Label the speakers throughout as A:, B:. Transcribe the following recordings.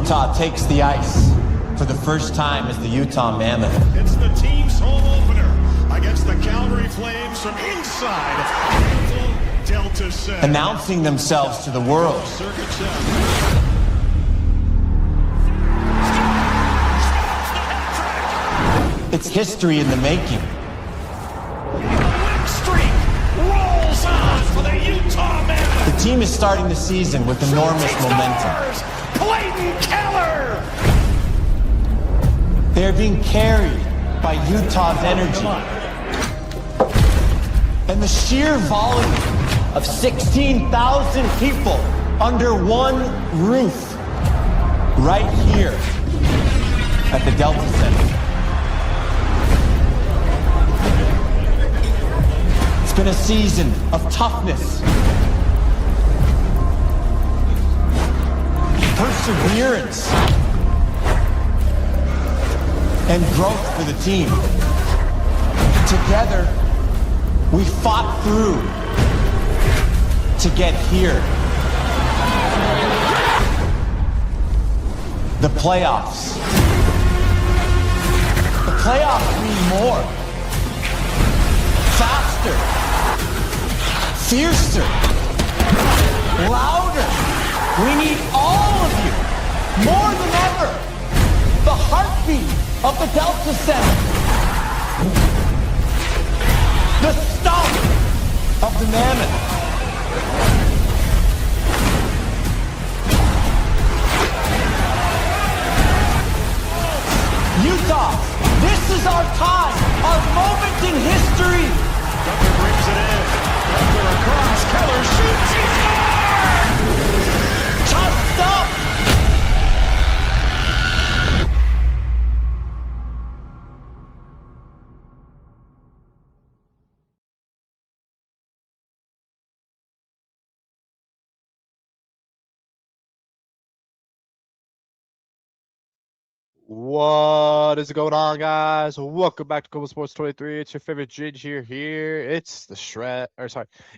A: Utah takes the ice for the first time as the Utah Mammoth.
B: It's the team's home opener against the Calgary Flames from inside beautiful Delta Center.
A: Announcing themselves to the world.
B: Circuit 7.
A: It's history in the making.
B: Win streak rolls on for the Utah Mammoth.
A: The team is starting the season with enormous momentum.
B: Clayton Keller.
A: They are being carried by Utah's energy. And the sheer volume of 16,000 people under one roof right here at the Delta Center. It's been a season of toughness, perseverance, and growth for the team. Together, we fought through to get here. The playoffs. The playoffs mean more. Faster. Fiercer. Louder. We need all of you, more than ever. The heartbeat of the Delta Center. The stomp of the Mammoth. Utah, this is our time, our moment in history.
B: Tucker brings it in. Tucker across. Keller shoots. He scores!
A: Tossed up.
C: What is going on, guys? Welcome back to Global Sports 23. It's your favorite Gingy here. It's the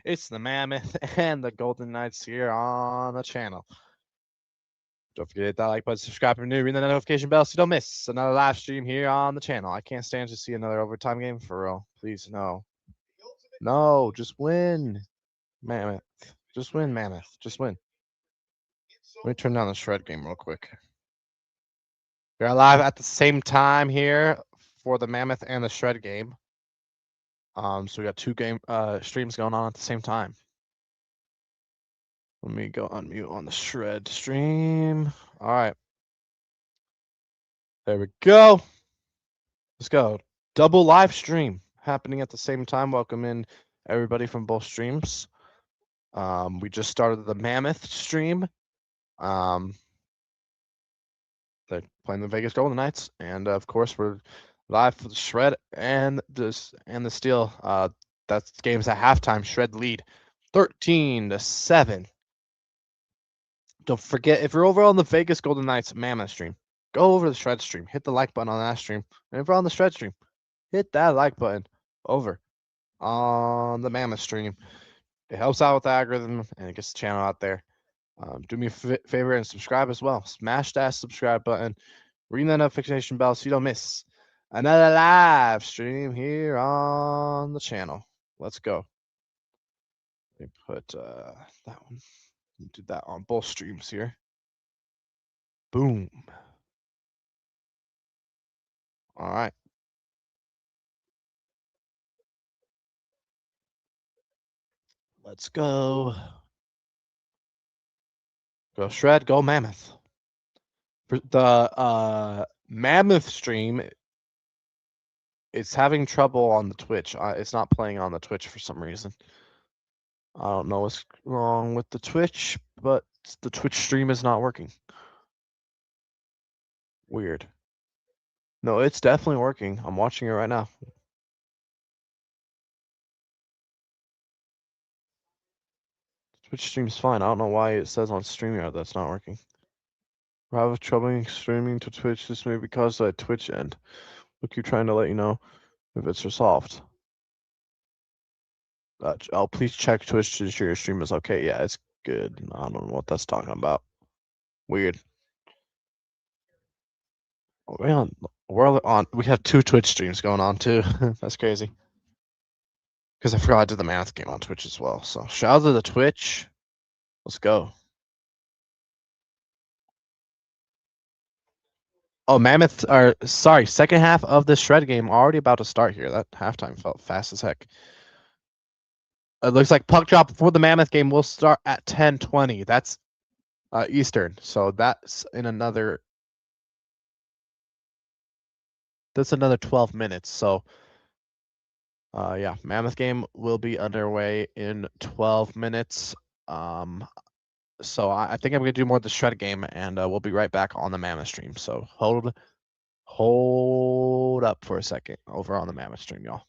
C: it's the Mammoth and the Golden Knights here on the channel. Don't forget to hit that like button, subscribe if you're new, ring the notification bell so you don't miss another live stream here on the channel. I can't stand to see another overtime game for real. Please, no. No, just win, Mammoth. Just win, Mammoth. Just win. Let me turn down the shred game real quick. We're live at the same time here for the Mammoth and the Shred game. So we got two streams going on at the same time. Let me go unmute on the Shred stream. All right. There we go. Let's go. Double live stream happening at the same time. Welcome in everybody from both streams. We just started the Mammoth stream. They're playing the Vegas Golden Knights, and of course we're live for the Shred and the Steel. That game's at halftime. Shred lead 13-7. Don't forget, if you're over on the Vegas Golden Knights Mammoth stream, go over to the Shred stream, hit the like button on that stream, and if you're on the Shred stream, hit that like button over on the Mammoth stream. It helps out with the algorithm and it gets the channel out there. Do me a favor and subscribe as well. Smash that subscribe button. Ring that notification bell so you don't miss another live stream here on the channel. Let's go. Let me put that one. Do that on both streams here. Boom. All right. Let's go. Go Shred, go Mammoth. For the Mammoth stream, it's having trouble on the Twitch. It's not playing on the Twitch for some reason. I don't know what's wrong with the Twitch, but the Twitch stream is not working. Weird. No, it's definitely working. I'm watching it right now. Twitch stream's fine. I don't know why it says on StreamYard that's not working. We're having trouble streaming to Twitch. This may be caused by Twitch end. We'll keep trying to let you know if it's resolved. Oh, please check Twitch to ensure your stream is okay. Yeah, it's good. I don't know what that's talking about. Weird. We have 2 Twitch streams going on too. That's crazy. Because I forgot I did the Mammoth game on Twitch as well. So shout out to the Twitch. Let's go. Oh, Mammoth, or sorry, second half of the Shred game already about to start here. That halftime felt fast as heck. It looks like puck drop for the Mammoth game will start at 10:20. That's Eastern. So that's another 12 minutes. So yeah, Mammoth game will be underway in 12 minutes. So I think I'm gonna do more of the Shred game, and we'll be right back on the Mammoth stream. So hold up for a second over on the Mammoth stream, y'all.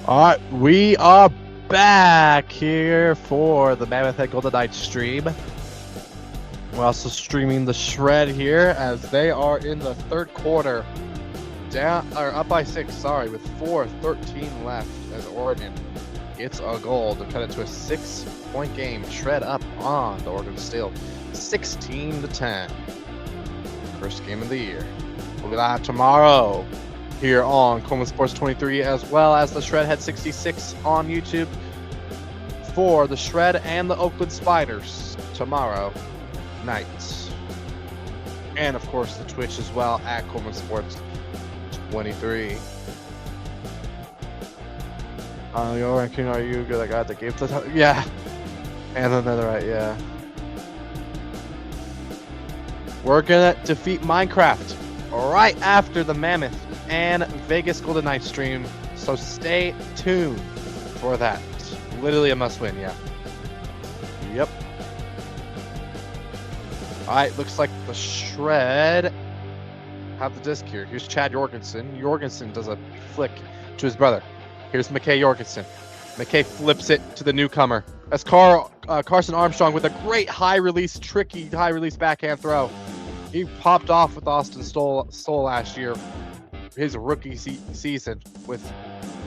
C: All right, we are back here for the Mammoth Head Golden Knights stream. We're also streaming the Shred here as they are in the third quarter, up by 6. Sorry, with 4:13 left as Oregon gets a goal to cut it to a 6-point game. Shred up on the Oregon Steel, 16-10. First game of the year. We'll be live tomorrow here on Coleman Sports 23, as well as the Shred Head 66 on YouTube for the Shred and the Oakland Spiders tomorrow night. And of course the Twitch as well at Coleman Sports 23. Yo, ranking, are you good? I got the game to the top. Yeah. And another right, yeah. We're gonna defeat Minecraft right after the Mammoth and Vegas Golden Knights stream, so stay tuned for that. Literally a must win, yeah. Yep. Alright, looks like the Shred have the disc here. Here's Chad Jorgensen. Jorgensen does a flick to his brother. Here's McKay Jorgensen. McKay flips it to the newcomer. That's Carson Armstrong with a great tricky high release backhand throw. He popped off with Austin Stoll last year, his rookie season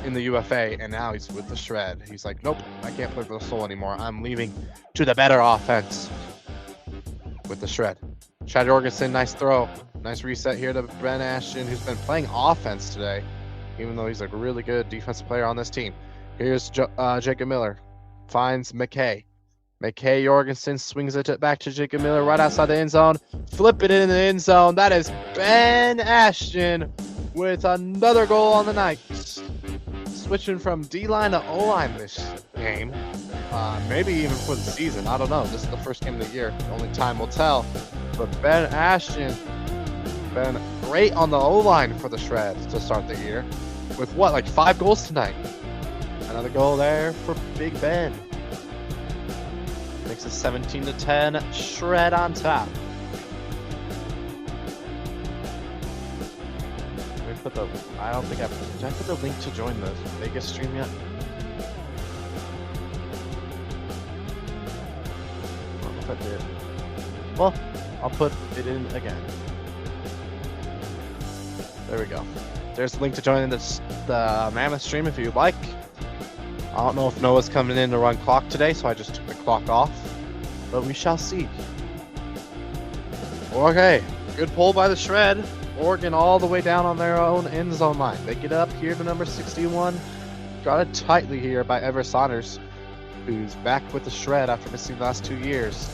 C: in the UFA, and now he's with the Shred. He's like, nope, I can't play for the Soul anymore. I'm leaving to the better offense with the Shred. Chad Jorgensen, nice throw. Nice reset here to Ben Ashton, who's been playing offense today, even though he's a really good defensive player on this team. Here's Jacob Miller. Finds McKay. McKay Jorgensen swings it back to Jacob Miller right outside the end zone. Flip it in the end zone. That is Ben Ashton with another goal on the night. Switching from D-line to O-line this game. Maybe even for the season. I don't know. This is the first game of the year. Only time will tell. But Ben Ashton been great on the O-line for the Shred to start the year. With what, like 5 goals tonight? Another goal there for Big Ben. Makes it 17-10. Shred on top. Let me put the. I don't think I put. Did I put the link to join the Vegas stream yet? I don't know if I did. Well, I'll put it in again. There we go. There's a link to join the Mammoth stream if you'd like. I don't know if Noah's coming in to run clock today, so I just took the clock off. But we shall see. Okay, good pull by the Shred. Oregon all the way down on their own end zone line. They get up here to number 61. Got it tightly here by Ever Saunders, who's back with the Shred after missing the last 2 years.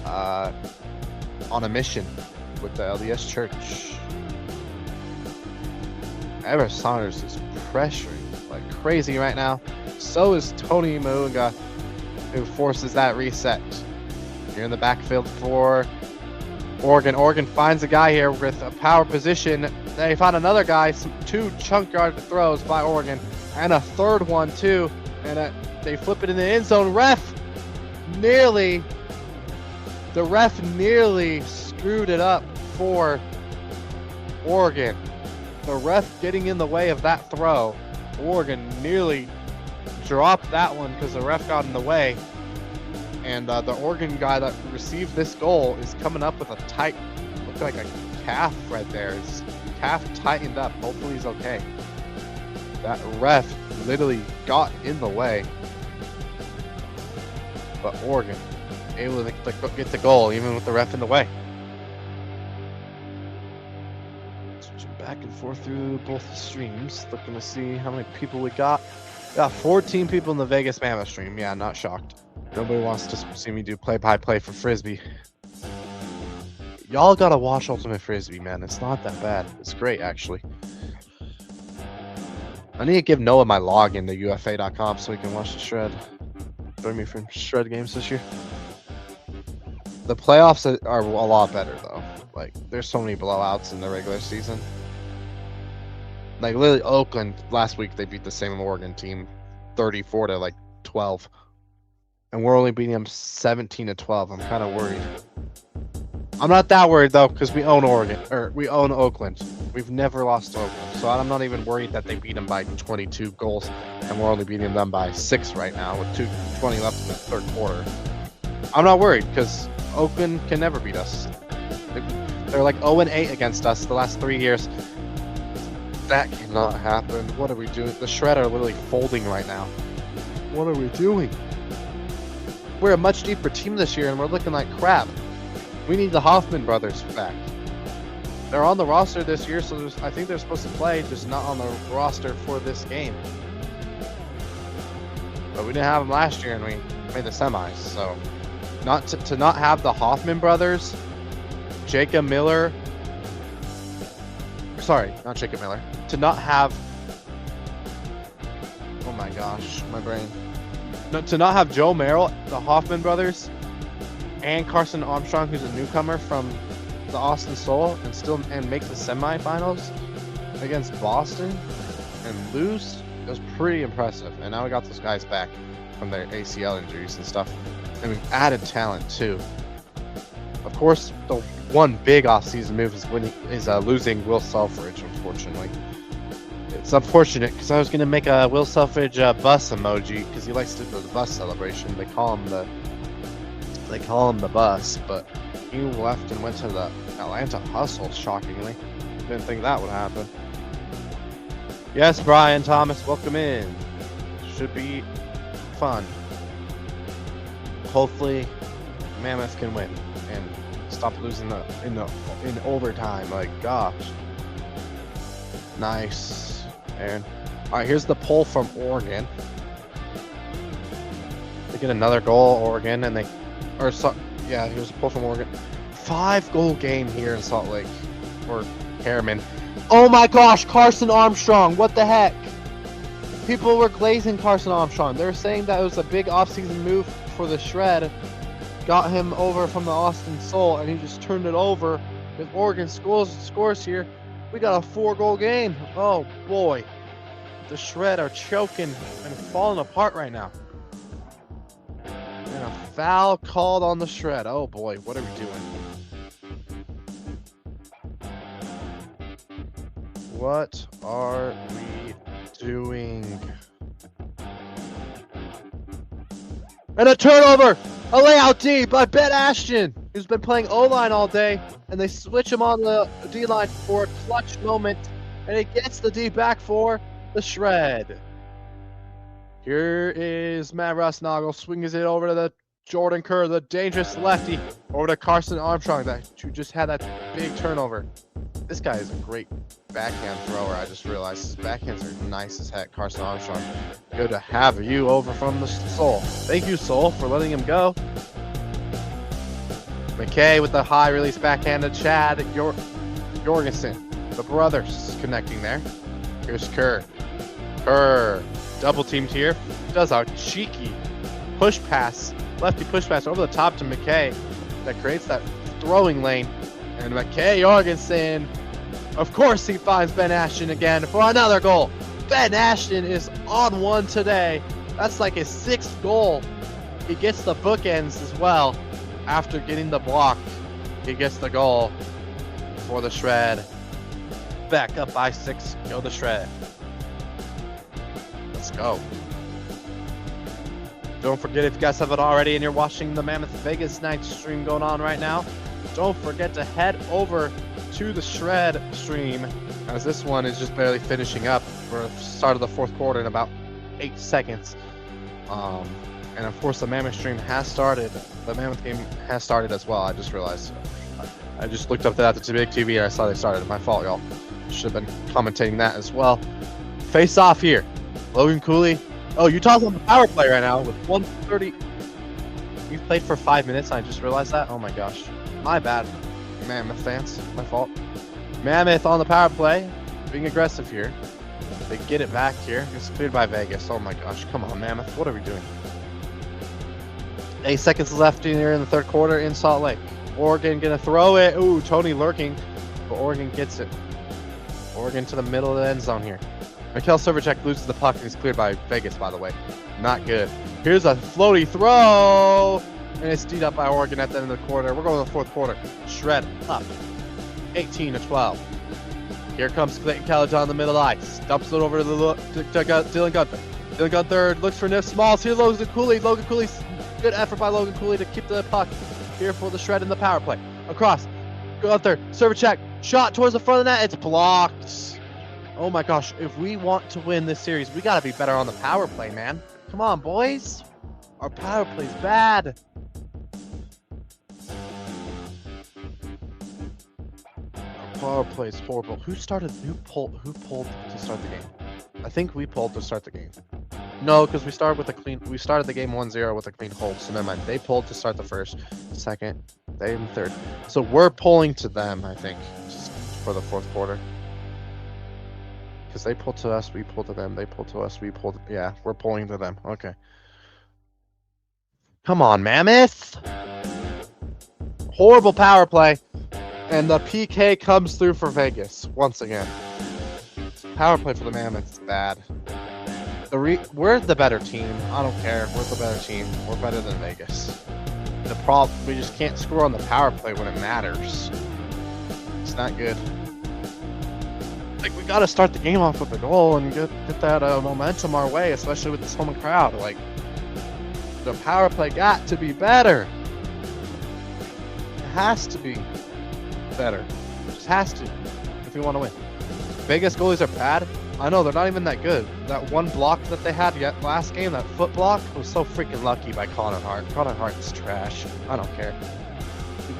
C: On a mission with the LDS Church. Ever Saunders is pressuring like crazy right now. So is Tony Moonga, who forces that reset. Here in the backfield for Oregon. Oregon finds a guy here with a power position. They found another guy, 2 chunk yard throws by Oregon, and a third one too. And they flip it in the end zone. The ref nearly screwed it up for Oregon. The ref getting in the way of that throw. Oregon nearly dropped that one because the ref got in the way. And the Oregon guy that received this goal is coming up with a tight, looks like a calf right there. His calf tightened up. Hopefully he's okay. That ref literally got in the way. But Oregon able to get the goal even with the ref in the way. Switching back and forth through both streams, looking to see how many people we got. We got 14 people in the Vegas Mammoth stream. Yeah, not shocked. Nobody wants to see me do play-by-play for Frisbee. Y'all gotta watch Ultimate Frisbee, man. It's not that bad. It's great, actually. I need to give Noah my login to UFA.com so he can watch the Shred. Join me for Shred games this year. The playoffs are a lot better, though. Like, there's so many blowouts in the regular season. Like, literally, Oakland, last week, they beat the same Oregon team 34 to, like, 12. And we're only beating them 17 to 12. I'm kind of worried. I'm not that worried, though, because we own Oregon. Or, we own Oakland. We've never lost to Oakland, so I'm not even worried that they beat them by 22 goals, and we're only beating them by 6 right now with 2:20 left in the third quarter. I'm not worried because Oakland can never beat us. They're like 0-8 against us the last 3 years. That cannot happen. What are we doing? The Shred are literally folding right now. What are we doing? We're a much deeper team this year, and we're looking like crap. We need the Hoffman brothers back. They're on the roster this year, so I think they're supposed to play, just not on the roster for this game. But we didn't have them last year, and we made the semis. So, to not have the Hoffman brothers, Jacob Miller. Sorry, not Jacob Miller. To not have. Oh my gosh, my brain. No, to not have Joe Merrill, the Hoffman brothers, and Carson Armstrong, who's a newcomer from the Austin Soul, and make the semifinals against Boston and lose, it was pretty impressive. And now we got those guys back from their ACL injuries and stuff, and we've added talent too. Of course, the one big offseason move is losing Will Selfridge. Unfortunately, it's unfortunate because I was gonna make a Will Selfridge bus emoji because he likes to do the bus celebration. They call him the bus, but he left and went to the Atlanta Hustle, shockingly. Didn't think that would happen. Yes, Brian Thomas, welcome in. Should be fun. Hopefully, Mammoth can win and stop losing in overtime. Like, gosh. Nice. And all right, here's the pull from Oregon. They get another goal, Oregon, and here's a pull from Oregon. 5-goal game here in Salt Lake for Harriman. Oh my gosh, Carson Armstrong, what the heck? People were glazing Carson Armstrong. They were saying that it was a big offseason move for the Shred. Got him over from the Austin Soul, and he just turned it over. If Oregon scores here, we got a 4-goal game. Oh boy. The Shred are choking and falling apart right now. And a foul called on the Shred. Oh boy, what are we doing? What are we doing? And a turnover! A layout D by Ben Ashton, who's been playing O-line all day, and they switch him on the D-line for a clutch moment, and it gets the D back for the Shred. Here is Matt Rusnagel, swings it over to the Jordan Kerr, the dangerous lefty, over to Carson Armstrong, who just had that big turnover. This guy is a great backhand thrower. I just realized his backhands are nice as heck. Carson Armstrong, good to have you over from the Soul. Thank you, Soul, for letting him go. McKay with the high release backhand to Chad Jorgensen. The brothers connecting there. Here's Kerr. Kerr, double teamed here. Does a cheeky push pass, lefty push pass over the top to McKay that creates that throwing lane. And McKay Jorgensen, of course, he finds Ben Ashton again for another goal. Ben Ashton is on one today. That's like his 6th goal. He gets the bookends as well. After getting the block, he gets the goal for the Shred. Back up by 6. Go the Shred. Let's go. Don't forget, if you guys haven't already and you're watching the Mammoth Vegas night stream going on right now, don't forget to head over to the Shred stream, as this one is just barely finishing up. We're at the start of the 4th quarter in about 8 seconds. And of course the Mammoth stream has started. The Mammoth game has started as well. I just realized. I just looked up that at the big TV and I saw they started. My fault, y'all. Should have been commentating that as well. Face off here. Logan Cooley. Oh, Utah's on the power play right now with 1:30. You played for 5 minutes and I just realized that. Oh my gosh. My bad, Mammoth fans. My fault. Mammoth on the power play, being aggressive here. They get it back here. It's cleared by Vegas. Oh my gosh. Come on, Mammoth. What are we doing? 8 seconds left here in the 3rd quarter in Salt Lake. Oregon gonna throw it. Ooh, Tony lurking, but Oregon gets it. Oregon to the middle of the end zone here. Mikhail Silvercheck loses the puck and he's cleared by Vegas, by the way. Not good. Here's a floaty throw, and it's D'd up by Oregon at the end of the quarter. We're going to the 4th quarter. Shred up, 18-12. Here comes Clayton Callahan on the middle ice. Dumps it over to Dylan Gunther. Dylan Gunther looks for Nick Smalls. Here, Logan Cooley. Logan Cooley's good effort by Logan Cooley to keep the puck here for the shred in the power play. Across. Gunther, serve check. Shot towards the front of the net. It's blocked. Oh my gosh. If we want to win this series, we got to be better on the power play, man. Come on, boys. Our power play's bad. Our power play's horrible. Who pulled to start the game? I think we pulled to start the game. No, because we started the game 1-0 with a clean hold. So never mind. They pulled to start the first, second, they in third. So we're pulling to them, I think, just for the fourth quarter. Because they pulled to us, we pulled to them. They pulled to us, we pulled. Yeah, we're pulling to them. Okay. Come on, Mammoth. Horrible power play. And the PK comes through for Vegas once again. Power play for the Mammoths is bad. We're the better team. I don't care. We're the better team. We're better than Vegas. The problem, we just can't score on the power play when it matters. It's not good. Like, we got to start the game off with a goal and get that momentum our way, especially with this home crowd. Like, the power play got to be better. It has to be better. It just has to if we want to win. Vegas goalies are bad. I know they're not even that good. That one block that they had last game, that foot block, was so freaking lucky by Connor Hart. Connor Hart's trash. I don't care.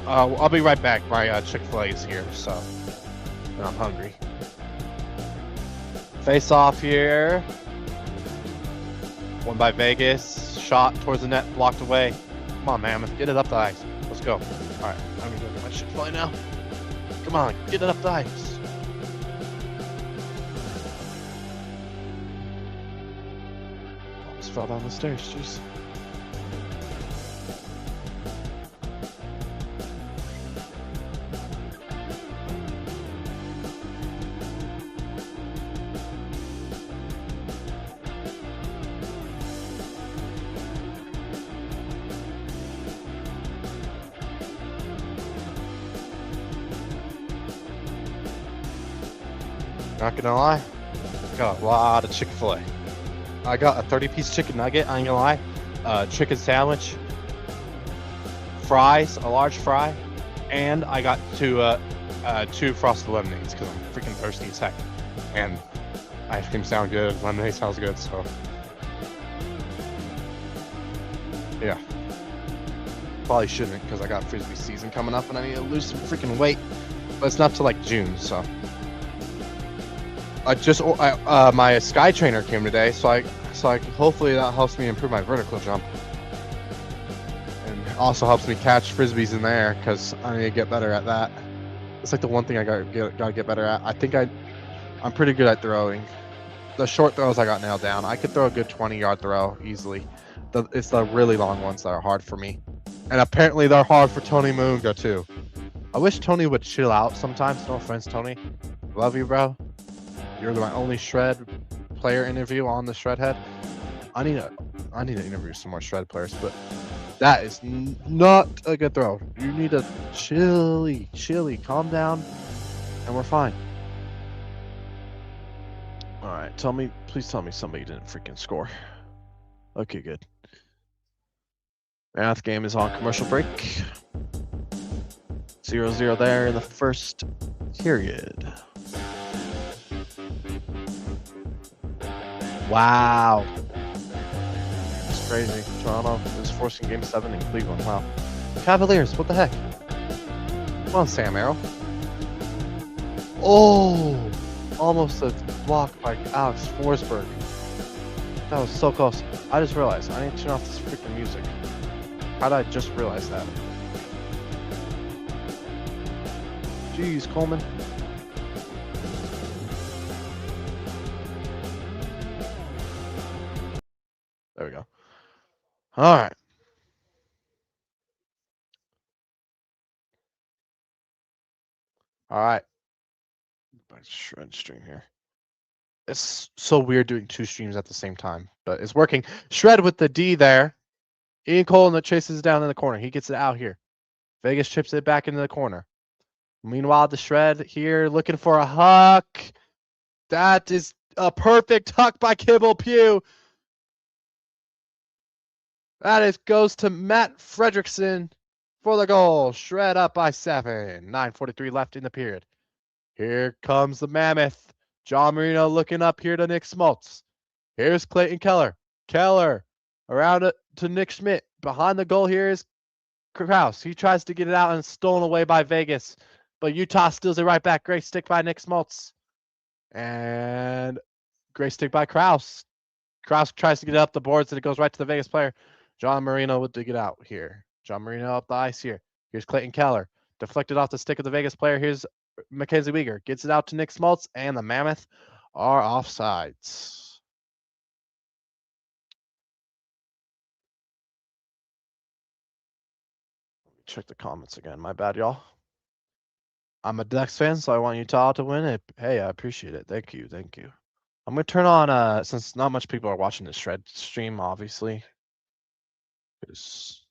C: I'll be right back. My Chick-fil-A is here, so and I'm hungry. Face off here. One by Vegas. Shot towards the net, blocked away. Come on, Mammoth. Get it up the ice. Let's go. Alright, I'm gonna go get my Chick-fil-A now. Come on, get it up the ice. Almost fell down the stairs, jeez. Not gonna lie, got a lot of Chick-fil-A. I got a 30-piece chicken nugget, I ain't gonna lie, chicken sandwich, fries, a large fry, and I got two frosted lemonades because I'm freaking thirsty as heck. And ice cream sounds good, lemonade sounds good, so yeah. Probably shouldn't because I got Frisbee season coming up and I need to lose some freaking weight, but it's not till like June, so. My Sky Trainer came today, so I hopefully that helps me improve my vertical jump, and also helps me catch frisbees in the air because I need to get better at that. It's like the one thing I gotta get better at. I think I'm pretty good at throwing. The short throws I got nailed down. I could throw a good 20-yard throw easily. It's the really long ones that are hard for me, and apparently they're hard for Tony Moonga too. I wish Tony would chill out sometimes. No offense, Tony. Love you, bro. You're my only Shred player interview on the Shred Head. I need to interview some more Shred players, but that is not a good throw. You need to chilly, calm down, and we're fine. All right, please tell me somebody didn't freaking score. Okay, good. Math game is on commercial break. 0-0 there in the first period. Wow. That's crazy. Toronto is forcing Game 7 in Cleveland. Wow. Cavaliers, what the heck? Come on, Sam Arrow. Oh! Almost a block by Alex Forsberg. That was so close. I just realized I need to turn off this freaking music. How did I just realize that? Jeez, Coleman. There we go. All right. All right. Shred stream here. It's so weird doing two streams at the same time, but it's working. Shred with the D there. Ian Cole and the chases down in the corner. He gets it out here. Vegas chips it back into the corner. Meanwhile, the Shred here looking for a huck. That is a perfect huck by Kibble Pew. That goes to Matt Fredrickson for the goal. Shred up by 7. 9:43 left in the period. Here comes the Mammoth. John Marino looking up here to Nick Smoltz. Here's Clayton Keller. Keller around it to Nick Schmidt. Behind the goal here is Kraus. He tries to get it out and stolen away by Vegas. But Utah steals it right back. Great stick by Nick Smoltz. And great stick by Kraus. Kraus tries to get it up the boards and it goes right to the Vegas player. John Marino would dig it out here. John Marino up the ice here. Here's Clayton Keller. Deflected off the stick of the Vegas player. Here's Mackenzie Weegar. Gets it out to Nick Smoltz. And the Mammoth are offsides. Check the comments again. My bad, y'all. I'm a Ducks fan, so I want Utah to win it. Hey, I appreciate it. Thank you. Thank you. I'm going to turn on, since not much people are watching this Shred stream, obviously, because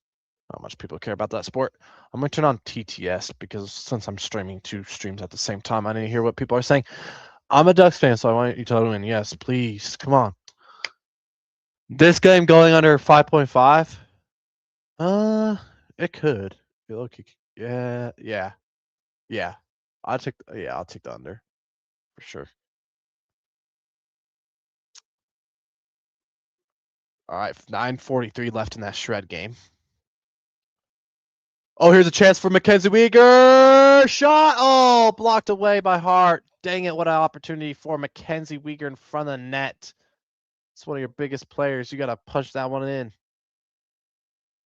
C: not much people care about that sport. I'm going to turn on TTS because since I'm streaming 2 streams at the same time, I need to hear what people are saying. I'm a Ducks fan, so I want Utah to win. Yes, please. Come on. This game going under 5.5? It could. Yeah. I'll take the under for sure. All right, 9:43 left in that Shred game. Oh, here's a chance for Mackenzie Weegar. Shot. Oh, blocked away by Hart. Dang it, what an opportunity for Mackenzie Weegar in front of the net. It's one of your biggest players. You got to punch that one in.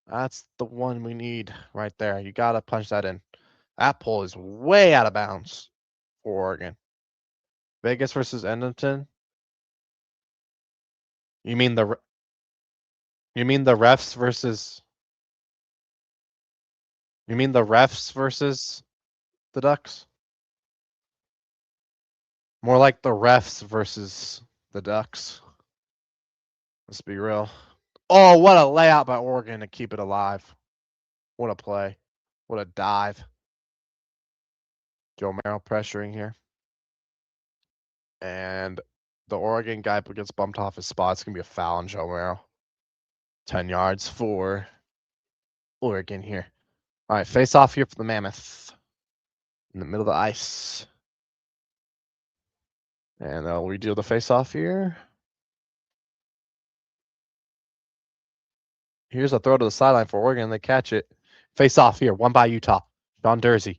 C: That's the one we need right there. You got to punch that in. That pull is way out of bounds for Oregon. Vegas versus Edmonton. You mean the refs versus the Ducks? More like the refs versus the Ducks. Let's be real. Oh, what a layout by Oregon to keep it alive. What a play. What a dive. Joe Merrill pressuring here. And the Oregon guy gets bumped off his spot. It's going to be a foul on Joe Merrill. 10 yards for Oregon here. All right, face off here for the Mammoth. In the middle of the ice. And they'll redo the face off here. Here's a throw to the sideline for Oregon. They catch it. Face off here. One by Utah. John Dursey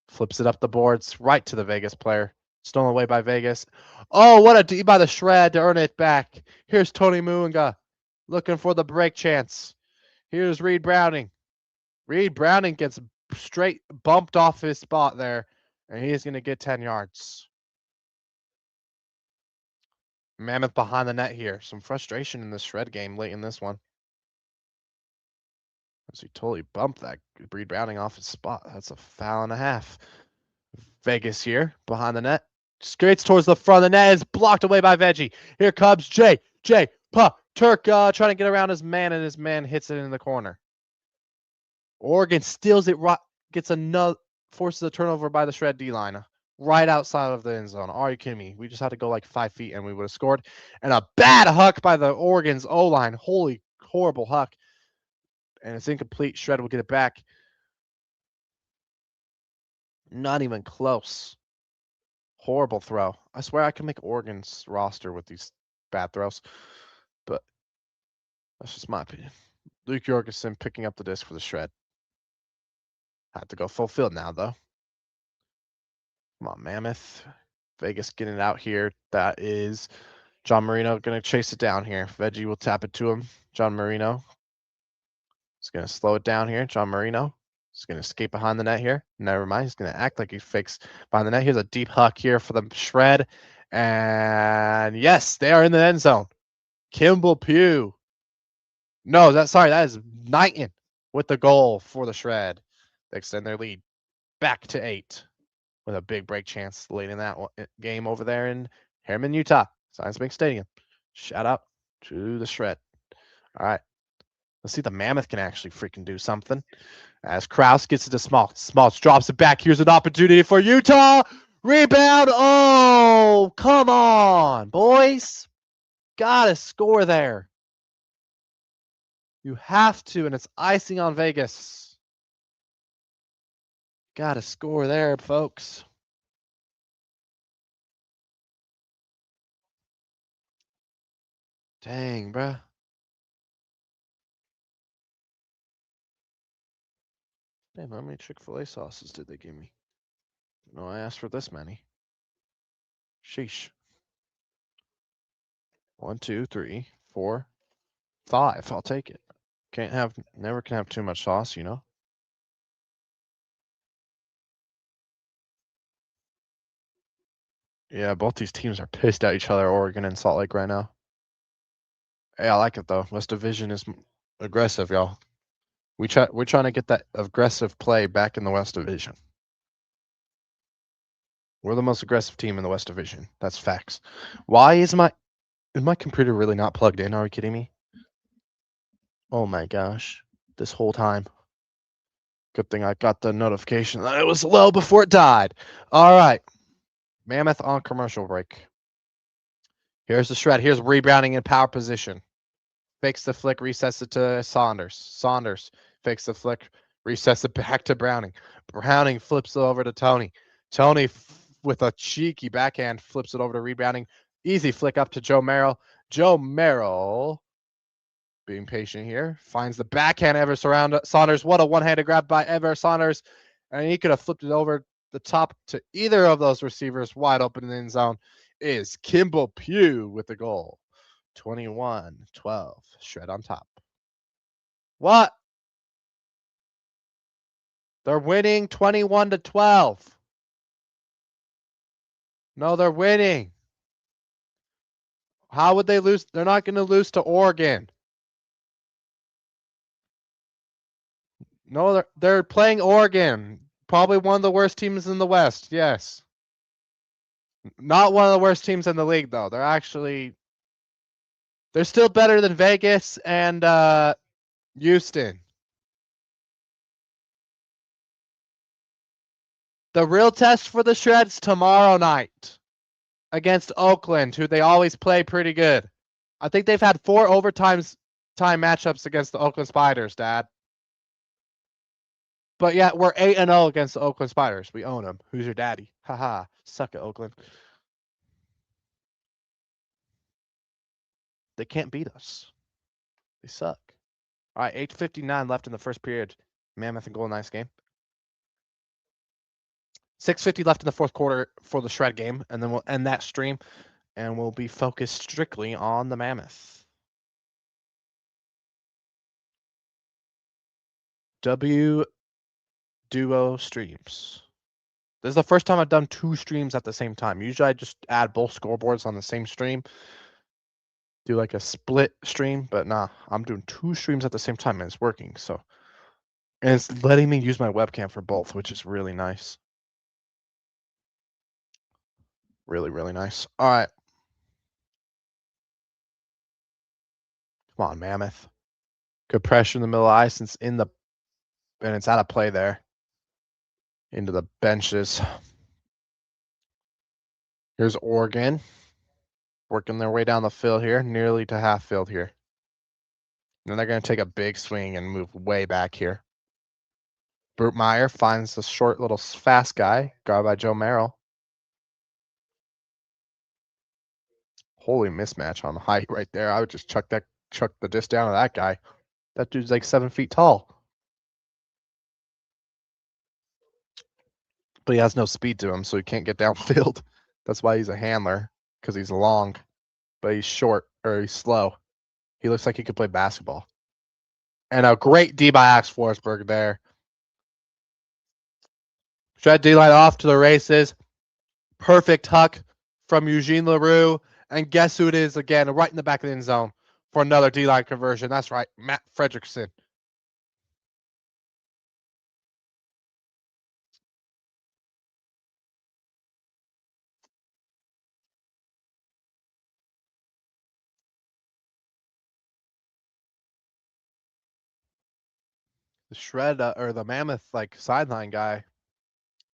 C: flips it up the boards right to the Vegas player. Stolen away by Vegas. Oh, what a D by the Shred to earn it back. Here's Tony Muinga looking for the break chance. Here's Reed Browning. Reed Browning gets straight bumped off his spot there, and he's going to get 10 yards. Mammoth behind the net here. Some frustration in the Shred game late in this one. As he totally bumped that Reed Browning off his spot. That's a foul and a half. Vegas here behind the net. Skates towards the front of the net. Is blocked away by Veggie. Here comes Jay Turk trying to get around his man, and his man hits it in the corner. Oregon steals it, gets another, forces a turnover by the Shred D-line right outside of the end zone. Are you kidding me? We just had to go like 5 feet and we would have scored. And a bad huck by the Oregon's O-line. Holy, horrible huck. And it's incomplete. Shred will get it back. Not even close. Horrible throw. I swear I can make Oregon's roster with these bad throws. But that's just my opinion. Luke Jorgensen picking up the disc for the Shred. Had to go full field now, though. Come on, Mammoth. Vegas getting it out here. That is John Marino going to chase it down here. Veggie will tap it to him. John Marino is going to slow it down here. John Marino is going to escape behind the net here. Never mind. He's going to act like he fakes behind the net. Here's a deep huck here for the Shred. And yes, they are in the end zone. Kimball Pugh. No, that is Knighton with the goal for the Shred. They extend their lead back to 8 with a big break chance late in that game over there in Harriman, Utah. Science Bank Stadium. Shout out to the Shred. All right. Let's see if the Mammoth can actually freaking do something. As Kraus gets it to Small. Small drops it back. Here's an opportunity for Utah. Rebound. Oh, come on, boys. Gotta score there. You have to, and it's icing on Vegas. Gotta score there, folks. Dang, bruh. Damn, how many Chick-fil-A sauces did they give me? No, I asked for this many. Sheesh. 1, 2, 3, 4, 5. I'll take it. Never can have too much sauce, you know? Yeah, both these teams are pissed at each other, Oregon and Salt Lake right now. Hey, I like it though. West Division is aggressive, y'all. We're trying to get that aggressive play back in the West Division. We're the most aggressive team in the West Division. That's facts. Why is my computer really not plugged in? Are you kidding me? Oh my gosh. This whole time. Good thing I got the notification that it was low before it died. All right. Mammoth on commercial break. Here's the shred. Here's rebounding in power position. Fakes the flick, resets it to Saunders. Saunders fakes the flick, resets it back to Browning. Browning flips it over to Tony. Tony with a cheeky backhand flips it over to rebounding. Easy flick up to Joe Merrill. Joe Merrill, being patient here, finds the backhand Ever Saunders. What a one-handed grab by Ever Saunders. And he could have flipped it over the top to either of those receivers. Wide open in the end zone is Kimball Pugh with the goal. 21-12. Shred on top. What? They're winning 21-12. No, they're winning. How would they lose? They're not going to lose to Oregon. No, they're playing Oregon. Probably one of the worst teams in the West. Yes. Not one of the worst teams in the league, though. They're still better than Vegas and Houston. The real test for the Shreds tomorrow night against Oakland, who they always play pretty good. I think they've had 4 time matchups against the Oakland Spiders, Dad. But yeah, we're 8-0 against the Oakland Spiders. We own them. Who's your daddy? Haha. Suck it, Oakland. They can't beat us. They suck. All right, 8:59 left in the first period. Mammoth and Golden Knights game. 6:50 left in the fourth quarter for the Shred game, and then we'll end that stream, and we'll be focused strictly on the Mammoth. W Duo streams. This is the first time I've done 2 streams at the same time. Usually I just add both scoreboards on the same stream. Do like a split stream, but nah, I'm doing 2 streams at the same time and it's working. So, and it's letting me use my webcam for both, which is really nice. Really, really nice. All right. Come on, Mammoth. Good pressure in the middle of the ice. And it's out of play there. Into the benches. Here's Oregon. Working their way down the field here, nearly to half field here. And then they're going to take a big swing and move way back here. Brutmeyer finds the short little fast guy, guarded by Joe Merrill. Holy mismatch on the height right there. I would just chuck the disc down to that guy. That dude's like 7 feet tall. But he has no speed to him, so he can't get downfield. That's why he's a handler, because he's long, but he's short, or he's slow. He looks like he could play basketball. And a great D by Axe Forsberg there. Shred D-line off to the races. Perfect huck from Eugene LaRue. And guess who it is again? Right in the back of the end zone for another D-line conversion. That's right, Matt Fredrickson. the shred or the Mammoth like sideline guy,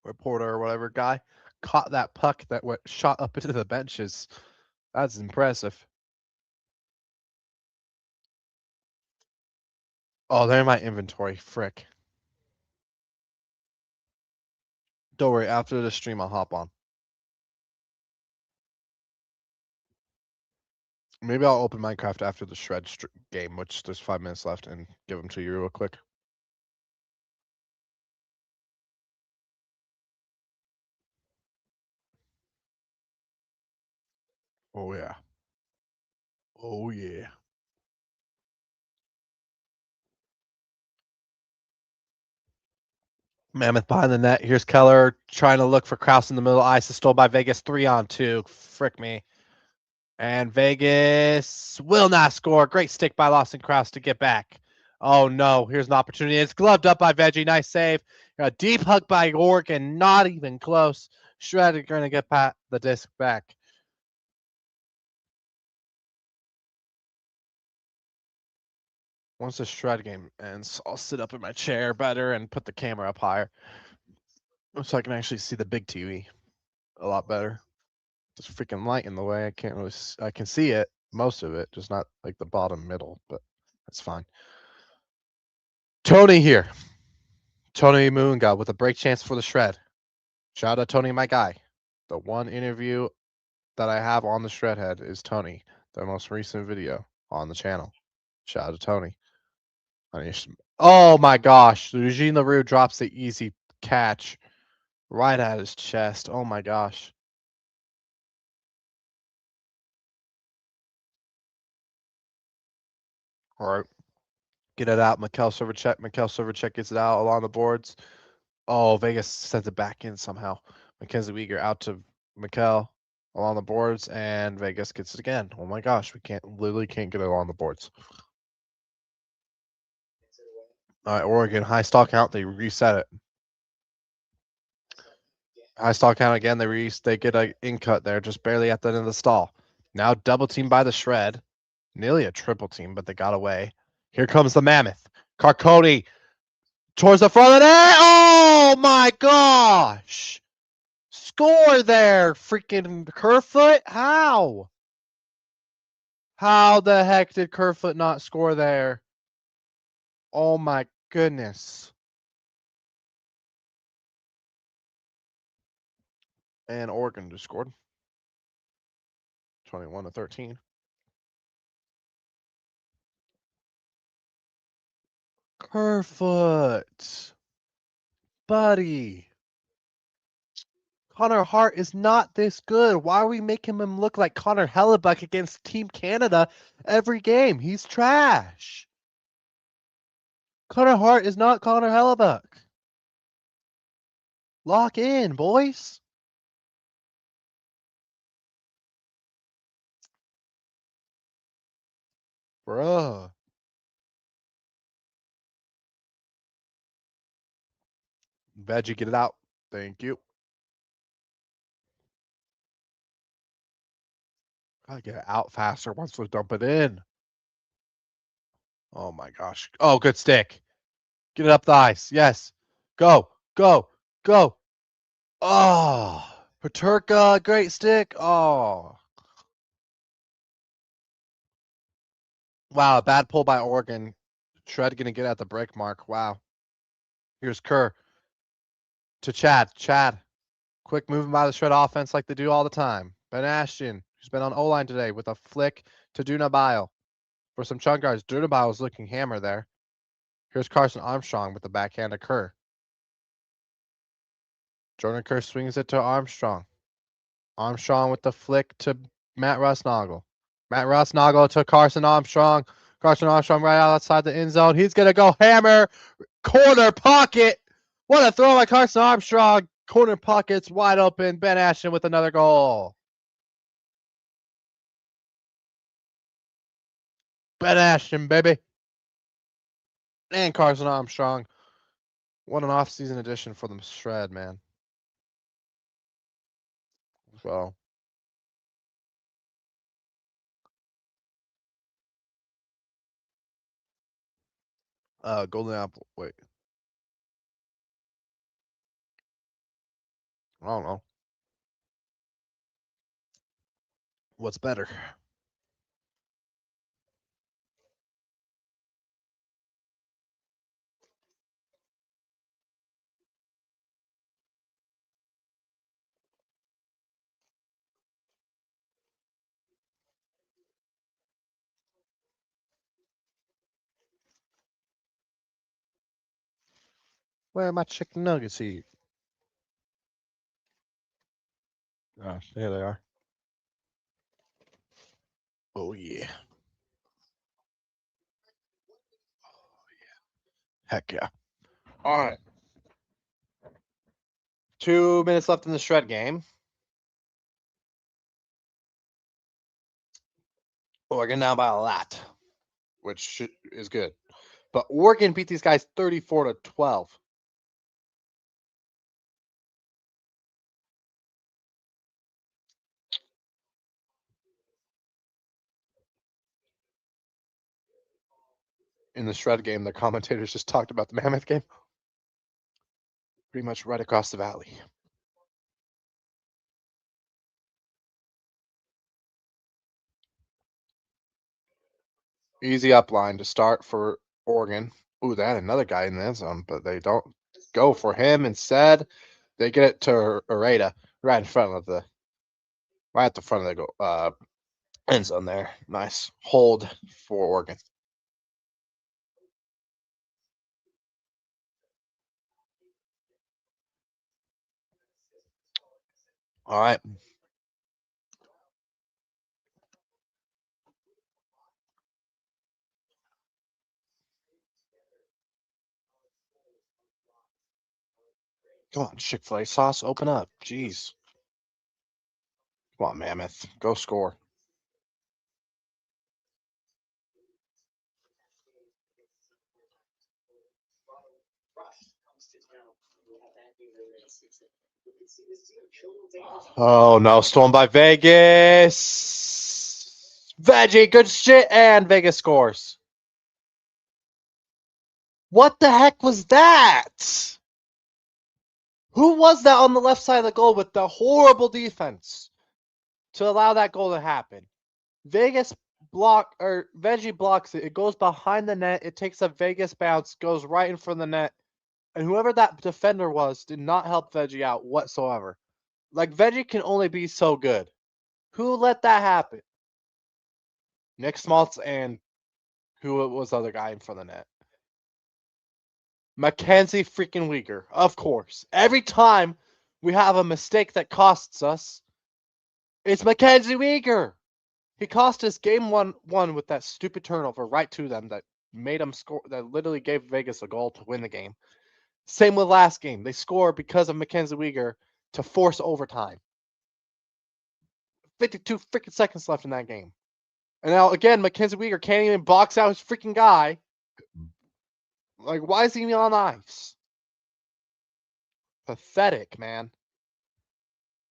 C: reporter or whatever guy, caught that puck that went shot up into the benches. That's impressive. Oh, they're in my inventory. Frick. Don't worry. After the stream, I'll hop on. Maybe I'll open Minecraft after the shred game, which there's 5 minutes left, and give them to you real quick. Oh yeah. Oh yeah. Mammoth behind the net. Here's Keller trying to look for Kraus in the middle. Ice is stole by Vegas. 3-on-2. Frick me. And Vegas will not score. Great stick by Lawson Kraus to get back. Oh no, here's an opportunity. It's gloved up by Veggie. Nice save. A deep hug by Oregon. Not even close. Shredder going to get the disc back. Once the shred game ends, I'll sit up in my chair better and put the camera up higher so I can actually see the big TV a lot better. There's freaking light in the way. I can't really. I can see it, most of it, just not like the bottom middle, but that's fine. Tony here. Tony Moongod with a break chance for the shred. Shout out Tony, my guy. The one interview that I have on the shred head is Tony, the most recent video on the channel. Shout out to Tony. Oh my gosh. Eugene LaRue drops the easy catch right at his chest. Oh my gosh. All right. Get it out. Mikhail Servercheck. Mikhail Servercheck gets it out along the boards. Oh, Vegas sends it back in somehow. Mackenzie Weegar out to Mikhail along the boards, and Vegas gets it again. Oh my gosh, we literally can't get it along the boards. All right, Oregon, high stall count. They reset it. High stall count again. They get a in cut there, just barely at the end of the stall. Now double team by the shred. Nearly a triple team, but they got away. Here comes the Mammoth. Carconi towards the front of the net. Oh my gosh! Score there, freaking Kerfoot. How? How the heck did Kerfoot not score there? Oh my goodness. And Oregon just scored. 21-13. Kerfoot. Buddy. Connor Hart is not this good. Why are we making him look like Connor Hellebuck against Team Canada every game? He's trash. Connor Hart is not Connor Hellebuck. Lock in, boys. Bruh. Veggie, get it out. Thank you. Gotta get it out faster once we dump it in. Oh my gosh. Oh, good stick. Get it up the ice. Yes. Go. Go. Go. Oh. Paterka, great stick. Oh. Wow, bad pull by Oregon. Shred gonna get at the break mark. Wow. Here's Kerr to Chad. Chad. Quick moving by the Shred offense like they do all the time. Ben Ashton, who's been on O-line today with a flick to Dunabile for some chunk guards. Dunabile's looking hammer there. Here's Carson Armstrong with the backhand to Kerr. Jordan Kerr swings it to Armstrong. Armstrong with the flick to Matt Rusnagel. Matt Rusnagel to Carson Armstrong. Carson Armstrong right outside the end zone. He's going to go hammer. Corner pocket. What a throw by Carson Armstrong. Corner pocket's wide open. Ben Ashton with another goal. Ben Ashton, baby. And Carson Armstrong. What an off-season addition for the Shred, man. So. Golden Apple. Wait. I don't know. What's better? Where are my chicken nuggets here? Oh, there they are. Oh, yeah. Heck yeah. All right. 2 minutes left in the shred game. Oregon down by a lot, which is good. But Oregon beat these guys 34-12. In the shred game, the commentators just talked about the Mammoth game. Pretty much right across the valley. Easy up line to start for Oregon. Ooh, they had another guy in the end zone, but they don't go for him. Instead, they get it to Areta right in front of right at the front of the end zone there. Nice hold for Oregon. All right. Come on, Chick-fil-A sauce, open up. Jeez. Come on, Mammoth. Go score. Oh, no. Stolen by Vegas. Veggie, good shit. And Vegas scores. What the heck was that? Who was that on the left side of the goal with the horrible defense to allow that goal to happen? Vegas Veggie blocks it. It goes behind the net. It takes a Vegas bounce, goes right in front of the net. And whoever that defender was did not help Veggie out whatsoever. Like, Veggie can only be so good. Who let that happen? Nick Smaltz and who was the other guy in front of the net? Mackenzie freaking Weegar, of course. Every time we have a mistake that costs us, it's Mackenzie Weegar. He cost us game one with that stupid turnover right to them that made them score, that literally gave Vegas a goal to win the game. Same with last game. They score because of Mackenzie Weegar to force overtime. 52 freaking seconds left in that game. And now, again, Mackenzie Weegar can't even box out his freaking guy. Like, why is he even on ice? Pathetic, man.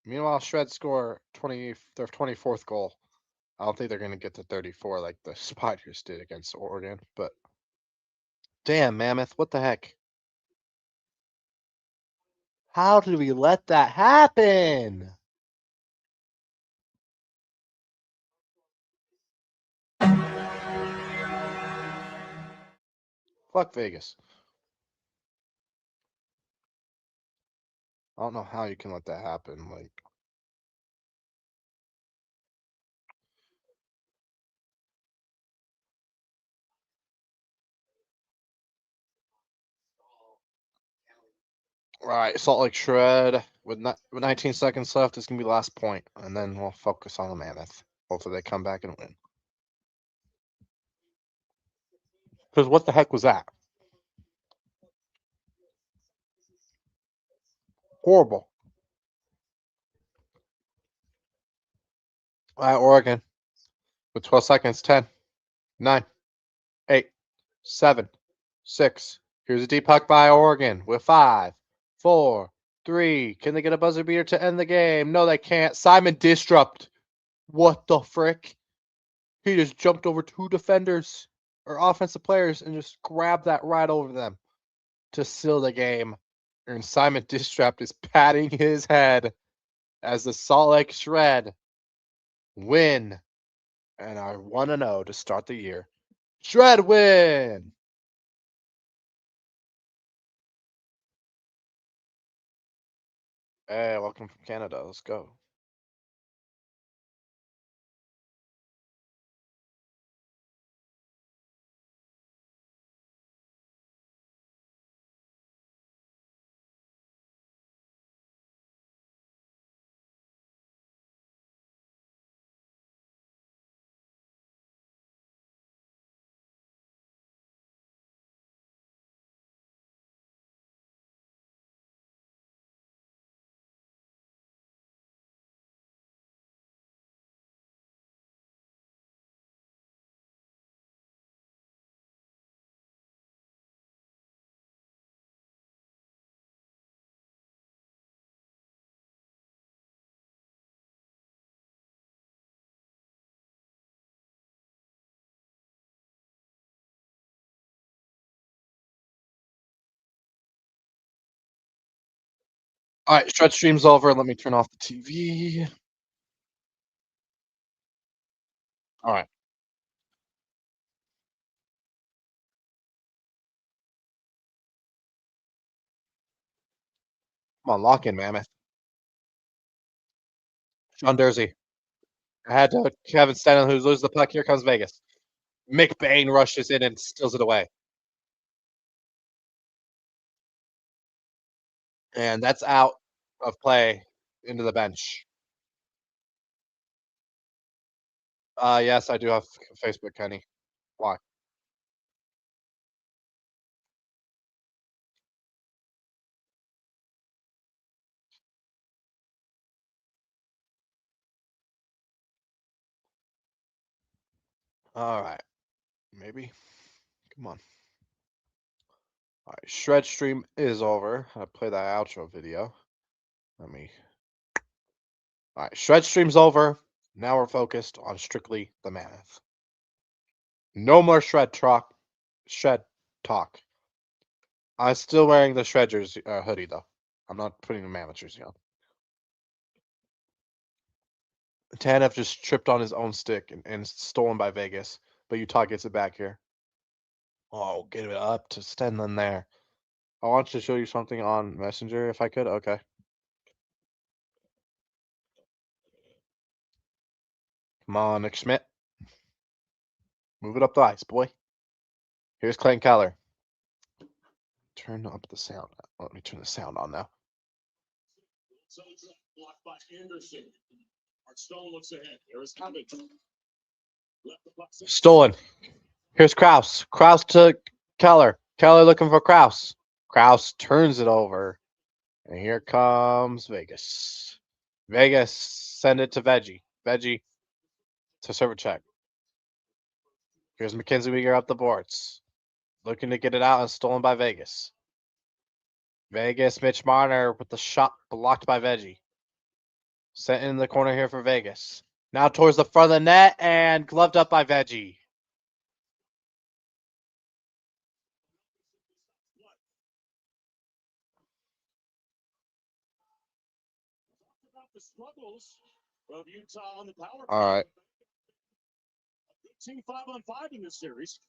C: Meanwhile, Shred score their 24th goal. I don't think they're going to get to 34 like the Spiders did against Oregon, but damn, Mammoth, what the heck? How did we let that happen? Fuck Vegas. I don't know how you can let that happen. Like, all right, Salt Lake Shred with 19 seconds left is gonna be last point, and then we'll focus on the Mammoth. Hopefully, they come back and win. Because what the heck was that? Horrible. All right, Oregon with 12 seconds. 10, 9, 8, 7, 6. Here's a deep puck by Oregon with 5, 4, 3. Can they get a buzzer beater to end the game? No, they can't. Simon Disrupt. What the frick? He just jumped over 2 defenders or offensive players and just grabbed that right over them to seal the game. And Simon Distrap is patting his head as the Salt Lake Shred win and are 1-0 to start the year. Shred win! Hey, welcome from Canada. Let's go. All right, Shred stream's over. Let me turn off the TV. All right. Come on, lock in, Mammoth. Sean Dursey. I had to Kevin Stanley, who loses the puck. Here comes Vegas. McBain rushes in and steals it away. And that's out of play into the bench. Yes, I do have Facebook, Kenny. Why? All right. Maybe. Come on. All right. Shred stream is over. I play that outro video. Let me. All right. Shred stream's over. Now we're focused on strictly the Mammoth. No more shred talk. Shred talk. I'm still wearing the shred jersey, hoodie though. I'm not putting the Mammoth jersey on. Tanev just tripped on his own stick and stolen by Vegas, but Utah gets it back here. Oh, get it up to Stenlin there. I want to show you something on Messenger if I could. Okay. Come on, Nick Schmidt. Move it up the ice, boy. Here's Clayton Keller. Turn up the sound. Let me turn the sound on now.
B: Blocked by Anderson. Stone looks ahead. There is Cummings.
C: Stolen. Here's Kraus. Kraus to Keller. Keller looking for Kraus. Kraus turns it over. And here comes Vegas. Vegas, send it to Veggie. Veggie to server check. Here's Mackenzie Weegar up the boards. Looking to get it out and stolen by Vegas. Vegas, Mitch Marner with the shot blocked by Veggie. Sent in the corner here for Vegas. Now towards the front of the net and gloved up by Veggie.
B: The struggles of Utah on the power.
C: All right.
B: Team 5-on-5 in this series.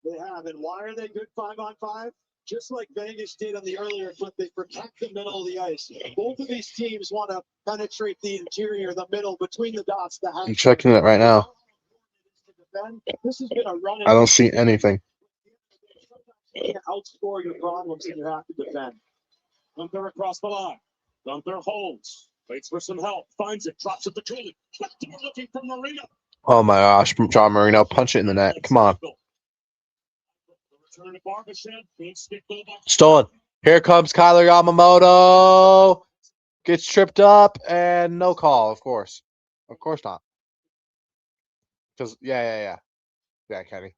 B: They have, and why are they good 5-on-5? Just like Vegas did on the earlier clip, they protect the middle of the ice. Both of these teams want to penetrate the interior, the middle, between the dots.
C: I'm checking it right now.
B: This has been a run.
C: I don't see anything.
B: You outscore your problems and you have to defend. Gunther across the line. Gunther holds. Waits for some help. Finds it. Drops it to Cooley. Looking for Marino.
C: Oh my gosh, John Marino, punch it in the net. Come on. Stolen. Here comes Kyler Yamamoto. Gets tripped up and no call, of course. Of course not. Because, yeah, Kenny.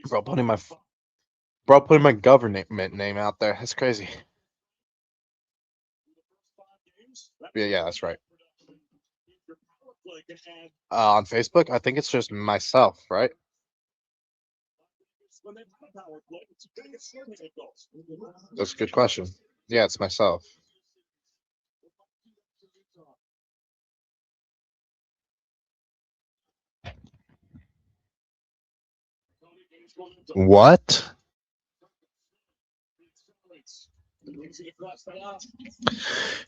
C: Bro, putting my government name out there. That's crazy. Yeah, that's right. On Facebook, I think it's just myself, right? That's a good question. Yeah, it's myself. What?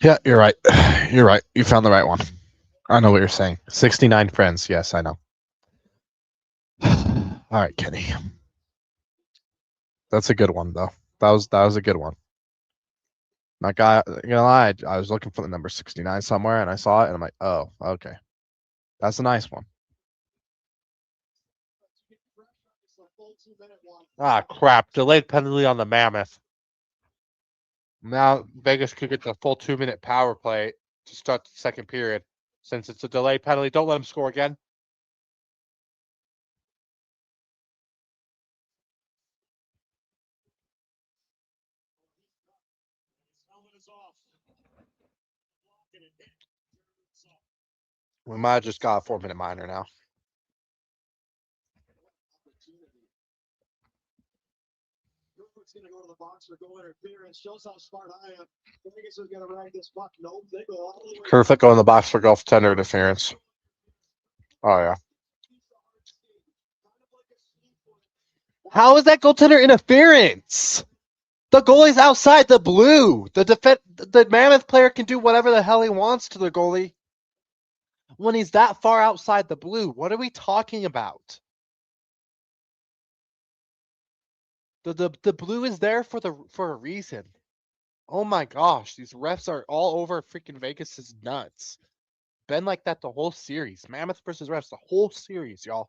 C: Yeah, you're right. You're right. You found the right one. I know what you're saying. 69 friends. Yes, I know. All right, Kenny. That's a good one, though. That was a good one. Not gonna lie, I was looking for the number 69 somewhere, and I saw it, and I'm like, oh, okay, that's a nice one. Ah, crap! Delayed penalty on the Mammoth. Now Vegas could get the full 2-minute power play to start the second period. Since it's a delay penalty, don't let him score again. We might have just got a 4-minute minor now.
B: Going to go to the box for goal interference. Shows how smart I am. Vegas is going to ride this puck. Nope, they go all the way.
C: Kerfoot go in the box for golf tender interference. Oh yeah. How is that goaltender interference? The goalie's outside the blue. The Mammoth player can do whatever the hell he wants to the goalie when he's that far outside the blue. What are we talking about? The blue is there for a reason. Oh my gosh, these refs are all over freaking Vegas's nuts. Been like that the whole series. Mammoth versus refs, the whole series, y'all.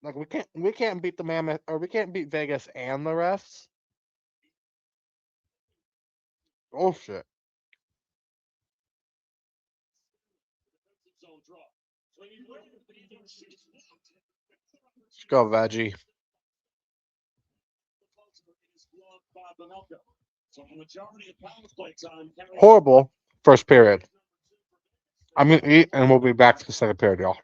C: Like we can't beat the Mammoth, or we can't beat Vegas and the refs. Oh shit. Let's go, Veggie. Horrible first period. I'm gonna eat, and we'll be back to the second period, y'all.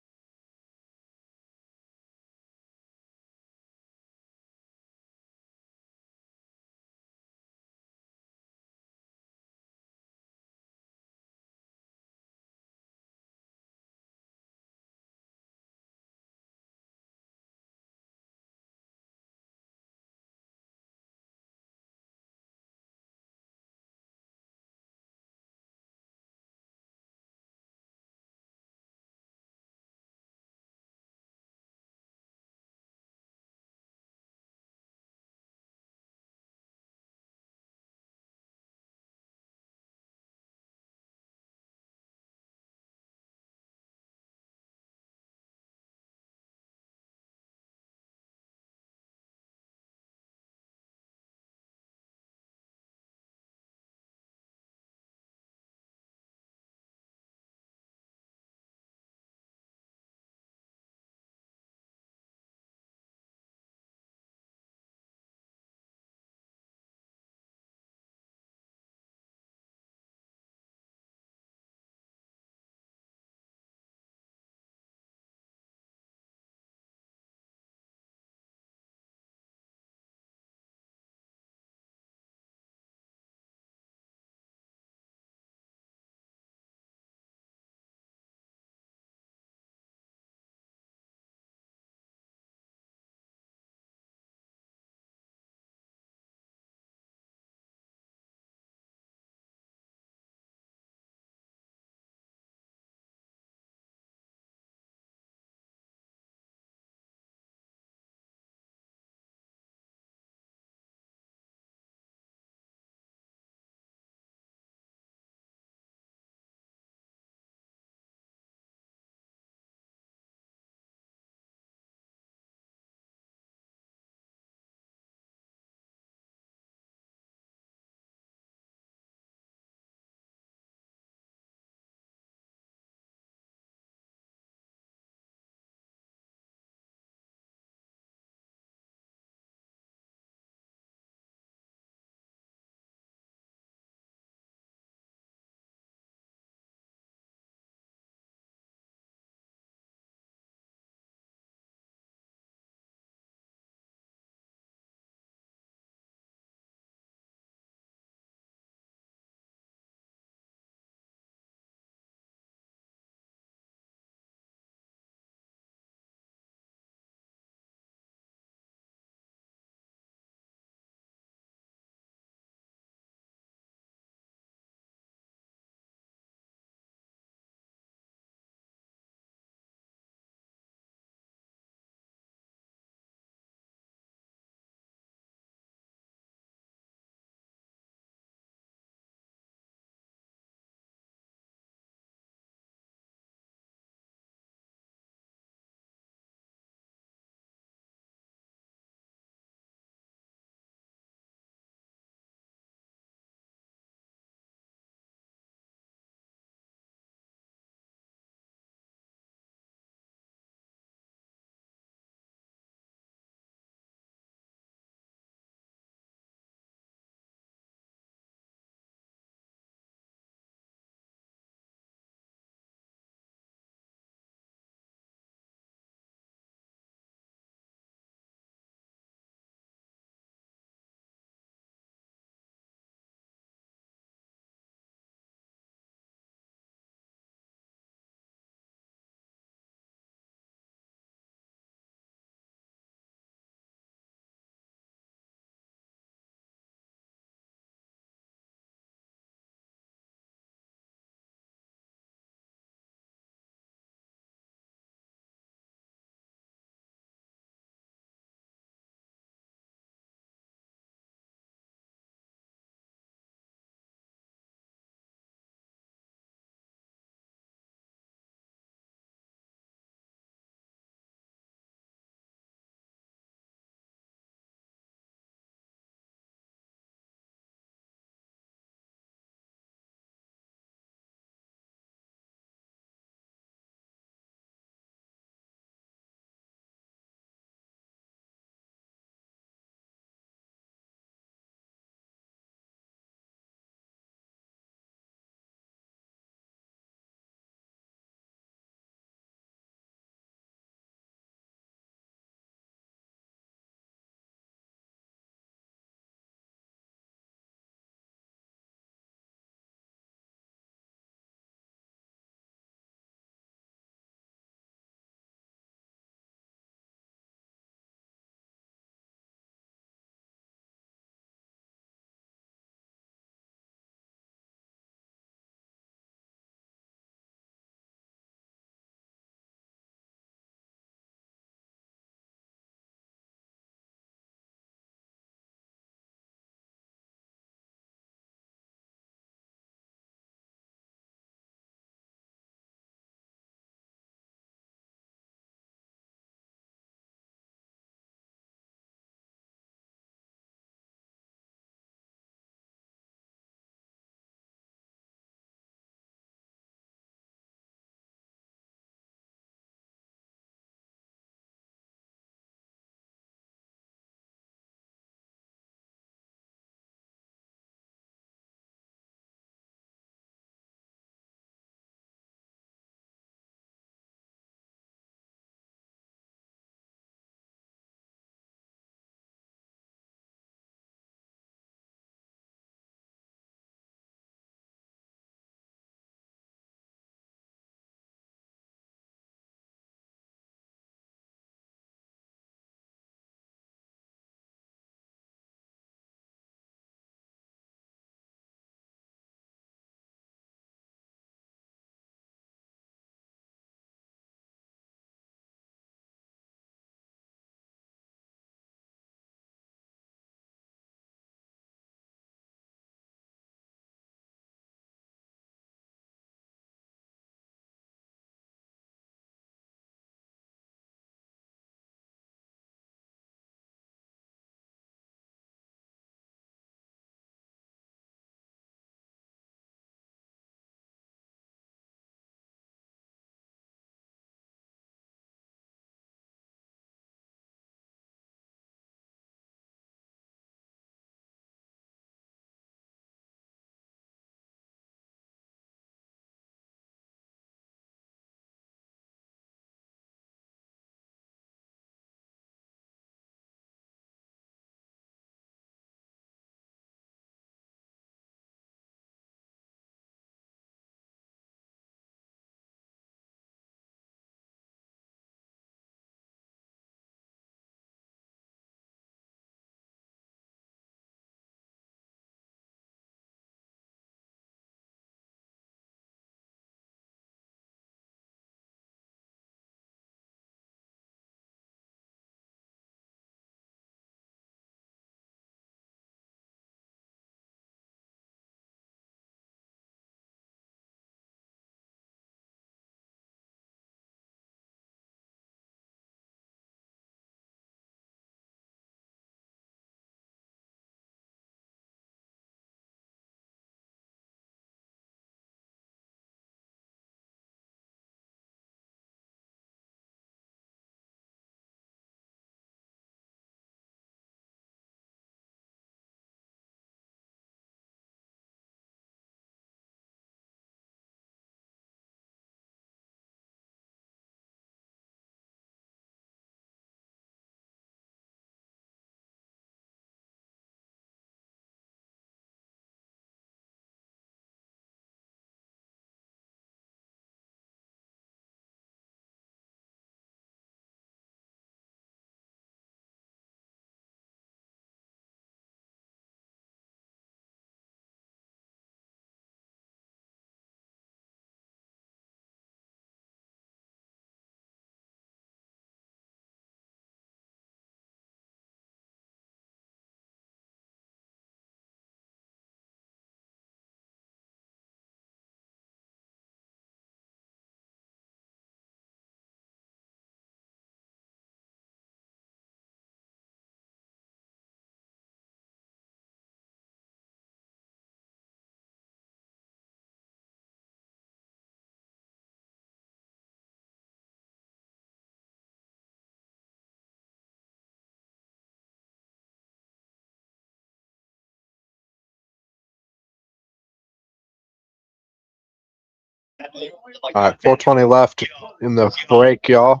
C: All right, 4:20 left in the break, y'all.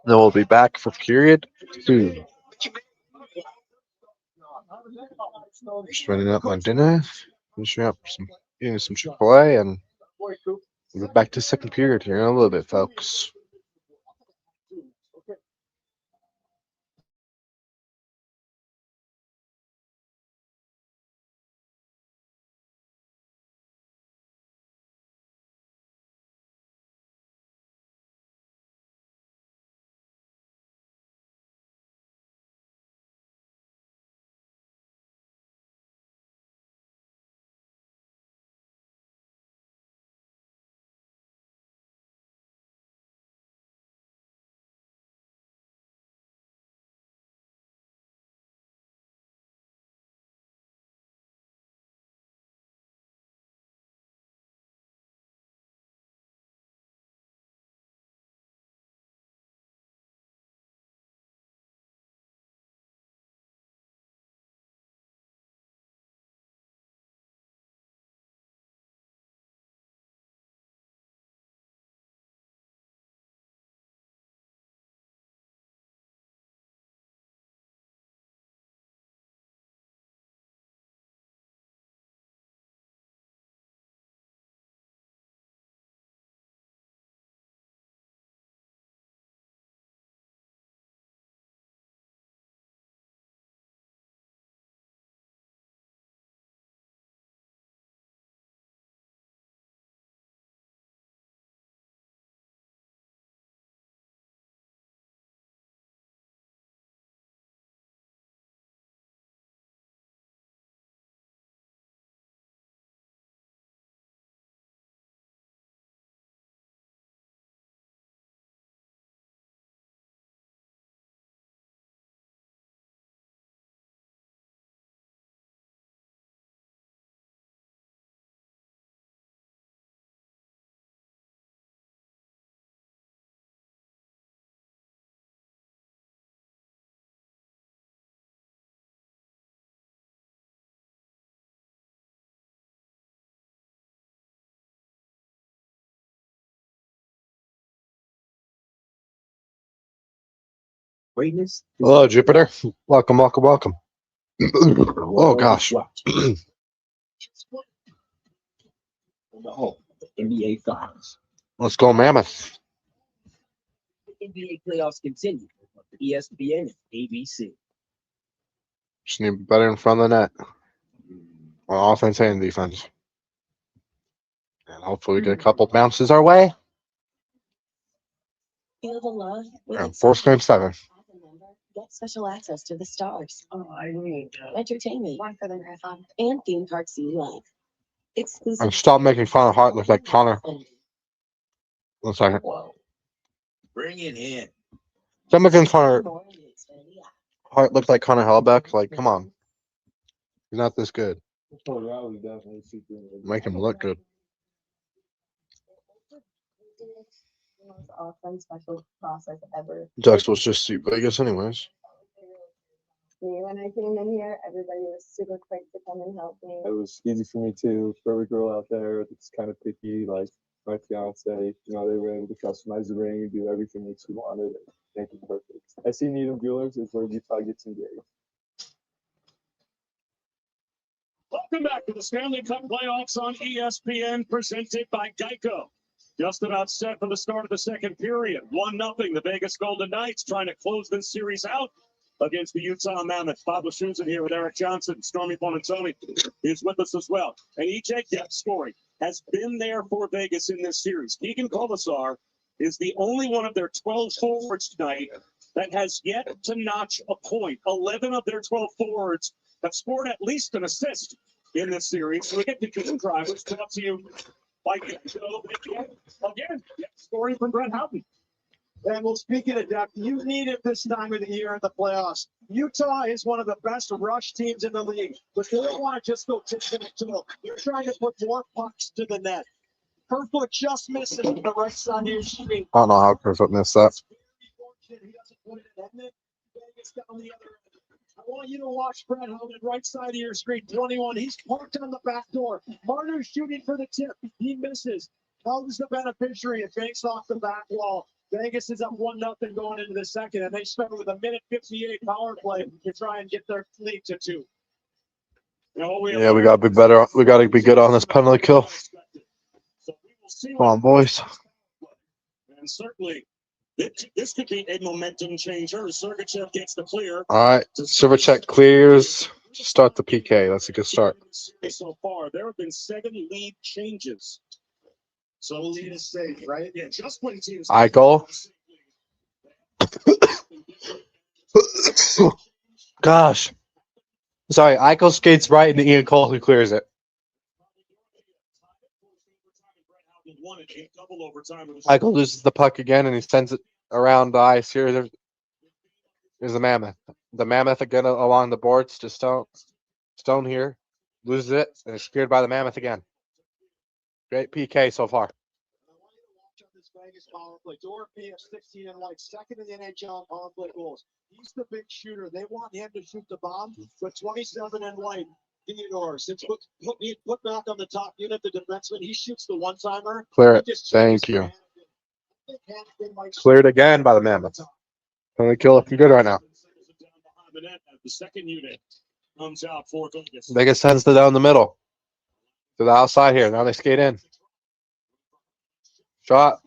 C: Then we'll be back for period 2. Just running up my dinner, finishing up eating some Chick-fil-A, and we'll be back to second period here in a little bit, folks. Hello, Jupiter. Welcome, welcome, welcome. Oh, gosh.
D: NBA Finals.
C: Let's go, Mammoth.
D: NBA playoffs continue on ESPN and ABC.
C: Just need to be better in front of the net on offense and defense. And hopefully we get a couple bounces our way.
E: Feel the love with
C: And force game 7.
E: As a member, get special access to the stars,
D: Oh, I need
E: entertainment, and theme parks you love. Exclusive.
C: And stop making fun of Hart look like Connor. 1 second.
D: bring it in.
C: Stop making fun of
E: More in the Xfinity app.
C: Hart look like Connor Hellebuck. Like, come on. He's not this good. Make him look good.
E: The most awesome special process ever.
C: Ducks was just see Vegas anyways.
E: When I came in here, everybody was super quick to come and help me.
F: It was easy for me too. For every girl out there that's kind of picky, like my fiance, they were able to customize the ring and do everything that she wanted and make it perfect. I see Needham Jewelers is where Utah gets engaged.
B: Welcome back to the Stanley Cup playoffs on ESPN, presented by Geico. Just about set for the start of the second period. 1-0, the Vegas Golden Knights trying to close this series out against the Utah Mammoth. Bob Lashusen here with Eric Johnson. Stormy Bonantoni is with us as well. And EJ depth scoring has been there for Vegas in this series. Keegan Colasar is the only one of their 12 forwards tonight that has yet to notch a point. 11 of their 12 forwards have scored at least an assist in this series. So we get to June drivers brought to you by again, scoring from Brett Houghton.
G: And well, speaking of depth, you need it this time of the year in the playoffs. Utah is one of the best rush teams in the league, but they don't want to just go to. You're trying to put more pucks to the net. Kerfoot just misses the right side of your screen.
C: I don't know how Kerfoot missed that.
G: He doesn't put it in it. Vegas down the other end. I want you to watch Brett Houghton, right side of your screen, 21. He's parked on the back door. Marner's shooting for the tip. He misses.
B: How's the beneficiary? It banks off the back wall. Vegas is up 1-0 going into the second, and they start with a minute 58 power play to try and get their lead to 2.
C: Yeah, we gotta be better. We gotta be good on this penalty kill. Come on, boys.
B: And certainly, this could be a momentum changer. Sergachev gets the clear.
C: All right, Silvercheck clears. Start the PK. That's a good start.
B: So far, there have been 7 lead changes. So lead is safe, right? Yeah, just when teams.
C: Eichel. Gosh. Sorry, Eichel skates right into Ian Cole, who clears it. Eichel loses the puck again, and he sends it around the ice. Here's the Mammoth. The Mammoth again along the boards to Stone here. Loses it, and is cleared by the Mammoth again. Great PK so far.
B: Vegas power play. Dorothy at 16 and like second in the NHL in power play goals. He's the big shooter. They want him to shoot the bomb, but 27 and white. Theodore, since put back on the top unit, the defenseman, he shoots the one-timer.
C: Clear it. Thank you. Cleared again by the Mammoth. Penalty kill looking good right now.
B: The second unit comes out for Vegas.
C: Vegas sends it down the middle to the outside here. Now they skate in. Shot.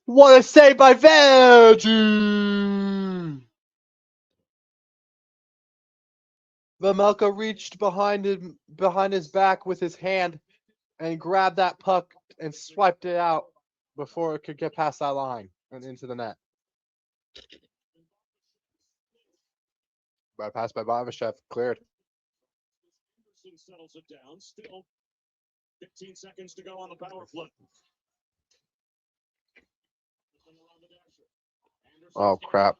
C: What a save by Veggie! Vamelka reached behind his back with his hand and grabbed that puck and swiped it out before it could get past that line and into the net. Bypass by Bavashev, cleared.
B: Settles it down. Still 15 seconds to go on the power play.
C: Oh, crap.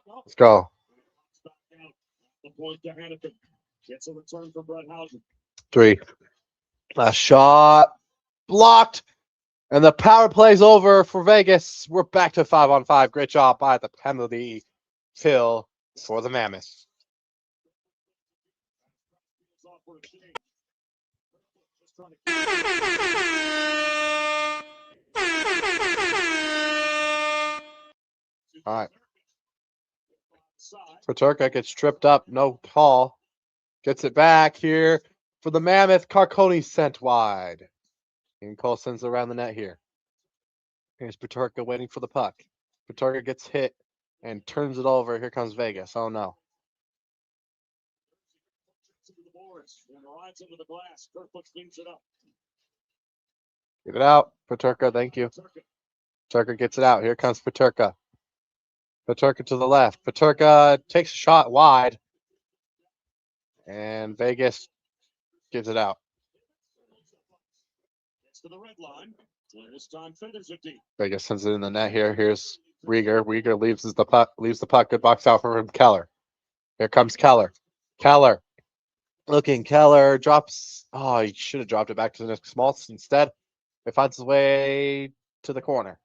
C: Let's go.
B: The point to Hannafin. Gets a return from Brett Housen.
C: 3. Last shot. Blocked. And the power play's over for Vegas. We're back to 5-on-5. Great job by the penalty kill for the Mammoth. All right. Paterka gets tripped up. No call. Gets it back here for the Mammoth. Carconi sent wide. And Cole sends it around the net here. Here's Paterka waiting for the puck. Paterka gets hit and turns it over. Here comes Vegas. Oh, no. Get it out. Paterka, thank you. Paterka gets it out. Here comes Paterka. Paterka to the left. Paterka takes a shot wide. And Vegas gives it out. Vegas sends it in the net here. Here's Rieger. Rieger leaves the puck. Good box out from Keller. Here comes Keller. Keller. Looking. Keller drops. Oh, he should have dropped it back to the next Schmaltz. Instead, it finds its way to the corner.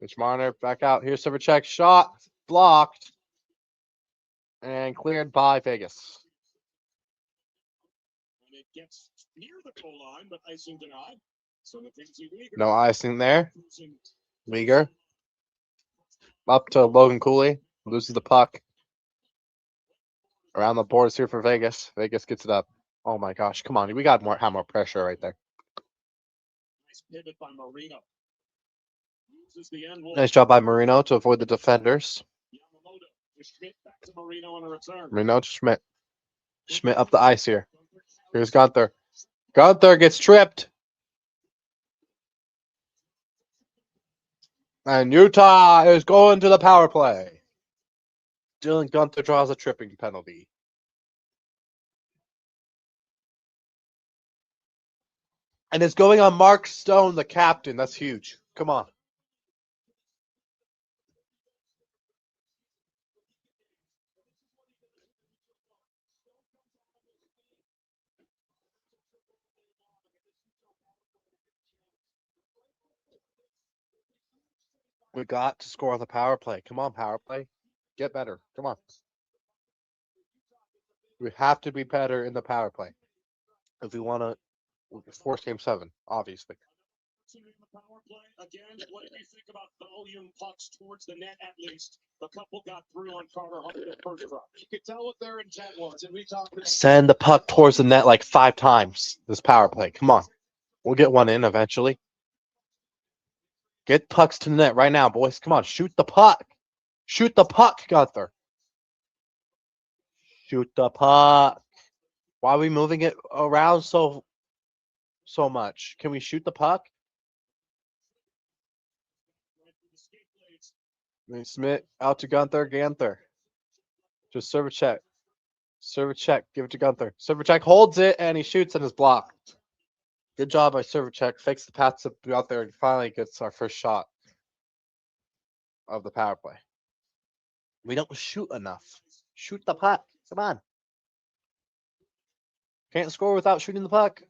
C: Mitch Marner back out. Here's Silvercheck. Shot. Blocked. And cleared by Vegas.
B: And it gets near the goal line, but icing denied. So
C: no icing there. Rieger. Up to Logan Cooley. Loses the puck. Around the boards here for Vegas. Vegas gets it up. Oh my gosh. Come on. We got have more pressure right there.
B: Nice pivot by Marino.
C: Nice job by Marino to avoid the defenders.
B: Back to Marino on a return.
C: Marino to Schmidt. Schmidt up the ice here. Here's Gunther. Gunther gets tripped. And Utah is going to the power play. Dylan Gunther draws a tripping penalty. And it's going on Mark Stone, the captain. That's huge. Come on. We got to score on the power play. Come on, power play. Get better. Come on. We have to be better in the power play if we want to force game 7, obviously.
B: Considering the power play, again, what do you think about volume pucks towards the net at least? A couple got through on Carter Hart first drop. You could tell what their intent was, and we talked about
C: Send the puck towards the net like 5 times this power play. Come on. We'll get one in eventually. Get pucks to the net right now, boys. Come on. Shoot the puck. Shoot the puck, Gunther. Shoot the puck. Why are we moving it around so much? Can we shoot the puck? Smith out to Gunther. Ganther. Just serve a check. Serve a check. Give it to Gunther. Serve a check holds it and he shoots and is blocked. Good job by serve a check. Fakes the pass out there and finally gets our first shot of the power play. We don't shoot enough. Shoot the puck. Come on. Can't score without shooting the puck.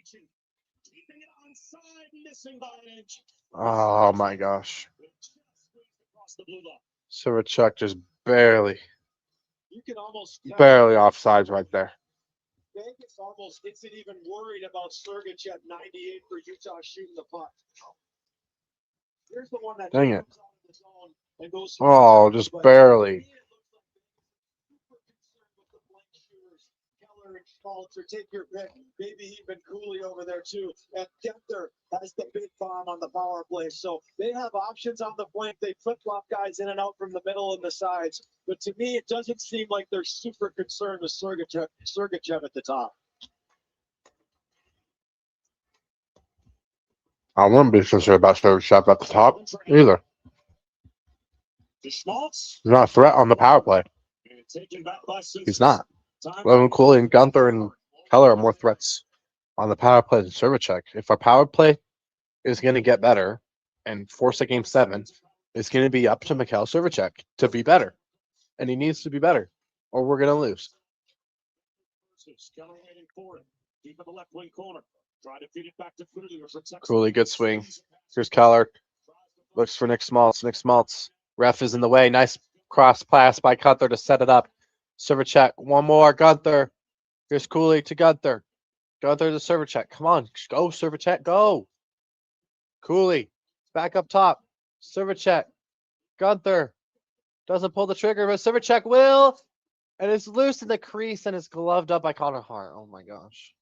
B: reaching, keeping it onside, missing by an inch.
C: Oh my gosh.
B: Just squeezed across the blue line.
C: Serverchuk just barely
B: You can almost tell
C: offsides right there.
B: Vegas almost isn't even worried about Sergachev 98 for Utah shooting the puck. Here's the one that
C: Dang
B: comes
C: it.
B: out of the zone and goes
C: Oh, just
B: but
C: barely.
B: to me, it looks like they're super concerned with the blank shooters. Keller and Schmaltz, or take your pick. Maybe even Cooley over there too. And Genther has the big bomb on the power play. So they have options on the flank. They flip-flop guys in and out from the middle and the sides. But to me, it doesn't seem like they're super concerned with Sergachev at the top.
C: I wouldn't be concerned about Serverchuk at the top either.
B: To Schmaltz.
C: He's not a threat on the power play.
B: And taken back by Simpson.
C: He's not.
B: Time
C: Levin Cooley and Gunther and Keller are more threats on the power play than Serverchuk. If our power play is going to get better and force a game 7, it's going to be up to Mikhail Serverchuk to be better. And he needs to be better or we're going to lose.
B: Keller waiting for it. Deep in the left wing corner. Try to feed it back to Cooley.
C: Cooley, good swing. Here's Keller. Looks for Nick Schmaltz. Nick Schmaltz. Ref is in the way. Nice cross pass by Gunther to set it up. Serverchuk. One more. Gunther. Here's Cooley to Gunther. Gunther to Serverchuk. Come on. Go, Serverchuk. Go. Cooley. Back up top. Serverchuk. Gunther. Doesn't pull the trigger, but Serverchuk will. And it's loose in the crease and it's gloved up by Connor Hart. Oh my gosh.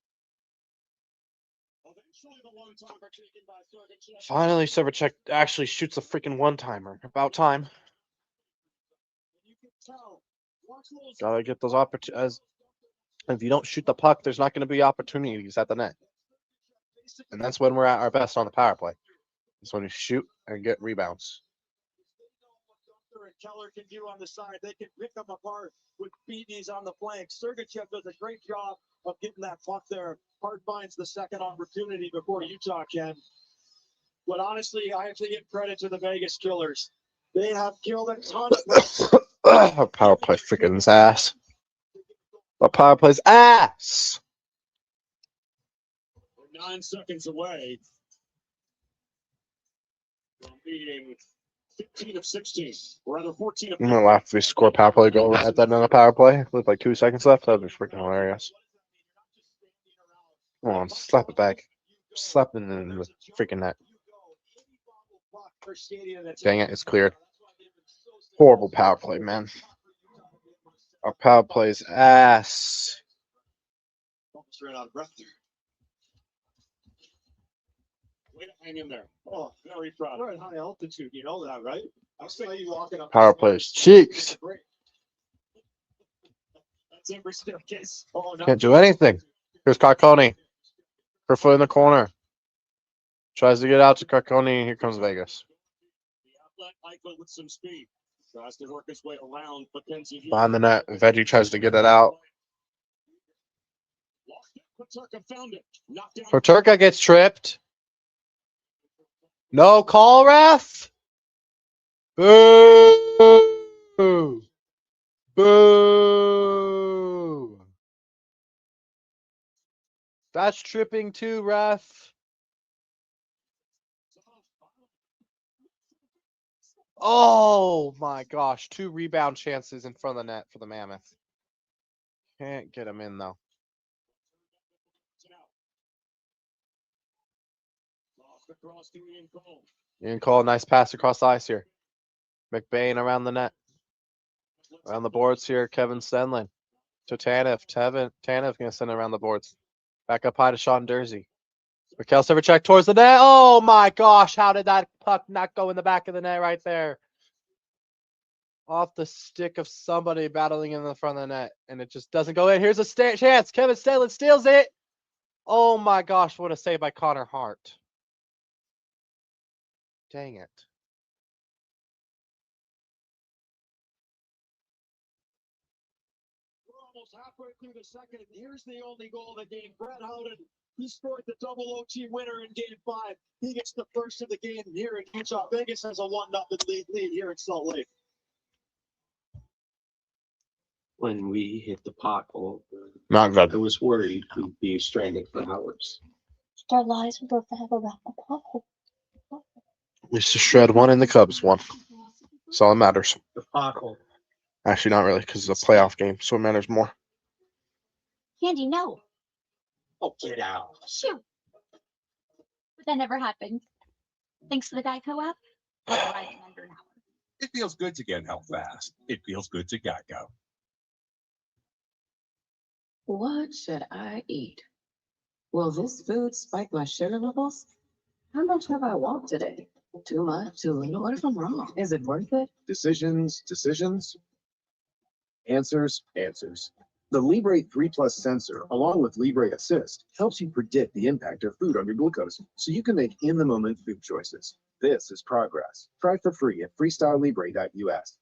C: Finally, Serverchuk actually shoots a freaking one-timer. About time. Gotta get those opportunities. If you don't shoot the puck, there's not going to be opportunities at the net. And that's when we're at our best on the power play. It's when we shoot and get rebounds.
B: And Keller can do on the side. They can pick them apart with beaties on the flank. Sergachev does a great job of getting that puck there. Hart finds the second opportunity before Utah can. But honestly, I have to give credit to the Vegas Killers. They have killed a ton of
C: Power play freaking his ass. The power play's ass.
B: We're 9 seconds away from being 15 of 16. Or rather 14 of
C: I'm gonna laugh if we score a power play goal at that end of power play with like 2 seconds left. That'd be freaking hilarious. Come on, slap it back. Slap it in the freaking net. Dang it, it's cleared. Horrible power play, man. Our power play's ass.
B: Almost ran out of breath there. Way to hang in there. Oh, very proud. We're at high altitude. You know that, right? I saw you walking up.
C: Power play's cheeks.
B: That's every staircase. Oh, no.
C: Can't do anything. Here's Carconi. Her foot in the corner. Tries to get out to Carconi. Here comes Vegas.
B: The outlet Eichel with some speed. Tries to work his way around Mackenzie.
C: Behind the net. Veggie tries to get it out.
B: Lost it. Paterka found it. Knocked down.
C: Paterka gets tripped. No call, ref. Boo! Boo! That's tripping too, ref. Oh my gosh, 2 rebound chances in front of the net for the Mammoth. Can't get him in though. Ian Cole, nice pass across the ice here. McBain around the net. Around the boards here, Kevin Stenlin. To Tanev. Tanev gonna send it around the boards. Back up high to Sean Dursey. Mikhail Servachek towards the net. Oh my gosh, how did that puck not go in the back of the net right there? Off the stick of somebody battling in the front of the net, and it just doesn't go in. Here's a chance. Kevin Stenlin steals it. Oh my gosh, what a save by Connor Hart. Dang it.
B: Almost halfway through the second. Here's the only goal of the game. Brett Howden, he scored the double OT winner in game 5. He gets the first of the game here in Utah. Vegas has a 1-0 lead here in Salt Lake.
D: When we hit the pothole,
C: Not good.
D: I was worried we'd be stranded for hours.
E: Our lives would love to have a wrap up pothole.
C: At least the Shred won and the Cubs won. That's all that matters.
D: The pothole.
C: Actually, not really, because it's a playoff game, so it matters more.
H: Candy, no.
D: Oh, get out.
H: Shoot. But that never happened. Thanks to the Geico app. I'll arrive in under an hour.
I: It feels good to get help fast. It feels good to Geico.
J: What should I eat? Will this food spike my sugar levels? How much have I walked today? Too much, too little? What if I'm wrong? Is it worth it?
K: Decisions. Answers. The Libre 3 Plus sensor, along with Libre Assist, helps you predict the impact of food on your glucose, so you can make in-the-moment food choices. This is progress. Try for free at freestylelibre.us.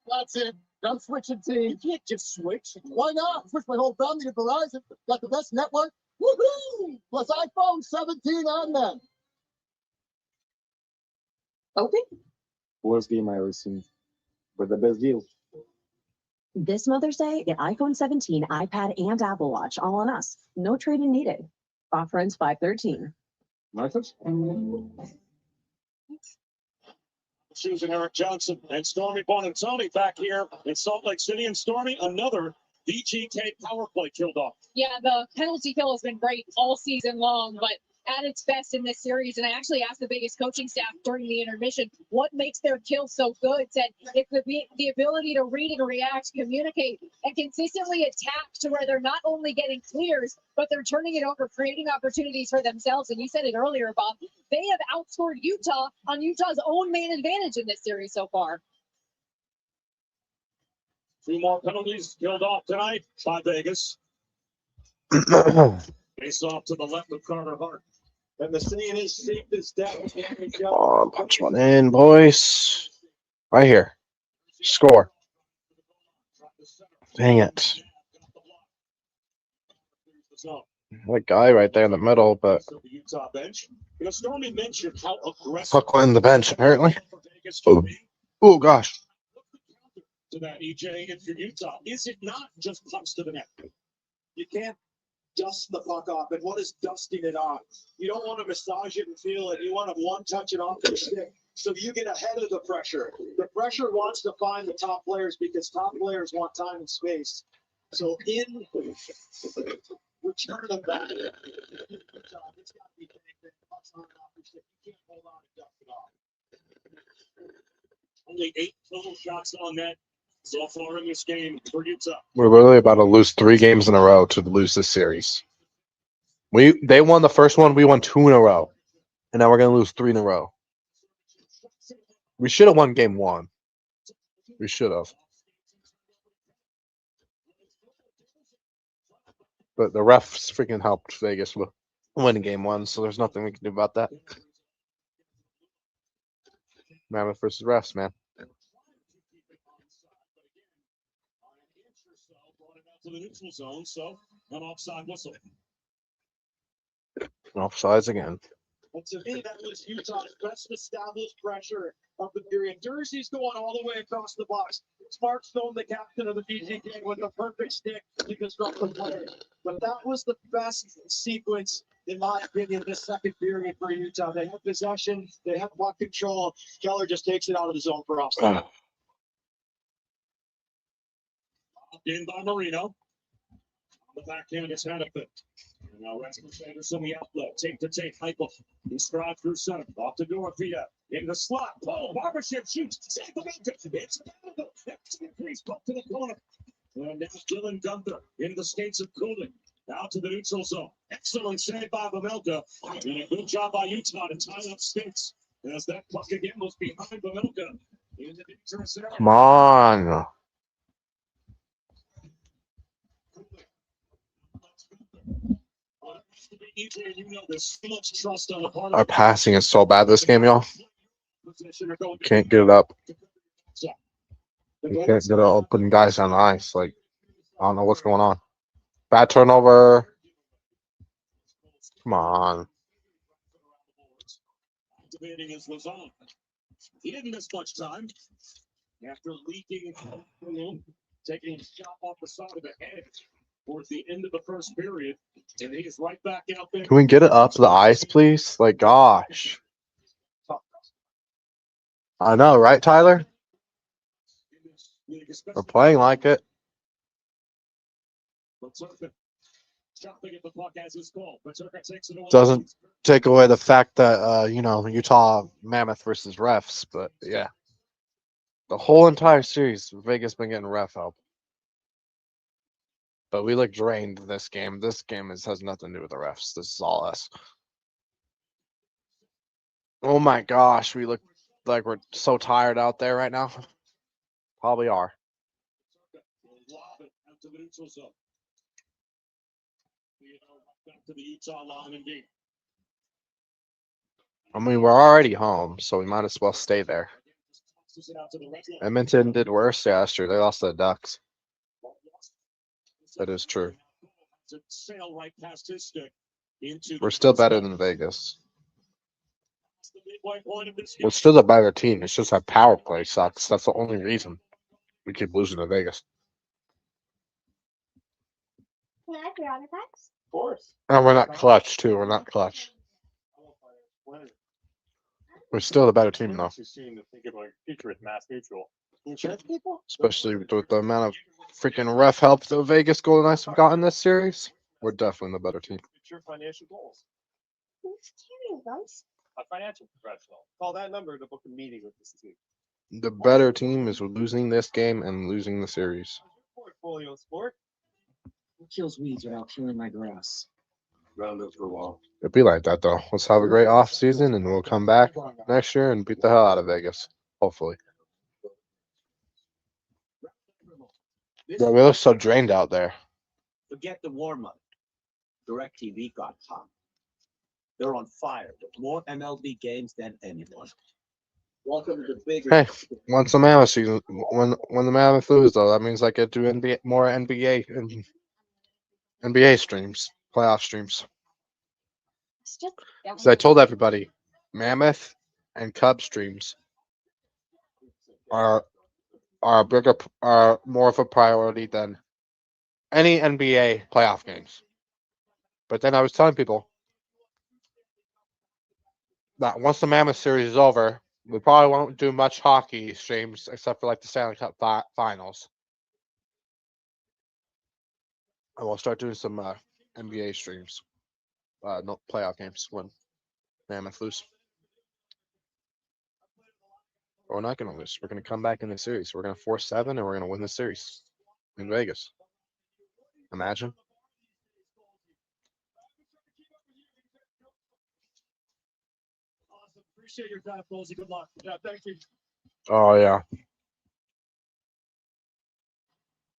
B: That's it. I'm switching teams. You can't just switch. Why not? Switch my whole family to Verizon. Got the best network. Woohoo! Plus iPhone 17 on them.
J: Okay.
F: Worst game I ever seen. But the best deal.
J: This Mother's Day, get iPhone 17, iPad, and Apple Watch all on us. No trade-in needed. Offer ends 5/13.
F: Marcus?
B: Susan Eric Johnson and Stormy Bonantoni back here in Salt Lake City. And Stormy, another VGK power play killed off.
L: Yeah, the penalty kill has been great all season long, but at its best in this series. And I actually asked the Vegas coaching staff during the intermission, what makes their kill so good? Said it's the ability to read and react, communicate, and consistently attack to where they're not only getting clears, but they're turning it over, creating opportunities for themselves. And you said it earlier, Bob, they have outscored Utah on Utah's own man advantage in this series so far.
B: 2 more penalties killed off tonight by Vegas. Face off to the left of Carter Hart. And the scene is safe as death.
C: Come on, punch one in, boys. Right here. Score. Dang it. That guy right there in the middle, but
B: Utah bench. You know, Stormy mentioned how aggressive
C: puck went in the bench, apparently. Oh, gosh.
B: To that, EJ, if you're Utah, is it not just pucks to the net? You can't dust the puck off. And what is dusting it off? You don't want to massage it and feel it. You want to one touch it off your stick so you get ahead of the pressure. The pressure wants to find the top players because top players want time and space. So in return of that, it's got to be pucks on and off your stick. You can't hold on and dust it off. Only 8 total shots on net so far in this game for Utah.
C: We're literally about to lose 3 games in a row to lose this series. They won the first one. We won 2 in a row. And now we're going to lose 3 in a row. We should have won game 1. We should have. But the refs freaking helped Vegas win game 1, so there's nothing we can do about that. Mammoth versus refs, man.
B: To the neutral zone, so an offside whistle.
C: Offsides again.
B: And to me, that was Utah's best established pressure of the period. Jersey's going all the way across the box. Smartstone, the captain of the VGK, with the perfect stick to construct the play. But that was the best sequence in my opinion, this second period for Utah. They have possession, they have puck control. Keller just takes it out of the zone for us.
G: In by Marino. The backhand is Hannafin. And now Rasmus Anderson, the outlet. Take to take. Michael. He strides through center. Off to Dorothea. In the slot. Oh, Barbashev shoots. Save the victor. It's increase. Puck to the corner. And now Dylan Gunther in the skates of Cooling. Out to the neutral zone. Excellent save by Vamelka. And a good job by Utah to tie up sticks. As that puck again was behind Vamelka. In the dangerous area.
C: Come on. Our passing is so bad this game, y'all. Can't get it up. We can't get it up putting guys on the ice. Like, I don't know what's going on. Bad turnover. Come on.
G: Activating his Lazon. He didn't miss much time. After leaking, taking a shot off the side of the head towards the end of the first period, and he's right back out there.
C: Can we get it up to the ice, please? Like, gosh. I know, right, Tyler? We're playing like it. Doesn't take away the fact that, Utah Mammoth versus refs, but yeah. The whole entire series, Vegas been getting ref help. But we look drained this game. This game has nothing to do with the refs. This is all us. Oh my gosh, we look like we're so tired out there right now. Probably are. I mean, we're already home, so we might as well stay there. Edmonton did worse yesterday. They lost to the Ducks. That is true. We're still better than Vegas. We're still a better team. It's just our power play sucks. That's the only reason we keep losing to Vegas.
E: Can I have your autographs?
B: Of course.
C: And we're not clutch, too. We're not clutch. We're still the better team, though. Especially with the amount of freaking ref help the Vegas Golden Knights have gotten this series. We're definitely the better team.
B: Your financial goals.
E: Who's carrying those?
B: A financial professional. Call that number to book a meeting with this team.
C: The better team is losing this game and losing the series.
B: Portfolio sport.
D: Who kills weeds without killing my grass? Round up for a while.
C: It'll be like that, though. Let's have a great off season, and we'll come back next year and beat the hell out of Vegas. Hopefully. Yeah, we look so drained out there.
D: Forget the warm up. DirecTV got hot. They're on fire with more MLB games than anyone. Welcome to the bigger.
C: Hey, once the Mammoth season, when the Mammoth lose, though, that means I get to NBA, more NBA and NBA streams, playoff streams. So I told everybody, Mammoth and Cub streams are more of a priority than any NBA playoff games. But then I was telling people that once the Mammoth series is over, we probably won't do much hockey streams except for like the Stanley Cup finals. And we'll start doing some NBA streams. No playoff games when Mammoth lose. But we're not going to lose. We're going to come back in the series. We're going to force 7 and we're going to win the series in Vegas. Imagine.
B: Awesome. Appreciate your time, Posey. Good luck. Yeah, thank you.
C: Oh, yeah.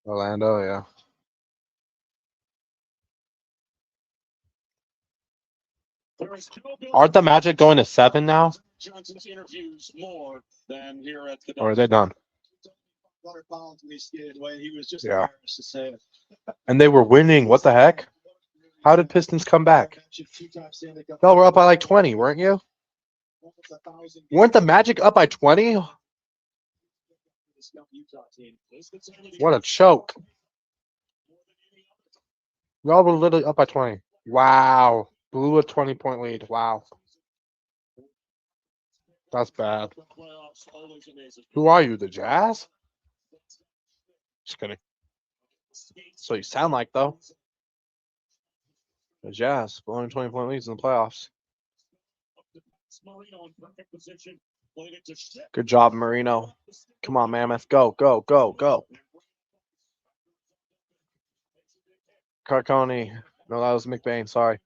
C: Orlando, yeah. Aren't the Magic going to 7 now?
G: Johnson's interviews more than here at the.
C: Or are they done?
B: 100 pounds when he skated away. He was just
C: Yeah.
B: embarrassed to say it.
C: And they were winning. What the heck? How did Pistons come back? Y'all were up by like 20, weren't you? Weren't the Magic up by 20? What a choke. Y'all were literally up by 20. Wow. Blew a 20-point lead. Wow. That's bad. Who are you, the Jazz? Just kidding. So you sound like, though. The Jazz blowing 20-point leads in the playoffs. Good job, Marino. Come on, Mammoth. Go, go, go, go. Carcone. No, that was McBain. Sorry.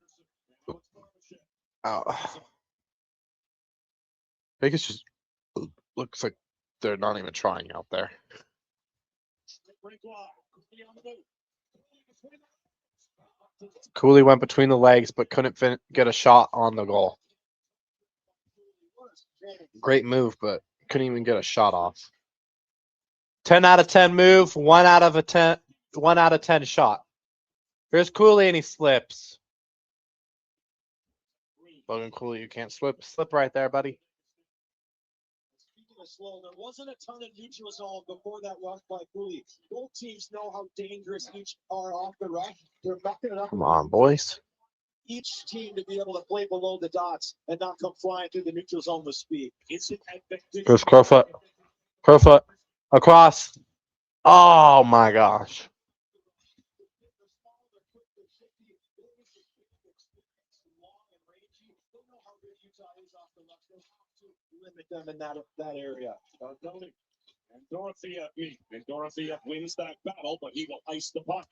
C: Vegas just looks like they're not even trying out there. Cooley went between the legs, but couldn't get a shot on the goal. Great move, but couldn't even get a shot off. 10 out of 10 move, 1 out of 10 shot. Here's Cooley and he slips. Logan Cooley, you can't slip right there, buddy.
B: Speaking of slow, there wasn't a ton of neutral zone before that rush by Cooley. Both teams know how dangerous each are off the rush. They're backing it up.
C: Come on, boys.
B: Each team to be able to play below the dots and not come flying through the neutral zone with speed.
C: Here's Crowfoot. Crowfoot. Across. Oh, my gosh.
B: Limit them in that area.
I: And Dorothea wins that battle, but he will ice the puck.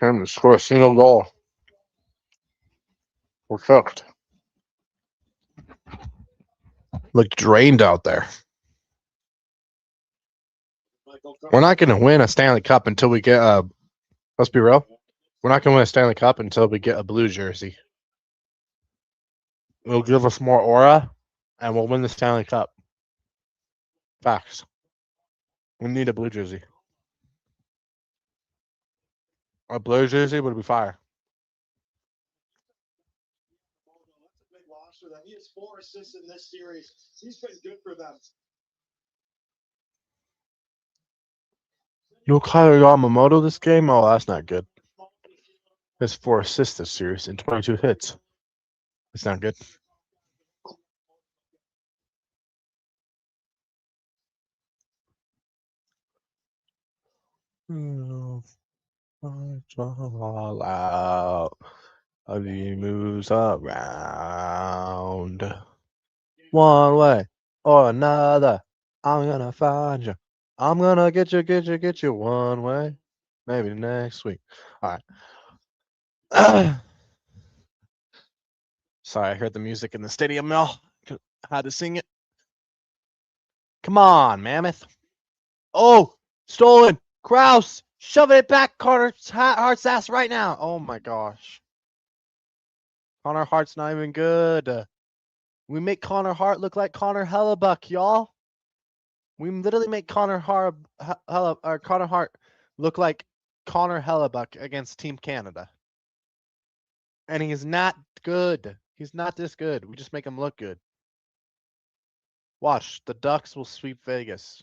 C: Him to score a single goal. We're cooked. Look drained out there. We're not going to win a Stanley Cup until we get a. Let's be real. We're not going to win a Stanley Cup until we get a blue jersey. It'll give us more aura, and we'll win the Stanley Cup. Facts. We need a blue jersey. A blue jersey would be fire.
B: That's a big loss for them. He has 4 assists in this series. He's been good for them.
C: Yukari Yamamoto this game? Oh, that's not good. He has 4 assists this series and 22 hits. That's not good. All out. He moves around. One way or another, I'm gonna find you. I'm gonna get you one way. Maybe next week. All right. Sorry, I heard the music in the stadium now. Had to sing it. Come on, Mammoth. Oh, stolen. Kraus, shoving it back Connor Hart's ass right now. Oh my gosh. Connor Hart's not even good. We make Connor Hart look like Connor Hellebuck, y'all. We literally make Connor Hart look like Connor Hellebuck against Team Canada. And he's not good. He's not this good. We just make him look good. Watch, the Ducks will sweep Vegas.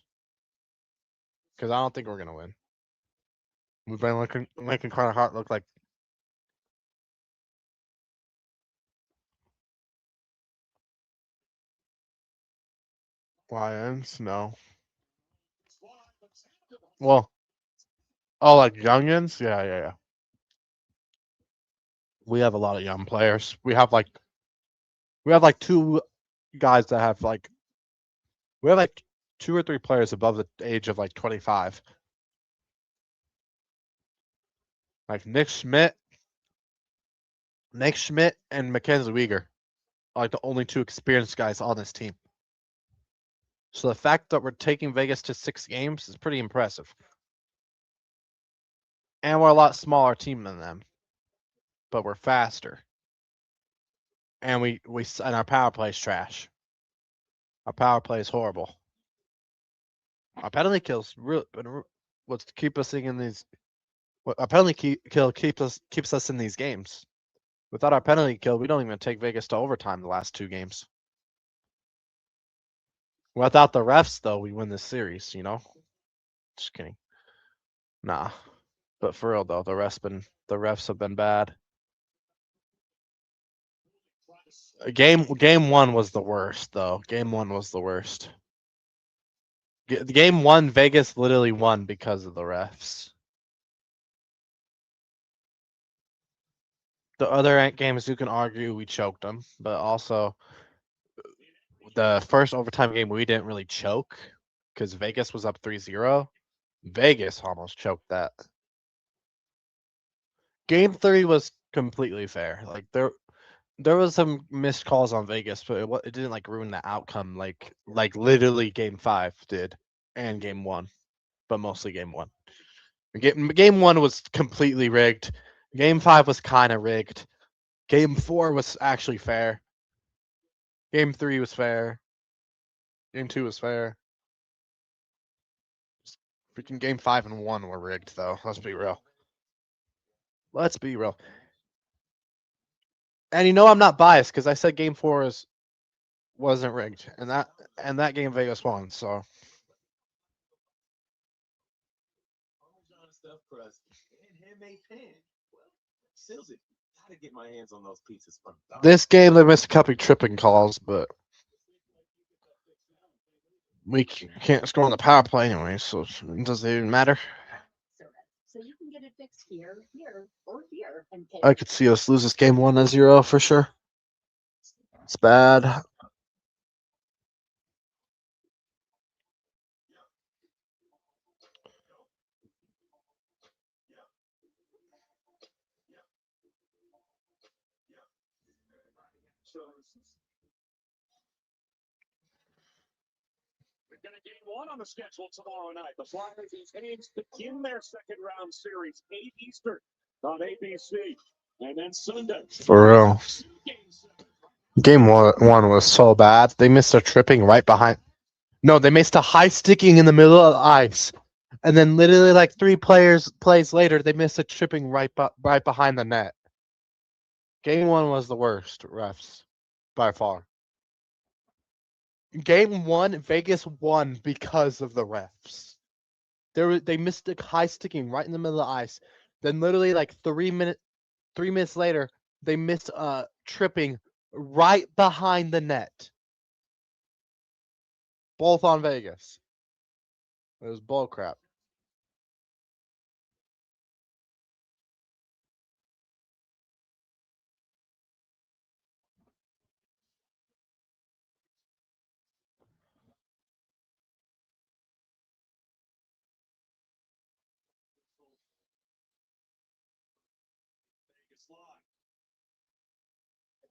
C: Because I don't think we're going to win. We've been making Connor Hart look like. Lions? No. Well. Oh, like youngins? Yeah. We have a lot of young players. We have like 2 guys that have like. We have like 2 or 3 players above the age of like 25. Like Nick Schmidt and Mackenzie Weegar are like the only 2 experienced guys on this team. So the fact that we're taking Vegas to 6 games is pretty impressive. And we're a lot smaller team than them. But we're faster. And and our power play is trash. Our power play is horrible. Our penalty kills what's keep us in these. Our penalty kill keeps us in these games. Without our penalty kill, we don't even take Vegas to overtime the last 2 games. Without the refs, though, we win this series. You know, just kidding. Nah, but for real though, the refs have been bad. Game one was the worst though. Game one was the worst. Game one, Vegas literally won because of the refs. The other games you can argue we choked them, but also the first overtime game we didn't really choke because Vegas was up 3-0. Vegas almost choked that. Game 3 was completely fair. Like there was some missed calls on Vegas, but it didn't like ruin the outcome like literally game 5 did and game 1, but mostly game 1. Game 1 was completely rigged. Game 5 was kind of rigged. Game 4 was actually fair. Game 3 was fair. Game 2 was fair. Freaking game 5 and 1 were rigged though. Let's be real. Let's be real. And you know I'm not biased because I said game 4 wasn't rigged, and that game Vegas won. So
K: Stuff crust and handmade pan. Well, seals it. Gotta get my hands on those pieces from
C: this game they missed a couple tripping calls, but we can't score on the power play anyway, so it doesn't even matter.
H: So you can get it fixed here, or here, and pay.
C: I could see us lose this game 1-0 for sure. It's bad.
I: We've got a game 1 on the schedule tomorrow night. The Flyers and Canes begin their second round series, 8 Eastern on ABC. And then Sunday.
C: For real. Game one was so bad. They missed a tripping right behind. No, they missed a high sticking in the middle of the ice. And then literally like 3 plays later, they missed a tripping right behind the net. Game 1 was the worst, refs, by far. Game 1, Vegas won because of the refs. They missed a high sticking right in the middle of the ice. Then literally like 3 minutes later, they missed a tripping right behind the net. Both on Vegas. It was bull crap.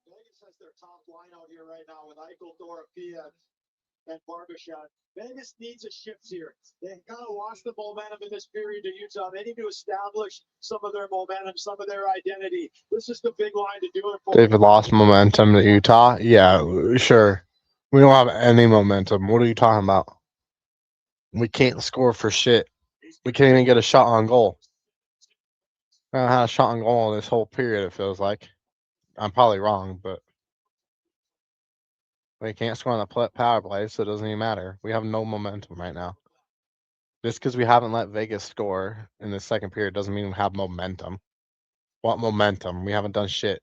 B: Vegas has their top line out here right now with Eichel, Dorofia, and Barbashev. Vegas needs a shift here. They kind of lost the momentum in this period to Utah. They need to establish some of their momentum, some of their identity. This is the big line to do it for.
C: They've lost momentum to Utah? Yeah, sure. We don't have any momentum. What are you talking about? We can't score for shit. We can't even get a shot on goal. I haven't had a shot on goal this whole period, it feels like. I'm probably wrong, but we can't score on the power play, so it doesn't even matter. We have no momentum right now. Just because we haven't let Vegas score in the second period doesn't mean we have momentum. What momentum? We haven't done shit.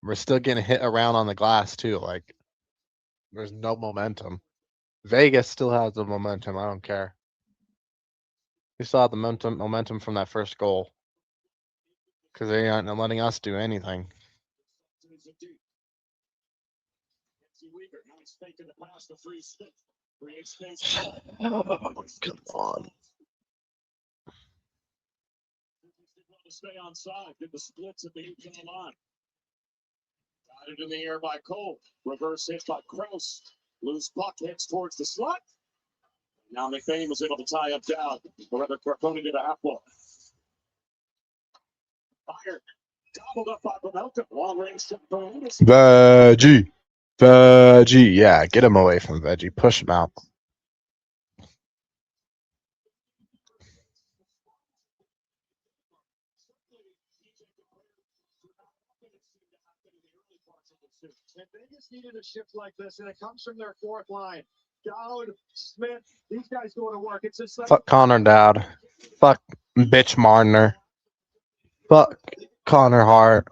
C: We're still getting hit around on the glass, too. Like, there's no momentum. Vegas still has the momentum. I don't care. We still have the momentum from that first goal. Because they aren't letting us do anything. Oh, come on.
I: Stay on side, did the splits at the Utah line. Got it in the air by Cole. Reverse hit by Krause. Loose puck hits towards the slot. Now McBain was able to tie up down. However, Carponi did a half ball. Fired. Gobbled up by Pavelka. Long range to
C: Veggie. Veggie. Yeah, get him away from Veggie. Push him out.
B: needed a shift like this, and it comes from their fourth line. Dowd, Smith, these guys go to work. It's just like
C: Fuck Connor Dowd. Fuck bitch Marner. Fuck Connor Hart.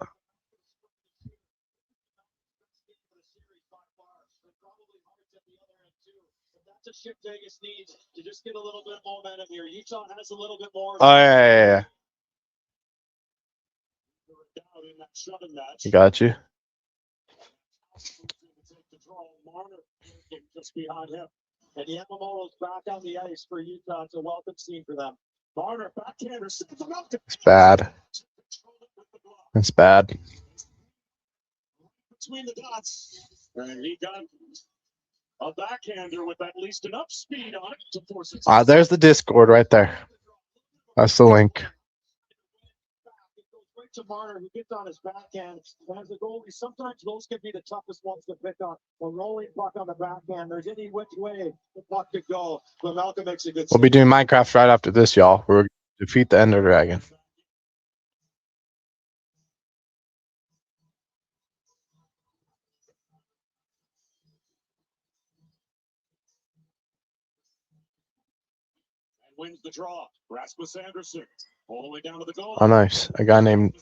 B: that's a shift Vegas needs to just get a little bit of momentum here. Utah has a little bit more.
C: Oh yeah. Got you.
B: Just behind him. And Yamamoto's back on the ice for Utah. It's a welcome scene for them. Marner, backhander, sends him up to
C: It's bad. It's bad.
I: Between the dots. And he got a backhander with at least enough speed on it to force it.
C: There's the Discord right there. That's the link.
B: To Marner, who gets on his backhand. And as a goalie, sometimes those can be the toughest ones to pick up. A rolling puck on the backhand, there's any which way the puck could go. But Malcolm makes a good
C: We'll be doing Minecraft right after this, y'all. We're gonna defeat the Ender Dragon.
I: And wins the draw. Rasmus Anderson all the way down to the goal.
C: Oh, nice. A guy named...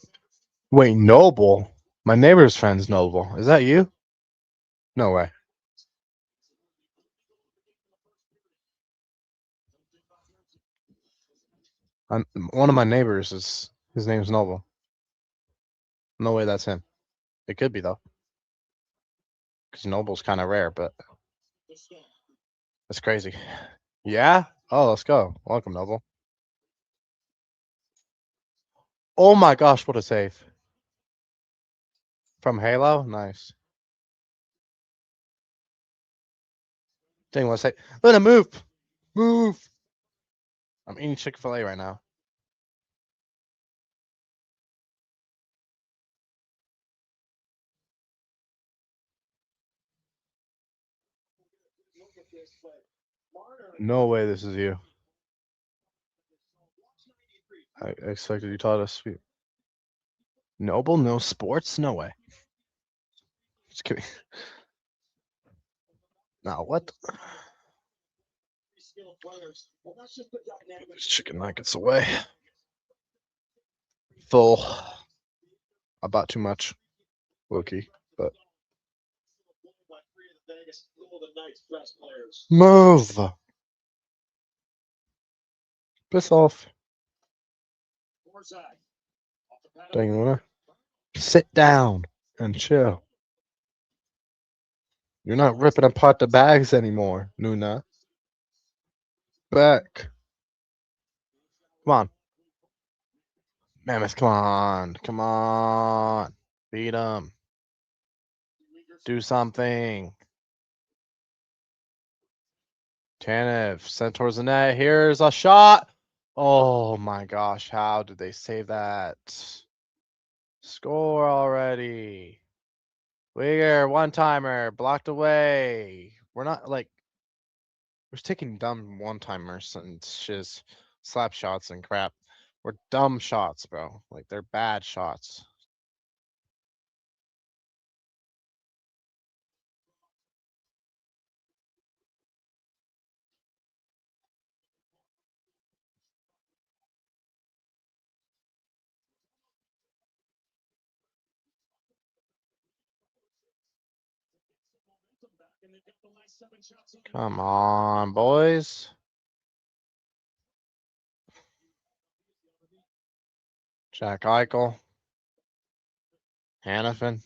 C: Wait, Noble? My neighbor's friend's Noble. Is that you? No way. One of my neighbors is... His name's Noble. No way that's him. It could be, though. Because Noble's kind of rare, but... That's crazy. Yeah? Oh, let's go. Welcome, Noble. Oh my gosh, what a save. From Halo? Nice. Dang, let's say, let him move. Move. I'm eating Chick-fil-A right now. No way this is you. I expected you taught us. Noble, no sports? No way. Just kidding. Now what? There's chicken nuggets away. Full. I bought too much. Low-key, but. Move. Piss off. Dang, you wanna sit down and chill. You're not ripping apart the bags anymore, Nuna. Back. Come on. Mammoth, come on. Come on. Beat him. Do something. Tanev sent towards the net. Here's a shot. Oh my gosh. How did they save that? Score already. Weir, one-timer, blocked away. We're not like we're just taking dumb one-timers and just slap shots and crap. We're dumb shots, bro. Like they're bad shots. Come on, boys. Jack Eichel. Hannafin.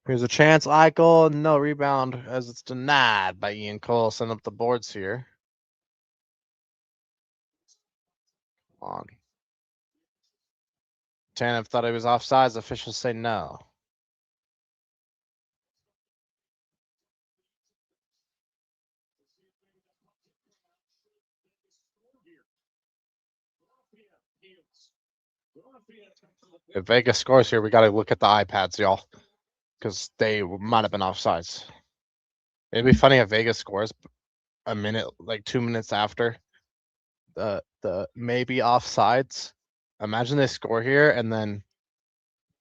C: Here's a chance, Eichel. No rebound as it's denied by Ian Cole. Send up the boards here. Come on. Tanev thought he was offsides. Officials say no. If Vegas scores here, we got to look at the iPads, y'all, because they might have been offsides. It'd be funny if Vegas scores a minute, like 2 minutes after the maybe offsides. Imagine they score here and then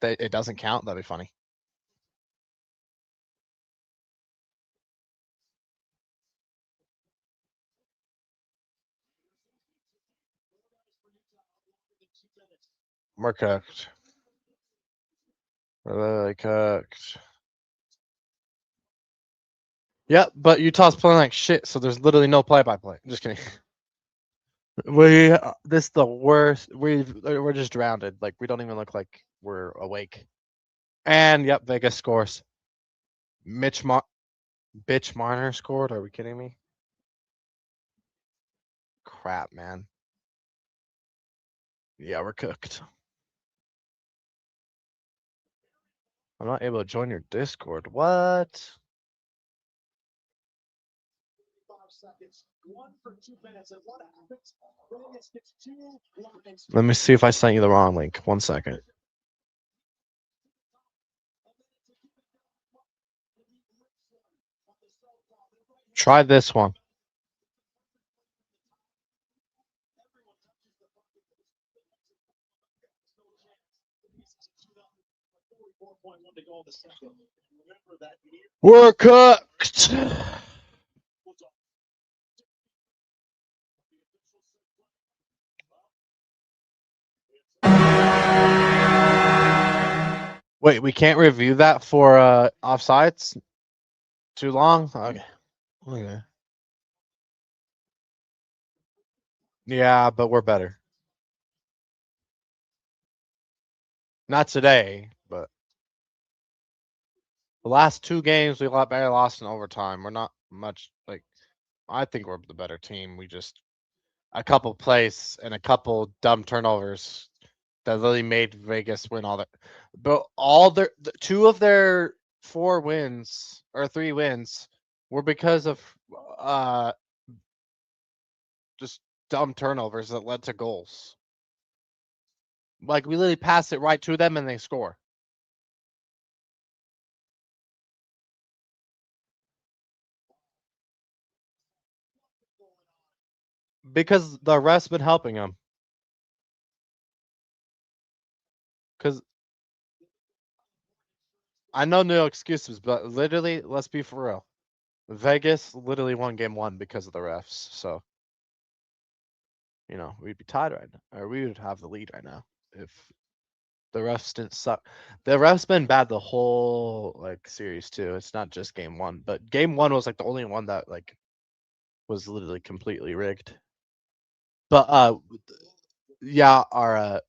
C: it doesn't count. That'd be funny. We're cooked. We're really cooked. Yep, but Utah's playing like shit, so there's literally no play-by-play. Just kidding. This is the worst. We're just drowned. Like we don't even look like we're awake. And yep, Vegas scores. Bitch Marner scored. Are we kidding me? Crap, man. Yeah, we're cooked. I'm not able to join your Discord. What?
B: 5 seconds. 1 for 2 minutes. And what happens? Vegas gets 2 lines.
C: Let me see if I sent you the wrong link. 1 second. Try this one. We're cooked. Wait, we can't review that for offsides? Too long? Okay. Okay. Yeah, but we're better. Not today, but the last 2 games we barely lost in overtime. We're not much like I think we're the better team. We just a couple plays and a couple dumb turnovers that really made Vegas win all that. But all their 2 of their 4 wins or 3 wins were because of just dumb turnovers that led to goals. Like we literally pass it right to them and they score. Because the ref's been helping them. Because I know no excuses, but literally, let's be for real. Vegas literally won game 1 because of the refs. So, you know, we'd be tied right now, or we would have the lead right now if the refs didn't suck. The refs been bad the whole like series too. It's not just game 1, but game 1 was like the only one that like was literally completely rigged. But yeah, our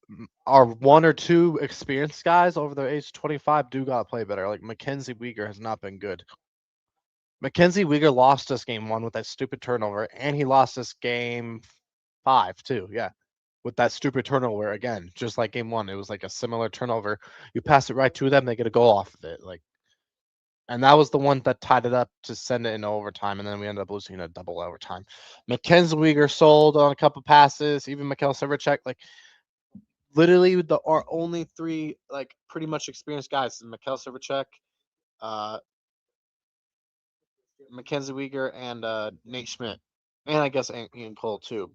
C: 1 or 2 experienced guys over the age 25 do gotta play better. Like Mackenzie Weegar has not been good. Mackenzie Weegar lost us game 1 with that stupid turnover, and he lost us game 5 too. Yeah, with that stupid turnover again, just like game 1. It was like a similar turnover. You pass it right to them, they get a goal off of it. Like, and that was the one that tied it up to send it into overtime, and then we ended up losing in a double overtime. Mackenzie Weegar sold on a couple passes, even Mikhail Servacek. Like, literally, our only 3 like pretty much experienced guys: Mikhail Servacek, Mackenzie Weegar, and Nate Schmidt, and I guess Ian Cole too.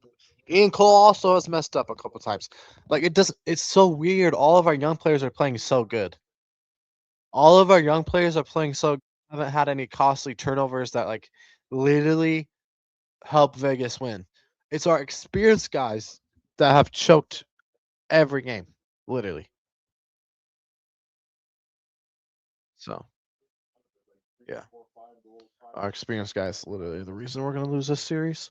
C: Ian Cole also has messed up a couple times. Like it's so weird. All of our young players are playing so good. All of our young players are playing so good. Haven't had any costly turnovers that like literally help Vegas win. It's our experienced guys that have choked every game, literally. So, yeah. Our experienced guys, literally the reason we're going to lose this series.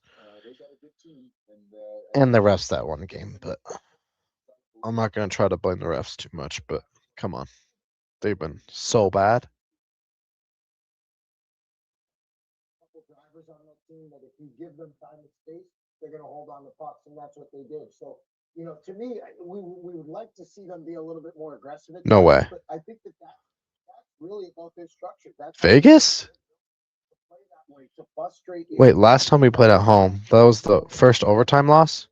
C: And the refs that one game, but I'm not going to try to blame the refs too much, but come on. They've been so bad.
G: Drivers on that team that if you give them time and space, they're going to hold on to pucks, and that's what they did. So, you know, to me, we would like to see them be a little bit more aggressive.
C: No way.
G: But I think that's really about their structure. That's
C: Vegas? Wait, last time we played at home, that was the first overtime loss?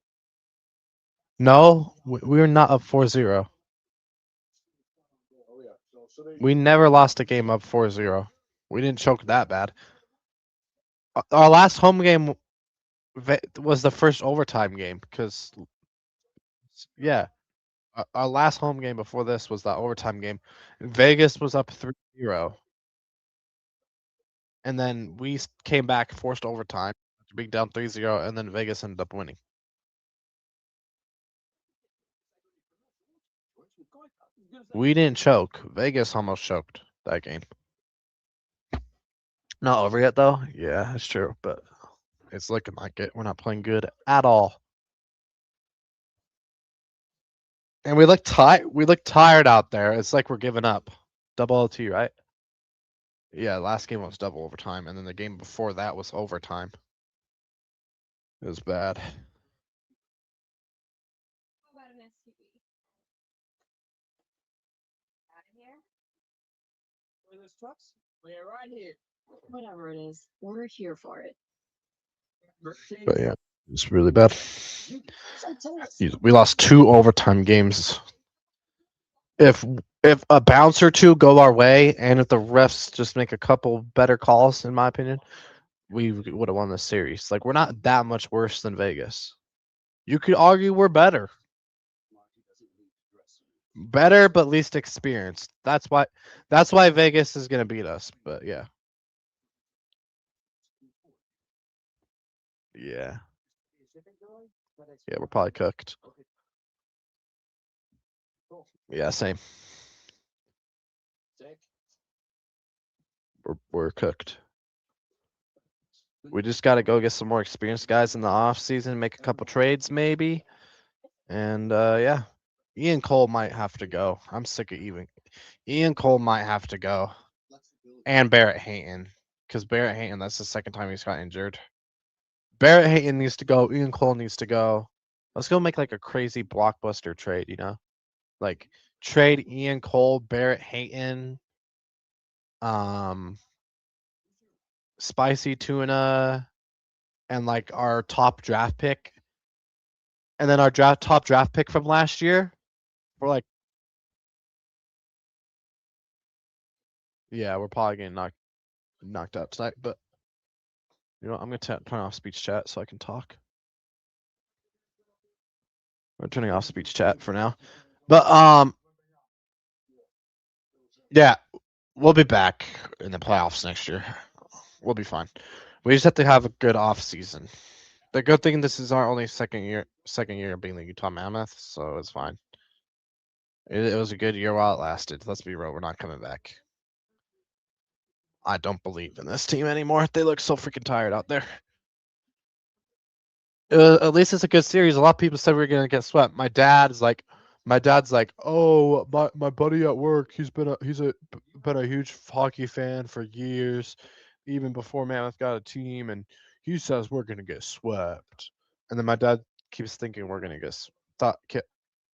C: No, we were not up 4-0. We never lost a game up 4-0. We didn't choke that bad. Our last home game was the first overtime game because yeah, our last home game before this was the overtime game. Vegas was up 3-0. And then we came back, forced overtime, being down 3-0, and then Vegas ended up winning. We didn't choke. Vegas almost choked that game. Not over yet, though. Yeah, that's true, but it's looking like it. We're not playing good at all. And we look tired. We look tired out there. It's like we're giving up. Double OT, right? Yeah, last game was double overtime, and then the game before that was overtime. It was bad.
H: How about an SUV? Out of here?
D: Those trucks? We're right here.
J: Whatever it is, we're here for it.
C: But yeah, it's really bad. We lost 2 overtime games. If a bounce or two go our way, and if the refs just make a couple better calls, in my opinion, we would have won the series. Like, we're not that much worse than Vegas. You could argue we're better. Better, but least experienced. That's why Vegas is gonna beat us. But yeah. Yeah. Yeah, we're probably cooked. Yeah, same. We're cooked. We just got to go get some more experienced guys in the off season, make a couple trades maybe, and yeah, Ian Cole might have to go. I'm sick of Ian Cole might have to go, and Barrett Hayton, because Barrett Hayton, that's the second time he's got injured. Barrett Hayton needs to go. Ian Cole needs to go. Let's go make like a crazy blockbuster trade, you know, like trade Ian Cole, Barrett Hayton, spicy tuna, and like our top draft pick, and then our top draft pick from last year. We're like, yeah, we're probably getting knocked out tonight. But you know, I'm gonna turn off speech chat so I can talk. We're turning off speech chat for now. But yeah, we'll be back in the playoffs next year. We'll be fine. We just have to have a good off season. The good thing, this is our only second year being the Utah Mammoth, so it's fine. It was a good year while it lasted. Let's be real, we're not coming back. I don't believe in this team anymore. They look so freaking tired out there. At least it's a good series. A lot of people said we were gonna get swept. My dad's like, oh, my buddy at work, he's been a huge hockey fan for years, even before Mammoth got a team, and he says we're gonna get swept. And then my dad keeps thinking we're gonna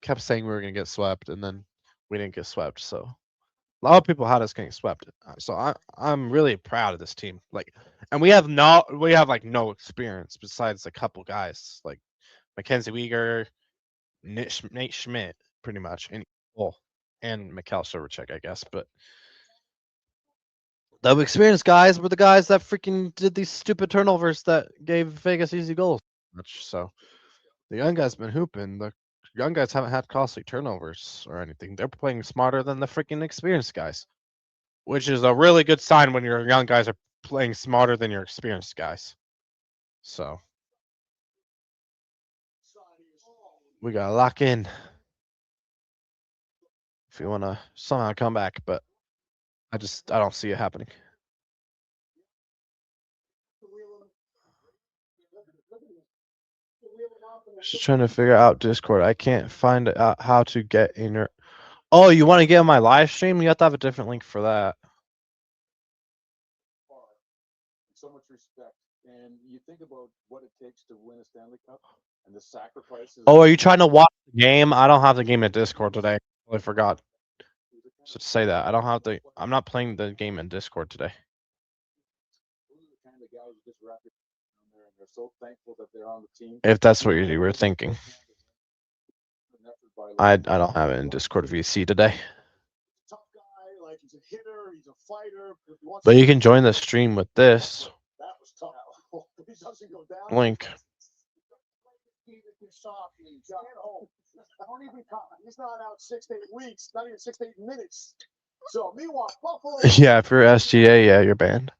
C: kept saying we were gonna get swept, and then we didn't get swept. So a lot of people had us getting swept. So I'm really proud of this team. Like, and we have like no experience besides a couple guys like Mackenzie Weegar, Nate Schmidt, pretty much, and Mikhail Servacek, I guess. But the experienced guys were the guys that freaking did these stupid turnovers that gave Vegas easy goals. So the young guys been hooping. The young guys haven't had costly turnovers or anything. They're playing smarter than the freaking experienced guys, which is a really good sign when your young guys are playing smarter than your experienced guys. So we gotta lock in if you want to somehow come back, but I don't see it happening. Just trying to figure out Discord. I can't find out how to get in your. Oh, you want to get on my live stream? You have to have a different link for that.
M: So much respect, and you think about what it takes to win a Stanley Cup and the sacrifices.
C: Oh, are you trying to watch the game? I don't have the game in Discord today. I forgot. So to say that, I'm not playing the game in Discord today. If that's what you were thinking. I don't have it in Discord VC today. But you can join the stream with this link.
B: softly. Stay at home. Don't even come. He's not out 6 to 8 weeks. Not even 6 to 8 minutes. So meanwhile, Buffalo.
C: Yeah, if you're SGA, yeah, you're banned.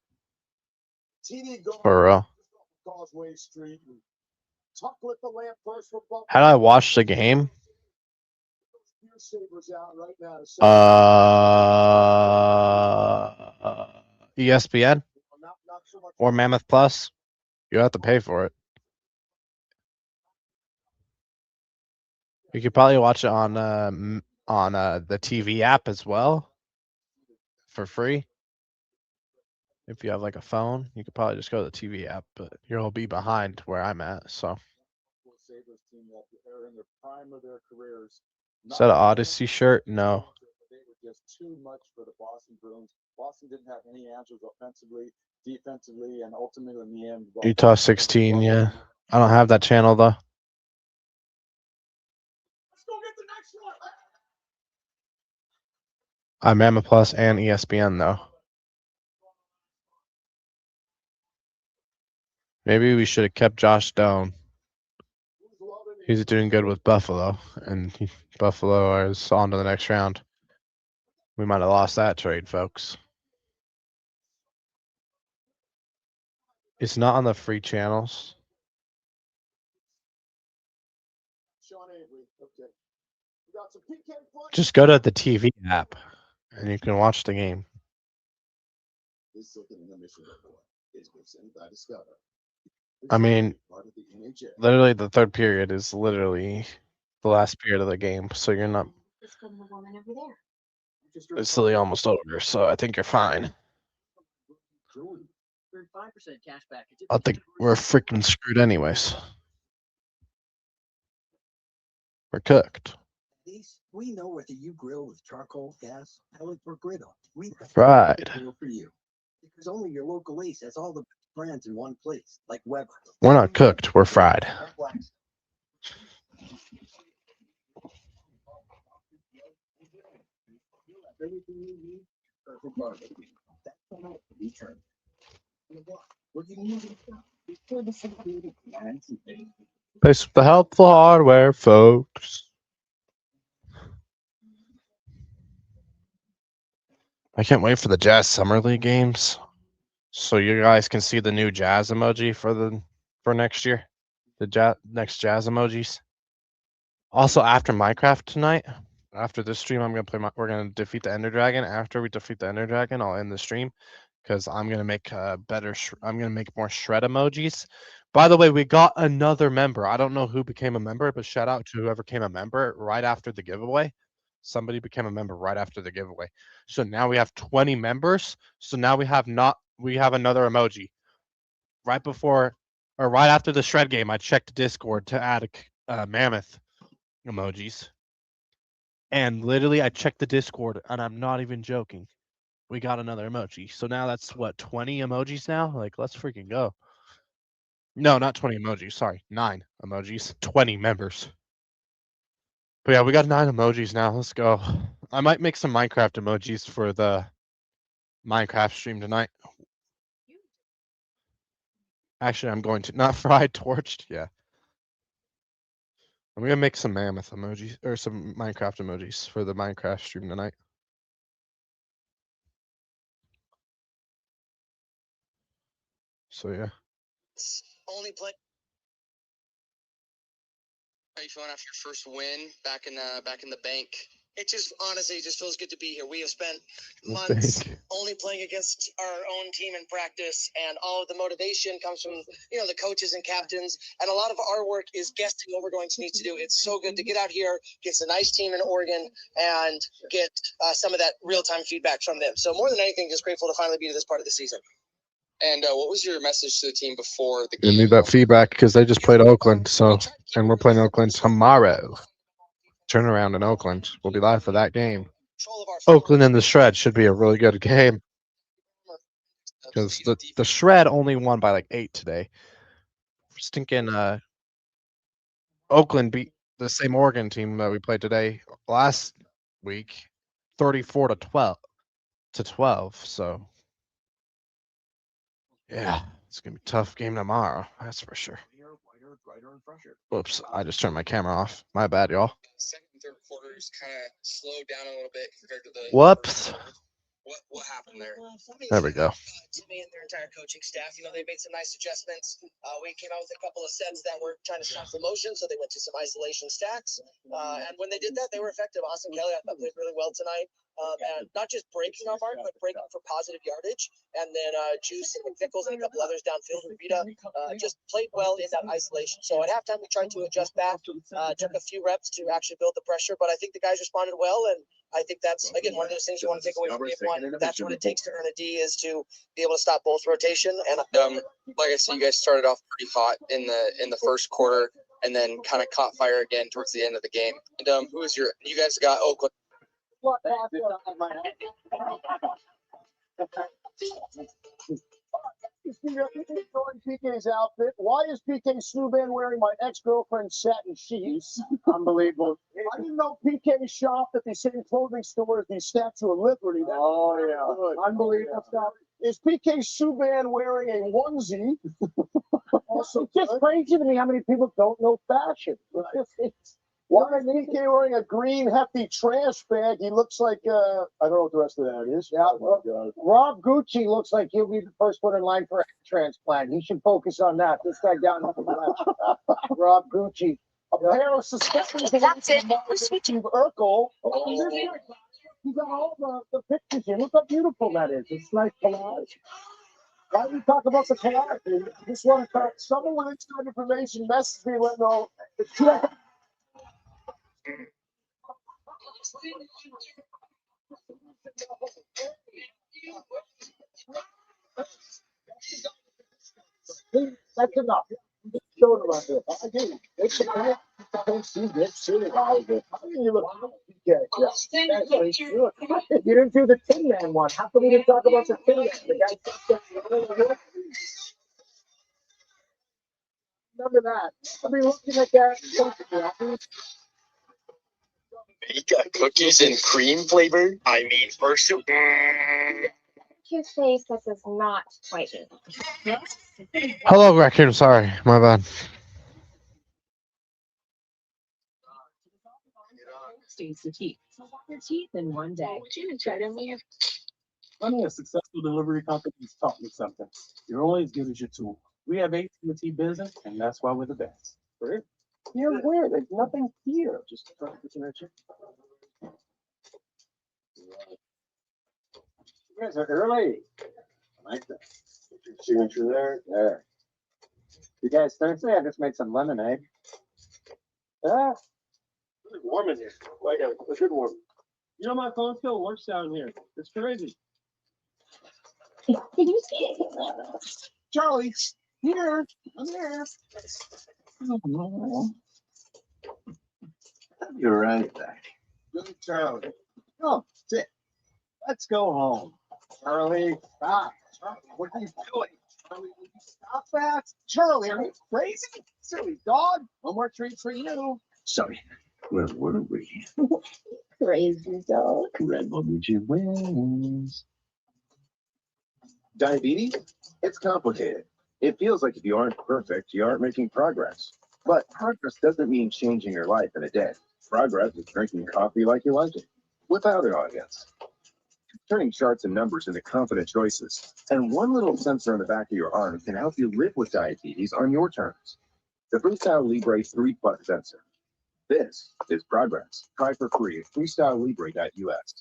B: TD going
C: For real.
B: Causeway Street. Tuck with the lamp first for Buffalo.
C: How do I watch the game?
B: Sabers out right now to
C: ESPN
B: not so much
C: or Mammoth Plus. You have to pay for it. You could probably watch it on the TV app as well for free. If you have like a phone, you could probably just go to the TV app, but you'll be behind where I'm at. So
M: Sabres team that are in the prime of their careers.
C: is that an Odyssey shirt? No.
M: They were just too much for the Boston Bruins. Boston didn't have any answers offensively, defensively, and ultimately in the end.
C: Utah 16, yeah. I don't have that channel though.
B: Let's go get the next one.
C: I'm Mammoth Plus and ESPN though. Maybe we should have kept Josh Doan. He's doing good with Buffalo, and Buffalo is on to the next round. We might have lost that trade, folks. It's not on the free channels.
B: Sean Avery. Okay. We got some PK footage.
C: Just go to the TV app, and you can watch the game.
K: This second intermission report is presented by Discover.
C: I mean,
K: Part of the NHL.
C: literally the third period is literally the last period of the game, so you're not.
H: Let's go to the woman over there.
C: It's literally almost over, so I think you're fine. I think we're freaking screwed anyways. We're cooked.
N: We know whether you grill with charcoal, gas, pellet, or griddle. We've got
C: Fried.
N: the grill for you. Because only your local Ace has all the brands in one place, like Weber.
C: We're not cooked. We're fried.
N: Everything you need, perfect barbecue. That's all we turn. What do you need? Before the security fancy thing.
C: Place with the helpful hardware, folks. I can't wait for the Jazz Summer League games, so you guys can see the new Jazz emoji for next year. The next Jazz emojis. Also, after Minecraft tonight, after this stream, we're gonna defeat the Ender Dragon. After we defeat the Ender Dragon, I'll end the stream because I'm gonna make I'm gonna make more shred emojis. By the way, we got another member. I don't know who became a member, but shout out to whoever became a member right after the giveaway. Somebody became a member right after the giveaway. So now we have 20 members. So now we have another emoji. Right before or right after the shred game, I checked Discord to add a Mammoth emojis. And literally I checked the Discord and I'm not even joking. We got another emoji. So now that's what, 20 emojis now? Like, let's freaking go. No, not 20 emojis. Sorry, 9 emojis. 20 members. But yeah, we got 9 emojis now. Let's go. I might make some Minecraft emojis for the Minecraft stream tonight. Actually, I'm going to. Not fried, torched. Yeah. I'm going to make some Mammoth emojis or some Minecraft emojis for the Minecraft stream tonight. So yeah.
O: Only play. How are you feeling after your first win back in the bank? It just honestly just feels good to be here. We have spent months only playing against our own team in practice, and all of the motivation comes from the coaches and captains, and a lot of our work is guessing what we're going to need to do. It's so good to get out here, get a nice team in Oregon, and get some of that real-time feedback from them. So more than anything, just grateful to finally be to this part of the season. And what was your message to the team before the game?
C: You need that feedback because they just played Oakland, and we're playing Oakland tomorrow. Turnaround in Oakland. We'll be live for that game. Oakland and the Shred should be a really good game because the Shred only won by like 8 today. Stinking Oakland beat the same Oregon team that we played today last week, 34-12. So yeah, it's gonna be a tough game tomorrow. That's for sure.
K: lighter, brighter, and fresher.
C: Whoops, I just turned my camera off. My bad, y'all.
O: Second and third quarters kind of slowed down a little bit compared to the.
C: Whoops.
O: What happened there?
C: There we go.
O: Timmy and their entire coaching staff, they made some nice adjustments. We came out with a couple of sets that were trying to stop the motion, so they went to some isolation stacks. And when they did that, they were effective. Austin Kelly, I thought, played really well tonight. And not just breaking our mark, but breaking for positive yardage. And then Juice and McNichols and a couple others downfield. Rita just played well in that isolation. So at halftime, we tried to adjust back, took a few reps to actually build the pressure. But I think the guys responded well, and I think that's, again, one of those things you want to take away from game one. That's what it takes to earn a D, is to be able to stop both rotation. And like I said, you guys started off pretty hot in the first quarter, and then kind of caught fire again towards the end of the game. And you guys got Oakland.
G: PK's outfit. Why is PK Subban wearing my ex-girlfriend's satin sheets? Unbelievable. I didn't know PK shopped at the same clothing store as the Statue of Liberty. Oh, yeah. Unbelievable stuff. Is PK Subban wearing a onesie? Also, it's just crazy to me how many people don't know fashion. Why is PK wearing a green hefty trash bag? He looks like I don't know what the rest of that is. Yeah, Rob Gucci looks like he'll be the first one in line for a transplant. He should focus on that. This guy down on the left, Rob Gucci. A pair of suspenders. That's it. Urkel. You got all the pictures here. Look how beautiful that is. It's nice collage. Why do we talk about the collage? I just want to talk. Someone with inside information messaged me. Let know. That's enough. Show them right there. I do. It's a man. You look. Yeah. You didn't do the Tin Man one. How come we didn't talk about the Tin Man? The guy. Remember that. I'll be looking at that.
O: You got cookies and cream flavor? I mean, first.
E: Your face, that does not quite it.
C: Hello, Raccoon. Sorry, my bad.
J: Stays the teeth. Your teeth in one day.
N: Running a successful delivery company has taught me something. You're only as good as your tool. We have AT&T Business, and that's why we're the best.
G: You're where? There's nothing here. Just try to connection. You guys are early. I like that. Get your signature there. There. You guys thirsty? I just made some lemonade. Yeah. It's really warm in here. Like a good warm.
N: You know, my phone still works down here. It's crazy.
E: Did you see it?
G: Charlie, here. I'm here.
K: You're right back.
G: Good Charlie. Come, sit. Let's go home. Charlie, stop. Charlie, what are you doing? Charlie, will you stop that? Charlie, are you crazy? Silly dog. One more treat for you.
K: Sorry. Where were we?
E: Crazy dog.
K: Red Bull wins. Diabetes? It's complicated. It feels like if you aren't perfect, you aren't making progress. But progress doesn't mean changing your life in a day. Progress is drinking coffee like you like it, without an audience. Turning charts and numbers into confident choices. And one little sensor on the back of your arm can help you live with diabetes on your terms. The Freestyle Libre 3 Plus sensor. This is progress. Try for free at freestylelibre.us.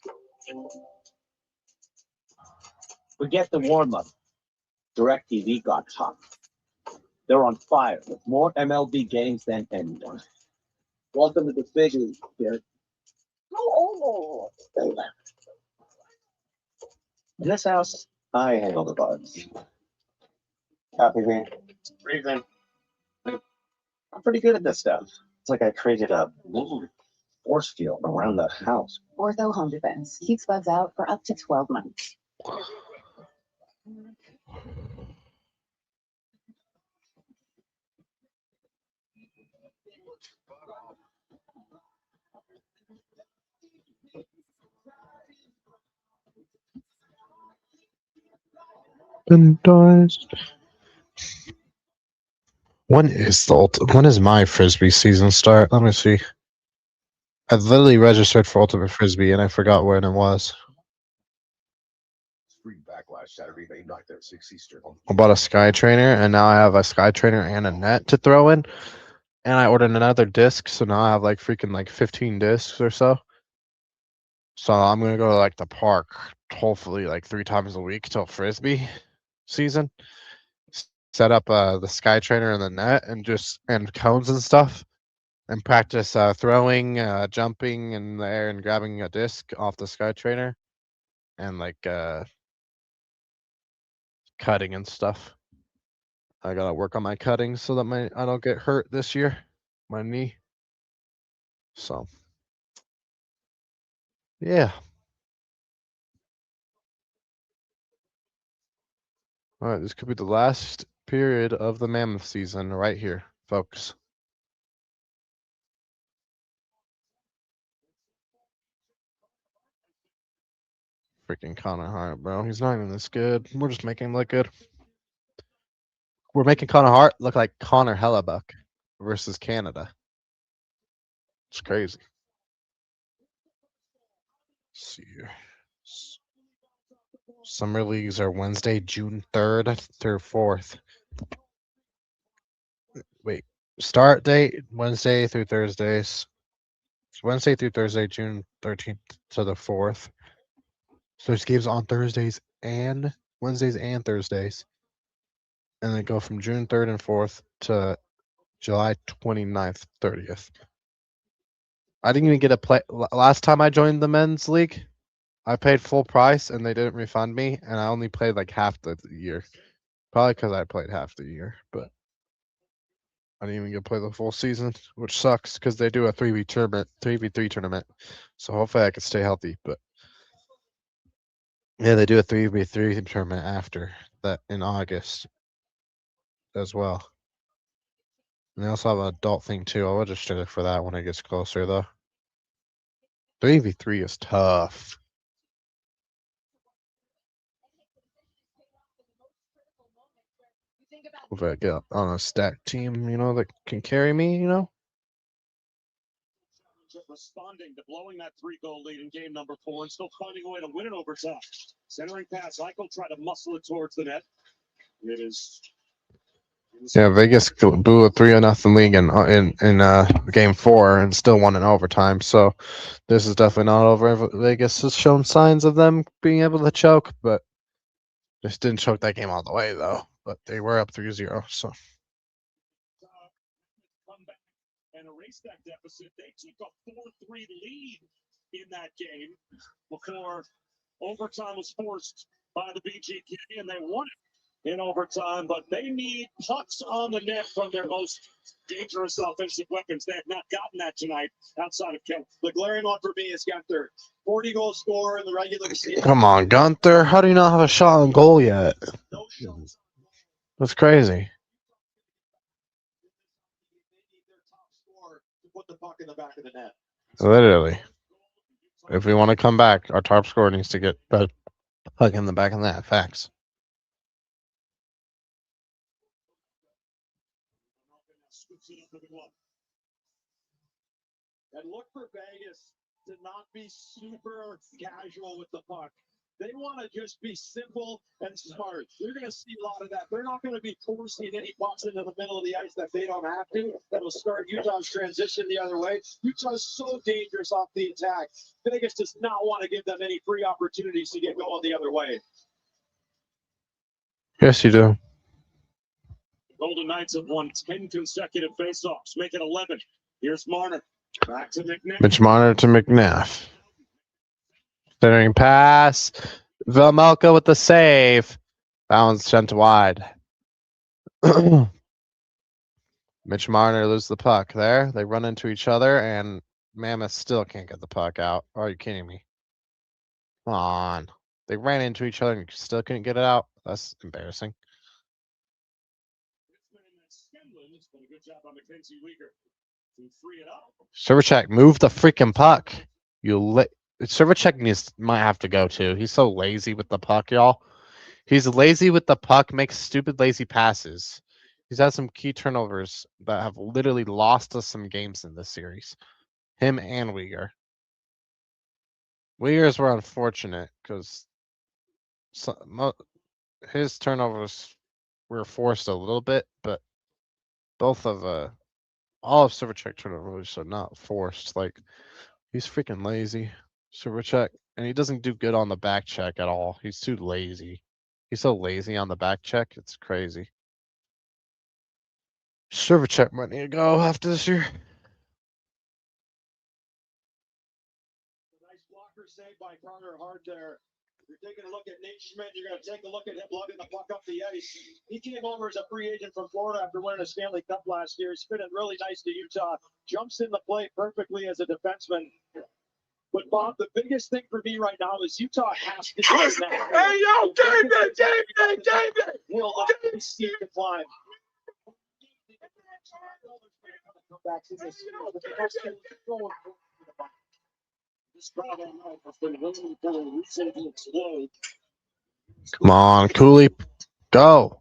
D: Forget the warm-up. DirecTV got hot. They're on fire with more MLB games than anyone. Welcome to the big league, kid.
E: Oh,
D: In this house, I handle the bugs.
A: Copy me.
D: Reason. I'm pretty good at this stuff. It's like I created a little force field around the house.
J: Ortho Home Defense keeps bugs out for up to 12 months.
C: Baptized. When is my frisbee season start? Let me see. I literally registered for Ultimate Frisbee and I forgot when it was.
K: Free backlash Saturday, they knocked out 6 Eastern.
C: I bought a Sky Trainer and now I have a Sky Trainer and a net to throw in. And I ordered another disc, so now I have like freaking like 15 discs or so. So I'm gonna go to like the park, hopefully like 3 times a week till Frisbee season. Set up the Sky Trainer and the net and cones and stuff. And practice throwing, jumping in the air and grabbing a disc off the Sky Trainer, and like cutting and stuff. I gotta work on my cutting so that I don't get hurt this year, my knee. So yeah. All right, this could be the last period of the Mammoth season right here, folks. Freaking Connor Hart, bro. He's not even this good. We're just making him look good. We're making Connor Hart look like Connor Hellebuck versus Canada. It's crazy. Let's see here. Summer leagues are Wednesday, June 3rd through 4th. Wait, start date Wednesday through Thursdays. It's Wednesday through Thursday, June 13th to the 4th. So there's games on Thursdays and Wednesdays and Thursdays. And they go from June 3rd and 4th to July 29th, 30th. I didn't even get a play. Last time I joined the men's league, I paid full price and they didn't refund me. And I only played like half the year. Probably because I played half the year. But I didn't even get to play the full season, which sucks because they do a 3v3 tournament. So hopefully I can stay healthy. But yeah, they do a 3v3 tournament after that in August as well. And they also have an adult thing too. I'll register for that when it gets closer though. 3v3 is tough. If I get on a stack team, you know, that can carry me, you know.
I: Responding to blowing that 3-goal lead in game number 4 and still finding a way to win it overtime. Centering pass, Eichel tried to muscle it towards the net. It is.
C: Yeah, Vegas blew a 3-0 lead in game 4 and still won in overtime. So this is definitely not over. Vegas has shown signs of them being able to choke, but just didn't choke that game all the way though. But they were up 3-0. So.
I: And erase that deficit. They took a 4-3 lead in that game before overtime was forced by the BGK, and they won it in overtime. But they need pucks on the net from their most dangerous offensive weapons. They have not gotten that tonight outside of Kemp.
B: The glaring one for me is Gunther. 40-goal scorer in the regular season.
C: Come on, Gunther. How do you not have a shot on goal yet? That's crazy.
B: Put the puck in the back of the net.
C: Literally. If we want to come back, our top scorer needs to get the puck in the back of the net. Facts.
B: And look for Vegas to not be super casual with the puck. They want to just be simple and smart. You're going to see a lot of that. They're not going to be forcing any pucks into the middle of the ice that they don't have to. That'll start Utah's transition the other way. Utah's so dangerous off the attack. Vegas does not want to give them any free opportunities to get going the other way.
C: Yes, you do.
I: Golden Knights have won 10 consecutive faceoffs, make it 11. Here's Marner. Back to McNabb.
C: Mitch Marner to McNabb. Centering pass. Velmelka with the save. That one's sent wide. Mitch Marner loses the puck there. They run into each other, and Mammoth still can't get the puck out. Are you kidding me? Come on. They ran into each other and still couldn't get it out. That's embarrassing. Servercheck, move the freaking puck. Servercheck might have to go too. He's so lazy with the puck, y'all. He's lazy with the puck, makes stupid lazy passes. He's had some key turnovers that have literally lost us some games in this series. Him and Uyghur. Uyghurs were unfortunate because his turnovers were forced a little bit, but both of all of Silvercheck turnovers are not forced. Like he's freaking lazy, Silvercheck, and he doesn't do good on the back check at all. He's too lazy. He's so lazy on the back check, it's crazy. Silvercheck might need to go after this year.
B: Nice blocker saved by Carter Hart there. You're taking a look at Nate Schmidt. You're going to take a look at him lugging the puck up the ice. He came over as a free agent from Florida after winning a Stanley Cup last year. He's fitting really nice to Utah. Jumps in the play perfectly as a defenseman. But Bob, the biggest thing for me right now is Utah has to do that.
G: Hey, yo, David!
B: Will obviously see the climb. Come back to this.
C: Come on, Cooley, go.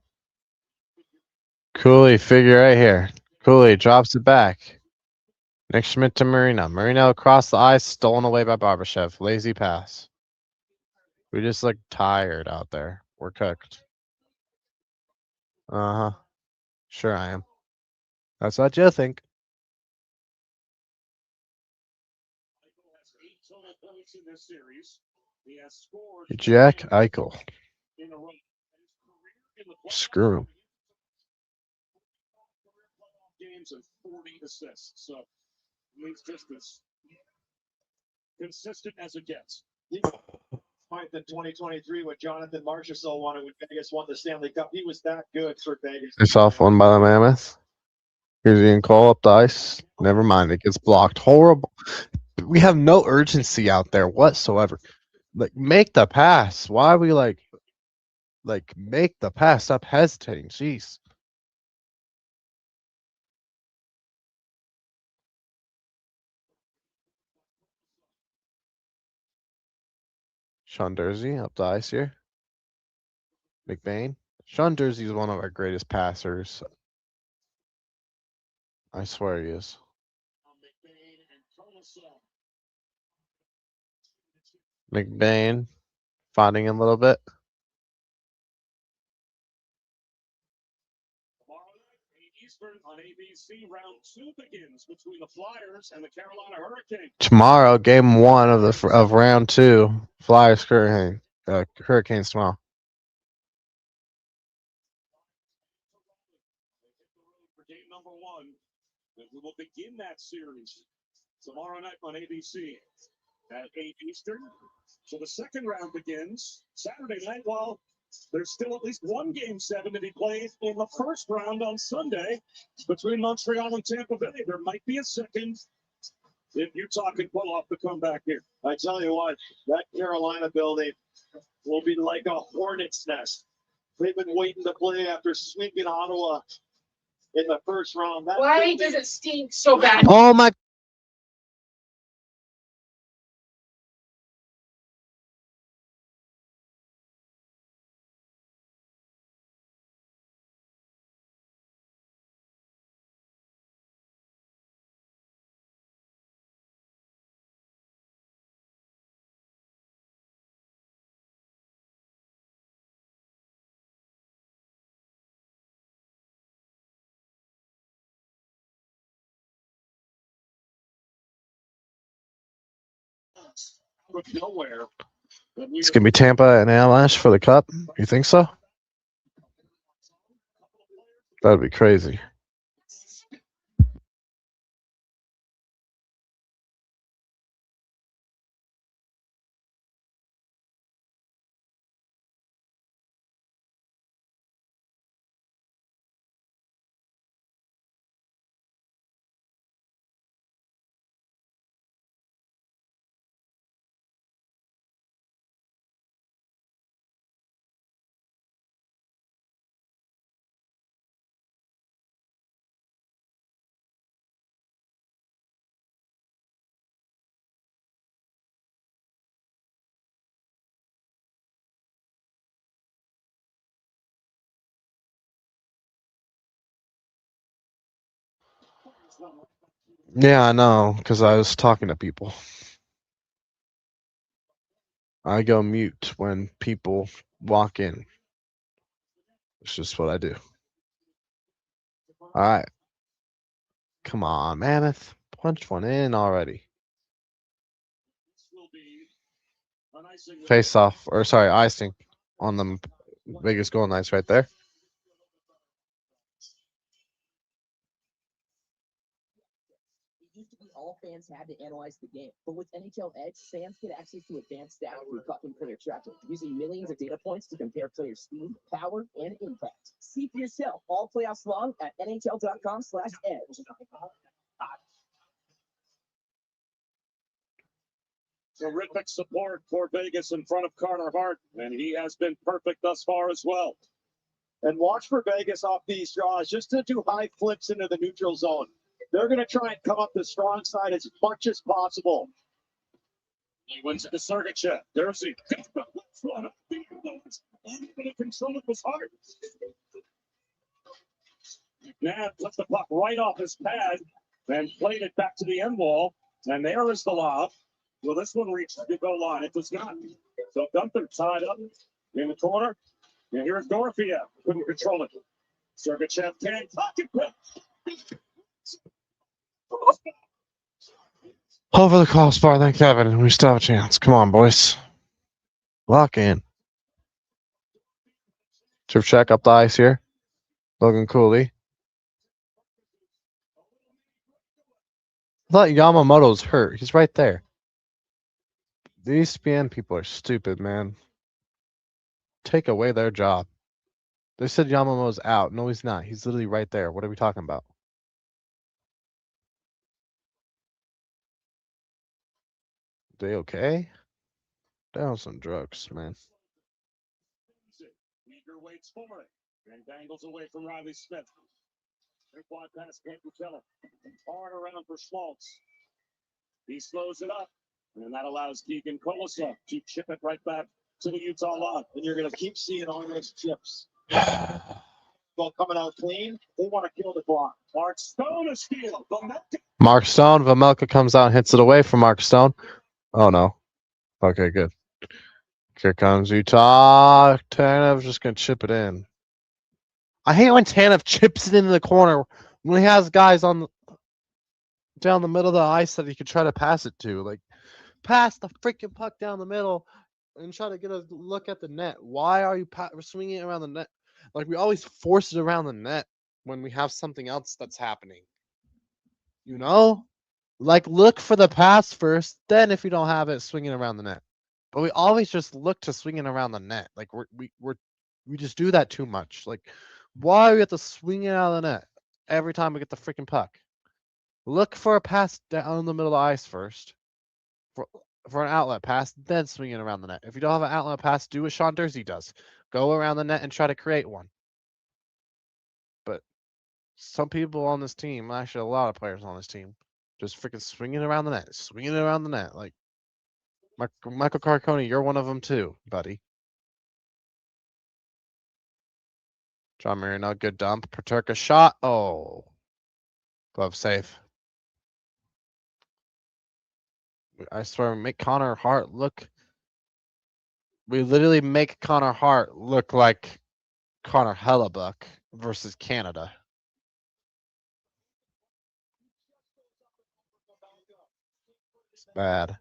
C: Cooley, figure right here. Cooley drops it back. Nick Schmidt to Marino. Marino across the ice, stolen away by Barbashev. Lazy pass. We just look tired out there. We're cooked. Uh-huh. Sure I am. That's what you think. Jack Eichel. Screw him.
I: Games and 40 assists. So he's just as consistent as it gets.
B: Despite the 2023 when Jonathan Marchessault won it when Vegas won the Stanley Cup, he was that good for Vegas.
C: It's off one by the Mammoth. Here's Ian Cole up the ice. Never mind, it gets blocked. Horrible. We have no urgency out there whatsoever. Like, make the pass. Why are we like make the pass? Stop hesitating. Jeez. Sean Dursey up the ice here. McBain. Sean Dursey is one of our greatest passers. I swear he is. McBain fighting a little bit.
I: Eastern on ABC, round 2 begins between the Flyers and the Carolina Hurricanes.
C: Tomorrow, game 1 of round 2. Flyers Hurricanes tomorrow.
I: For game number 1, we will begin that series tomorrow night on ABC at 8 Eastern. So the second round begins Saturday night. While there's still at least one game 7 to be played in the first round on Sunday between Montreal and Tampa Bay. There might be a second if Utah can pull off the comeback here.
B: I tell you what, that Carolina building will be like a hornet's nest. They've been waiting to play after sweeping Ottawa in the first round.
L: Why does it stink so bad?
C: Oh my
I: Out of nowhere.
C: It's gonna be Tampa and Avalanche for the cup. You think so? That'd be crazy. Yeah, I know, because I was talking to people. I go mute when people walk in. It's just what I do. All right. Come on, Mammoth. Punch one in already. Face off, or sorry, icing on the Vegas Golden Knights right there.
P: Used to be all fans had to analyze the game, but with NHL Edge, fans get access to advanced data through custom player tracking, using millions of data points to compare player speed, power, and impact. See for yourself all playoffs long at NHL.com/edge.
I: Terrific support for Vegas in front of Carter Hart, and he has been perfect thus far as well.
B: And watch for Vegas off these draws, just to do high flips into the neutral zone. They're going to try and come up the strong side as much as possible.
I: He wins it to Sergachev. There's he. Unable to control it was hard. McNabb flipped the puck right off his pad and played it back to the end wall. And there is the lob. Will this one reach the goal line? It does not. So Gunther tied up in the corner. And here's Dorofiev. Couldn't control it. Sergachev can't pocket it.
C: Over the crossbar, then Kevin, and we still have a chance. Come on, boys. Lock in. Trip check up the ice here. Logan Cooley. I thought Yamamoto's hurt. He's right there. These ESPN people are stupid, man. Take away their job. They said Yamamoto's out. No, he's not. He's literally right there. What are we talking about? They okay? They're on some drugs, man.
I: Eager waits for it and dangles away from Riley Smith. Their quad pass can't kill it. Hard around for Schmaltz. He slows it up, and that allows Keegan Kolosov to chip it right back to the Utah line.
B: And you're going to keep seeing all those chips. Well, coming out clean, they want to kill the clock.
I: Mark Stone is steal.
C: Mark Stone. Vamelka comes out and hits it away from Mark Stone. Oh, no. Okay, good. Here comes Utah. Tanev's just going to chip it in. I hate when Tanev chips it into the corner when he has guys on down the middle of the ice that he could try to pass it to. Like, pass the freaking puck down the middle and try to get a look at the net. Why are you swinging it around the net? Like, we always force it around the net when we have something else that's happening. You know? Like, look for the pass first, then if you don't have it, swing it around the net. But we always just look to swing it around the net. Like, we just do that too much. Like, why do we have to swing it out of the net every time we get the freaking puck? Look for a pass down the middle of the ice first for an outlet pass, then swing it around the net. If you don't have an outlet pass, do what Sean Dursey does. Go around the net and try to create one. But some people on this team, actually a lot of players on this team, just freaking swing it around the net. Swing it around the net. Like, Michael Carcone, you're one of them too, buddy. John Marino, good dump. Paterka shot. Oh. Glove save. I swear, we make Connor Hart look. We literally make Connor Hart look like Connor Hellebuck versus Canada. It's bad.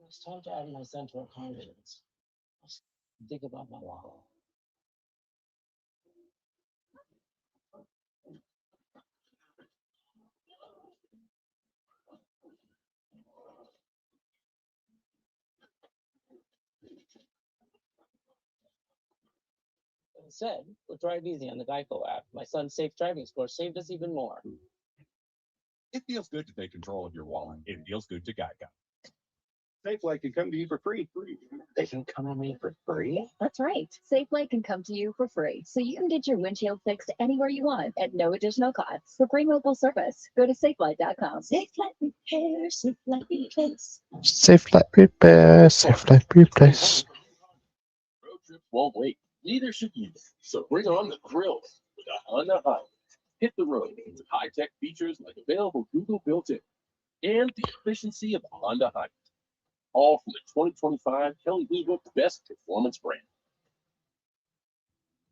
P: It's time to add my central confidence. Think about my wall. Said, we'll drive easy on the Geico app. My son's safe driving score saved us even more.
Q: It feels good to take control of your wallet. It feels good to Geico.
K: SafeLight can come to you for free.
P: They can come to me for free?
R: That's right. SafeLight can come to you for free, so you can get your windshield fixed anywhere you want at no additional cost. For free mobile service, go to SafeLight.com. SafeLight repair, SafeLight replace.
C: SafeLight repair, SafeLight replace.
I: won't wait. Neither should you. So bring on the thrill with a Honda High. Hit the road with high-tech features like available Google built-in and the efficiency of a Honda High. All from the 2025 Kelly Blue Book Best Performance Brand.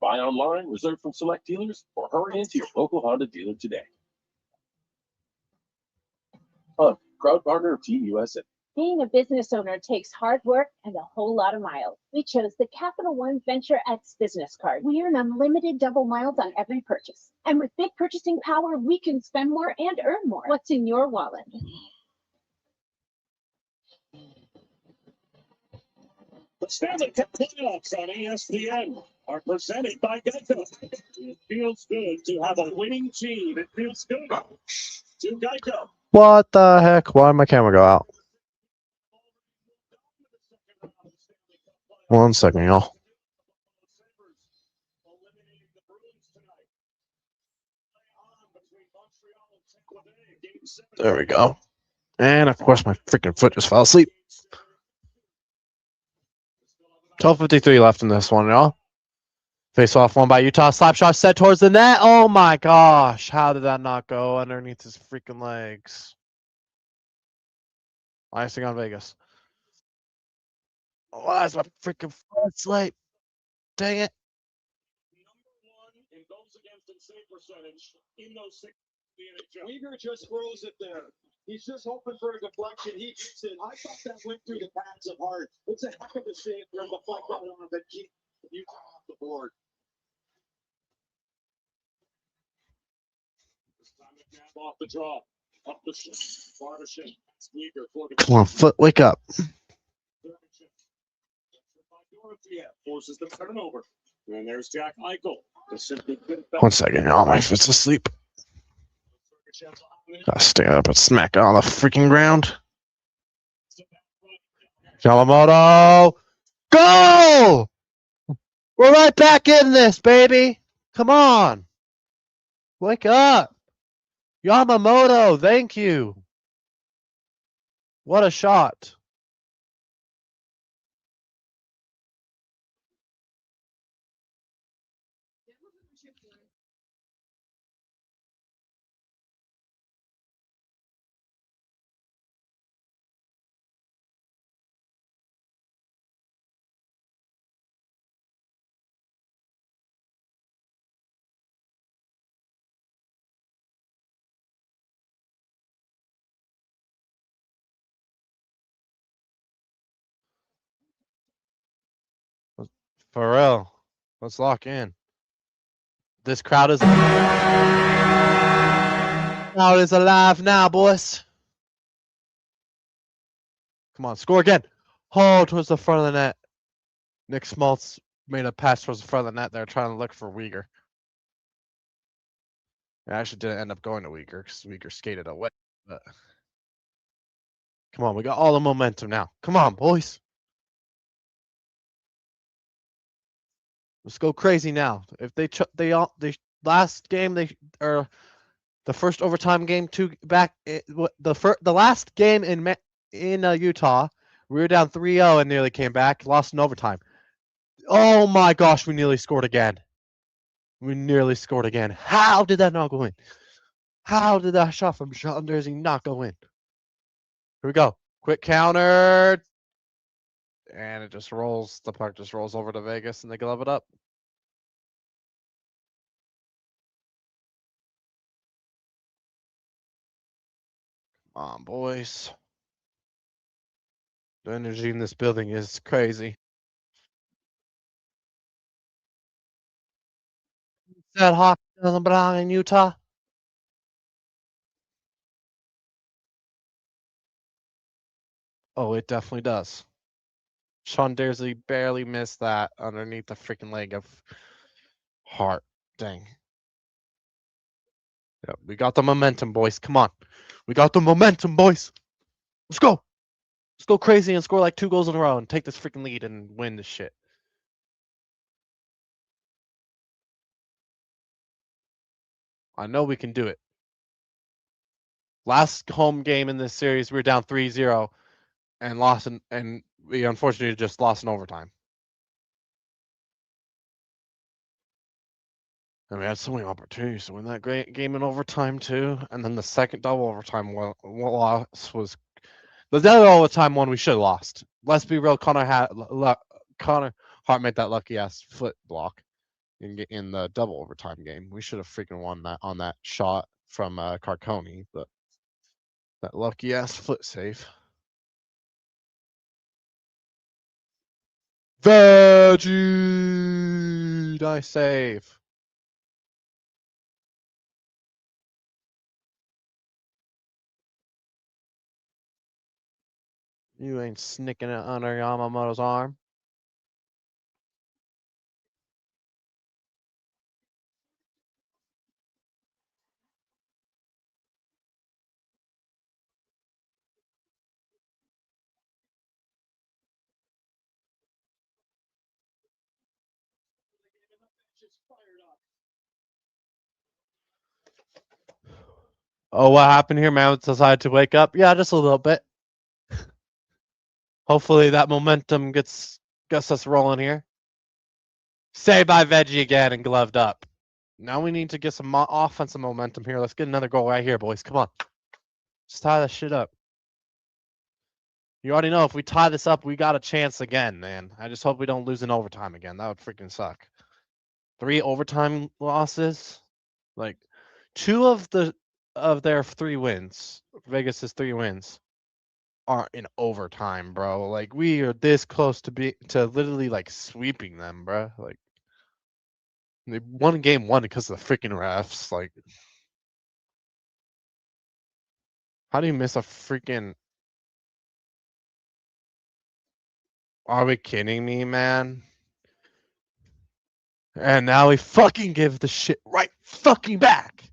I: Buy online, reserve from select dealers, or hurry into your local Honda dealer today. Proud partner of Team USA.
R: Being a business owner takes hard work and a whole lot of miles. We chose the Capital One Venture X business card. We earn unlimited double miles on every purchase. And with big purchasing power, we can spend more and earn more. What's in your wallet?
I: The Stanley Cup playoffs on ESPN are presented by Geico. It feels good to have a winning team. It feels good to Geico.
C: What the heck? Why did my camera go out? 1 second, y'all. There we go. And of course, my freaking foot just fell asleep. 12:53 left in this one, y'all. Face off one by Utah. Slap shot set towards the net. Oh my gosh. How did that not go underneath his freaking legs? Icing on Vegas. Why is my freaking foot asleep? Dang it.
I: In goals against and save percentage in those six in the NHL.
B: Uyghur just throws it there. He's just hoping for a deflection. He hits it. I thought that went through the pads of Hart. It's a heck of a save for him to deflect that on but keep Utah off the board.
I: This time McNabb off the draw. Up the shot. Barbership. Uyghur for the
C: Come on, foot, wake up.
I: Forces the turnover. And there's Jack Eichel.
C: 1 second, y'all. My foot's asleep. Gotta stand up and smack it on the freaking ground. Yamamoto. Go! We're right back in this, baby. Come on. Wake up. Yamamoto, thank you. What a shot. For real. Let's lock in. This crowd is alive now, boys. Come on, score again. Oh, towards the front of the net. Nick Schmaltz made a pass towards the front of the net there, trying to look for Uyghur. It actually didn't end up going to Uyghur because Uyghur skated away. But come on, we got all the momentum now. Come on, boys. Let's go crazy now. If they last game the first overtime game the last game in Utah, we were down 3-0 and nearly came back, lost in overtime. Oh my gosh, we nearly scored again. We nearly scored again. How did that not go in? How did that shot from John Dersey not go in? Here we go. Quick counter. And it just rolls. The puck just rolls over to Vegas and they glove it up. Come on, boys. The energy in this building is crazy. That hockey doesn't belong in Utah. Oh, it definitely does. Sean Dersey barely missed that underneath the freaking leg of Hart. Dang. Yeah, we got the momentum, boys. Come on. We got the momentum, boys. Let's go. Let's go crazy and score like 2 goals in a row and take this freaking lead and win this shit. I know we can do it. Last home game in this series, we were down 3-0 and we unfortunately just lost in overtime. And we had so many opportunities to win that great game in overtime too. And then the second double overtime loss was the other overtime one we should have lost. Let's be real. Connor Hart made that lucky ass foot block in the double overtime game. We should have freaking won that on that shot from Carconi, but that lucky ass foot save. Veggie, nice save. You ain't snicking it under Yamamoto's arm. Oh, what happened here? Mammoth decided to wake up. Yeah, just a little bit. Hopefully that momentum gets us rolling here. Saved by Veggie again and gloved up. Now we need to get some offensive momentum here. Let's get another goal right here, boys. Come on. Just tie this shit up. You already know if we tie this up, we got a chance again, man. I just hope we don't lose in overtime again. That would freaking suck. 3 overtime losses. Like 2 of their 3 wins, Vegas's 3 wins, are in overtime, bro. Like we are this close to literally like sweeping them, bro. Like they won game 1 because of the freaking refs. Like, how do you miss a freaking? Are we kidding me, man? And now we fucking give the shit right fucking back.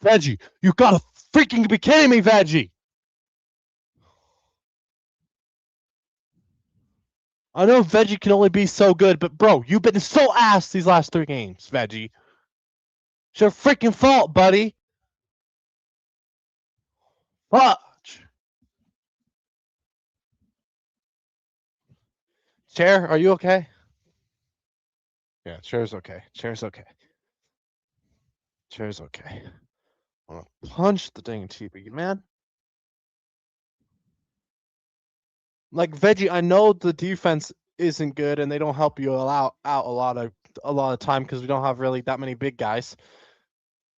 C: Veggie, you gotta freaking be kidding me, Veggie. I know Veggie can only be so good, but bro, you've been so ass these last 3 games, Veggie. It's your freaking fault, buddy. Fudge. Chair, are you okay? Yeah, chair's okay. Chair's okay. Chair's okay. I want to punch the dang TV, man. Like Veggie, I know the defense isn't good and they don't help you out a lot of time because we don't have really that many big guys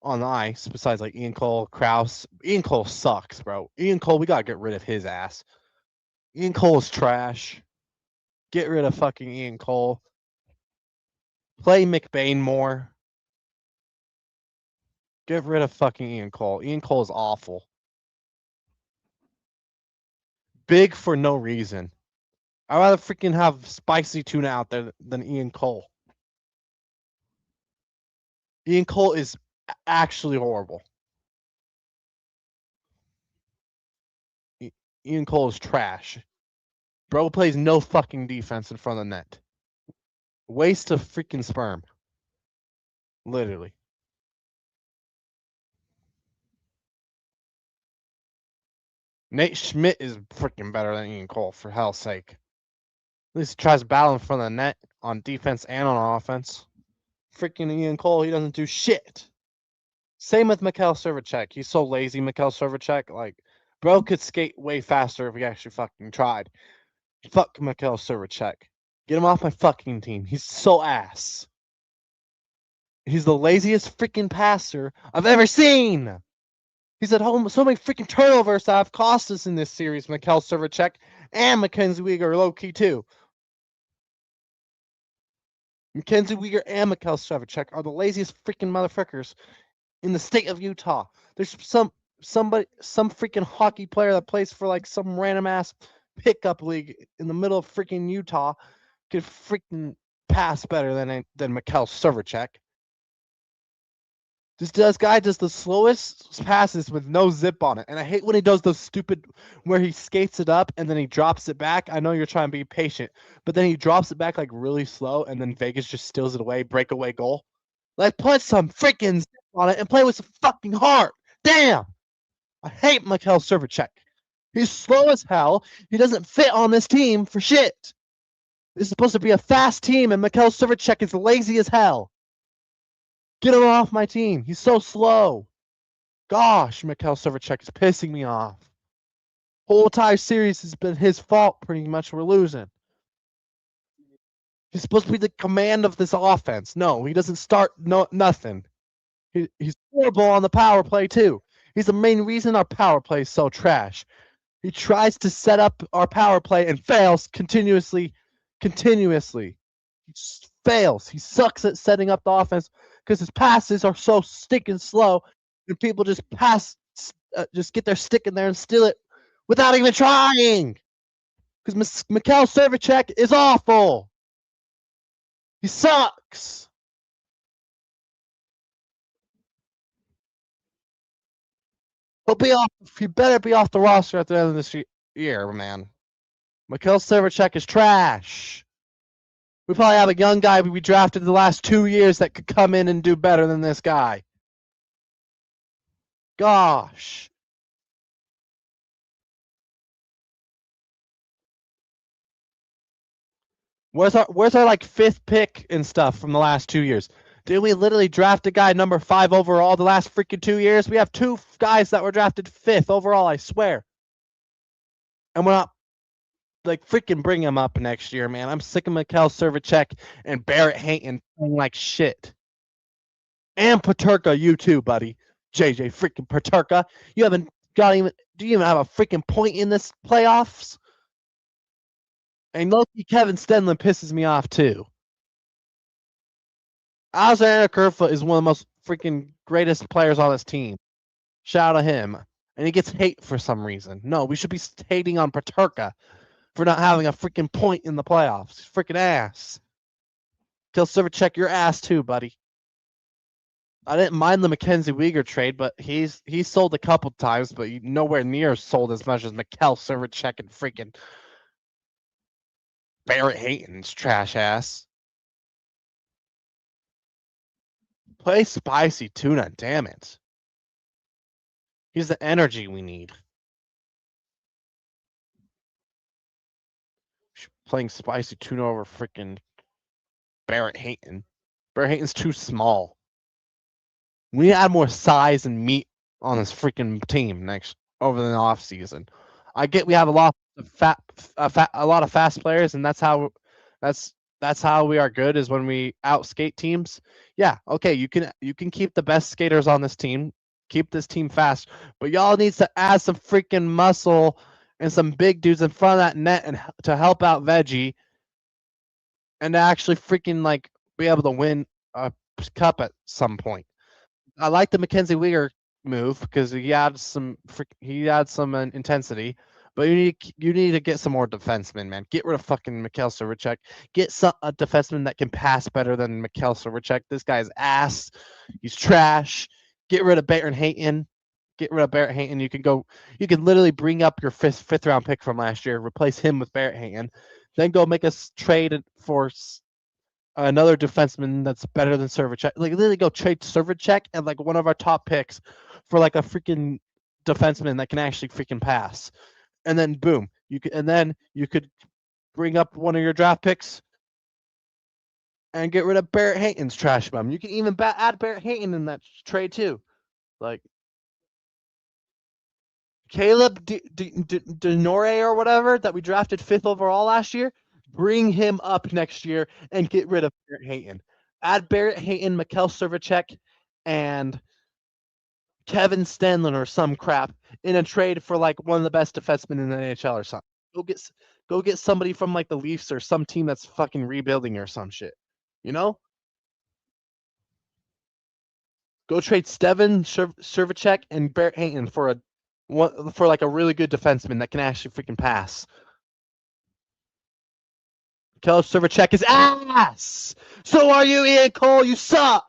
C: on the ice besides like Ian Cole, Krause. Ian Cole sucks, bro. Ian Cole, we gotta get rid of his ass. Ian Cole is trash. Get rid of fucking Ian Cole. Play McBain more. Get rid of fucking Ian Cole. Ian Cole is awful. Big for no reason. I'd rather freaking have spicy tuna out there than Ian Cole. Ian Cole is actually horrible. Ian Cole is trash. Bro plays no fucking defense in front of the net. Waste of freaking sperm. Literally. Nate Schmidt is freaking better than Ian Cole, for hell's sake. At least he tries to battle in front of the net on defense and on offense. Freaking Ian Cole, he doesn't do shit. Same with Mikhail Servachek. He's so lazy, Mikhail Servachek. Like, bro could skate way faster if he actually fucking tried. Fuck Mikhail Servachek. Get him off my fucking team. He's so ass. He's the laziest freaking passer I've ever seen. He's at home so many freaking turnovers that have cost us in this series. Mikhail Servachek and Mackenzie Weegar low key too. Mackenzie Weegar and Mikhail Servachek are the laziest freaking motherfuckers in the state of Utah. There's some freaking hockey player that plays for like some random ass pickup league in the middle of freaking Utah could freaking pass better than Mikhail Servachek. This guy does the slowest passes with no zip on it. And I hate when he does those stupid where he skates it up and then he drops it back. I know you're trying to be patient, but then he drops it back like really slow and then Vegas just steals it away, breakaway goal. Like put some freaking zip on it and play with some fucking heart. Damn! I hate Mikhail Servachek. He's slow as hell. He doesn't fit on this team for shit. This is supposed to be a fast team and Mikhail Servachek is lazy as hell. Get him off my team. He's so slow. Gosh, Mikhail Servachek is pissing me off. Whole entire series has been his fault pretty much. We're losing. He's supposed to be the command of this offense. No, he doesn't start nothing. He's horrible on the power play too. He's the main reason our power play is so trash. He tries to set up our power play and fails continuously. He fails. He sucks at setting up the offense because his passes are so stinking slow, and people just just get their stick in there and steal it without even trying. Because Mikhail Servachek is awful. He sucks. He better be off the roster at the end of this year, man. Mikhail Servachek is trash. We probably have a young guy we drafted the last 2 years that could come in and do better than this guy. Gosh. Where's our like 5th pick and stuff from the last 2 years? Did we literally draft a guy number 5 overall the last freaking 2 years? We have 2 guys that were drafted 5th overall, I swear. And we're not like freaking bring him up next year, man. I'm sick of Mikhail Servachek and Barrett Hayton playing like shit. And Peterka, you too, buddy. JJ freaking Peterka. Do you even have a freaking point in this playoffs? And Loki Kevin Stenlund pisses me off too. Alexander Kerfoot is one of the most freaking greatest players on this team. Shout out to him. And he gets hate for some reason. No, we should be hating on Peterka for not having a freaking point in the playoffs. Freaking ass. Kill Servachek, your ass too, buddy. I didn't mind the Mackenzie Weegar trade, but he's sold a couple times, but nowhere near sold as much as Mikhail Servachek and freaking Barrett Hayton's trash ass. Play spicy tuna, damn it. He's the energy we need. Playing spicy tuna over freaking Barrett Hayton. Barrett Hayton's too small. We need to add more size and meat on this freaking team over the off season. I get we have a lot of fast players, and that's how we are good is when we outskate teams. Yeah, okay, you can keep the best skaters on this team, keep this team fast, but y'all needs to add some freaking muscle and some big dudes in front of that net and to help out Veggie and to actually freaking like be able to win a cup at some point. I like the Mackenzie Weegar move because he adds some intensity, but you need to get some more defensemen, man. Get rid of fucking Mikhail Servachek. Get a defenseman that can pass better than Mikhail Servachek. This guy's ass. He's trash. Get rid of Barrett Hayton. You can literally bring up your fifth round pick from last year, replace him with Barrett Hayton, then go make us trade for another defenseman that's better than Servachek. Like literally go trade Servachek and like one of our top picks for like a freaking defenseman that can actually freaking pass. And then boom, you could bring up one of your draft picks and get rid of Barrett Hayton's trash bum. You can even add Barrett Hayton in that trade too. Like Caleb Denore or whatever that we drafted 5th overall last year. Bring him up next year and get rid of Barrett Hayton. Add Barrett Hayton, Mikhail Servacek, and Kevin Stenlin or some crap in a trade for like one of the best defensemen in the NHL or something. Go get somebody from like the Leafs or some team that's fucking rebuilding or some shit. You know? Go trade Steven Servacek and Barrett Hayton for like a really good defenseman that can actually freaking pass. Mikhail Servacek is ass. So are you, Ian Cole. You suck.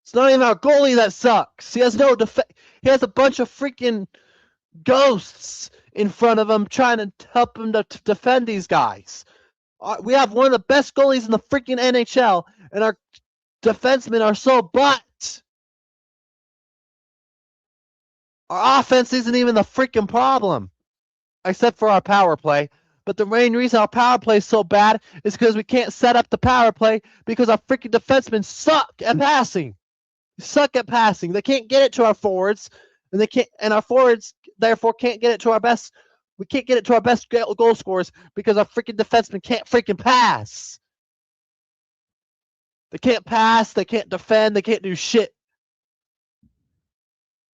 C: It's not even our goalie that sucks. He has no defense. He has a bunch of freaking ghosts in front of him trying to help him to defend these guys. We have one of the best goalies in the freaking NHL, and our defensemen are so butt. Our offense isn't even the freaking problem, except for our power play. But the main reason our power play is so bad is because we can't set up the power play because our freaking defensemen suck at passing. Suck at passing. They can't get it to our forwards, and our forwards therefore can't get it to our best. We can't get it to our best goal scorers because our freaking defensemen can't freaking pass. They can't pass. They can't defend. They can't do shit.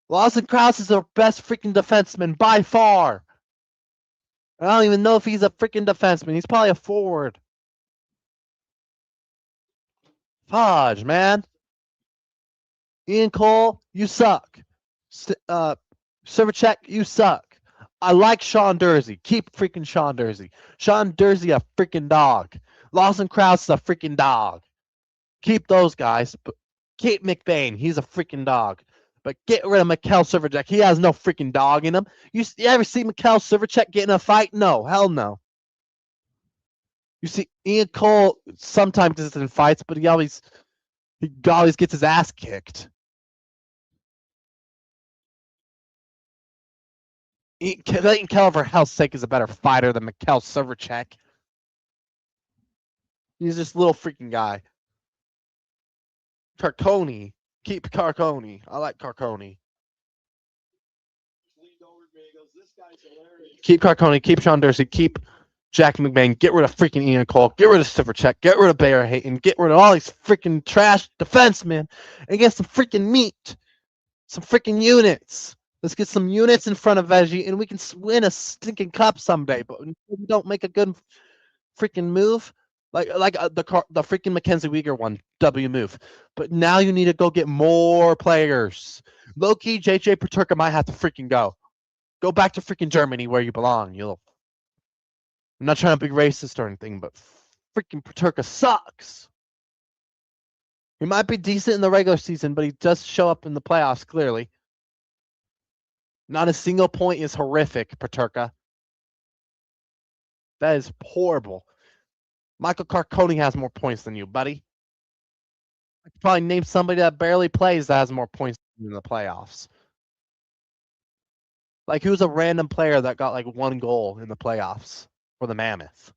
C: Lawson Krause is our best freaking defenseman by far. I don't even know if he's a freaking defenseman. He's probably a forward. Fudge, man. Ian Cole, you suck. Servacek, you suck. I like Sean Dursey. Keep freaking Sean Dursey. Sean Dursey, a freaking dog. Lawson Krause is a freaking dog. Keep those guys. But keep McBain. He's a freaking dog. But get rid of Mikhail Servacek. He has no freaking dog in him. You ever see Mikhail Servacek get in a fight? No. Hell no. You see, Ian Cole sometimes is in fights, but he always gets his ass kicked. Clayton Keller, for hell's sake, is a better fighter than Mikhail Servacek. He's just a little freaking guy. Carconi. Keep Carconi. I like Carconi. Keep Carconi. Keep Sean Dursey. Keep Jack McBain. Get rid of freaking Ian Cole. Get rid of Servacek. Get rid of Barrett Hayton. Get rid of all these freaking trash defensemen and get some freaking meat. Some freaking units. Let's get some units in front of Veggie, and we can win a stinking cup someday. But we don't make a good freaking move, like the freaking Mackenzie Weegar one W move. But now you need to go get more players. Low-key, JJ Peterka might have to freaking go. Go back to freaking Germany where you belong. I'm not trying to be racist or anything, but freaking Peterka sucks. He might be decent in the regular season, but he does show up in the playoffs clearly. Not a single point is horrific, Peterka. That is horrible. Michael Carconi has more points than you, buddy. I could probably name somebody that barely plays that has more points in the playoffs. Like, who's a random player that got like one goal in the playoffs for the Mammoth?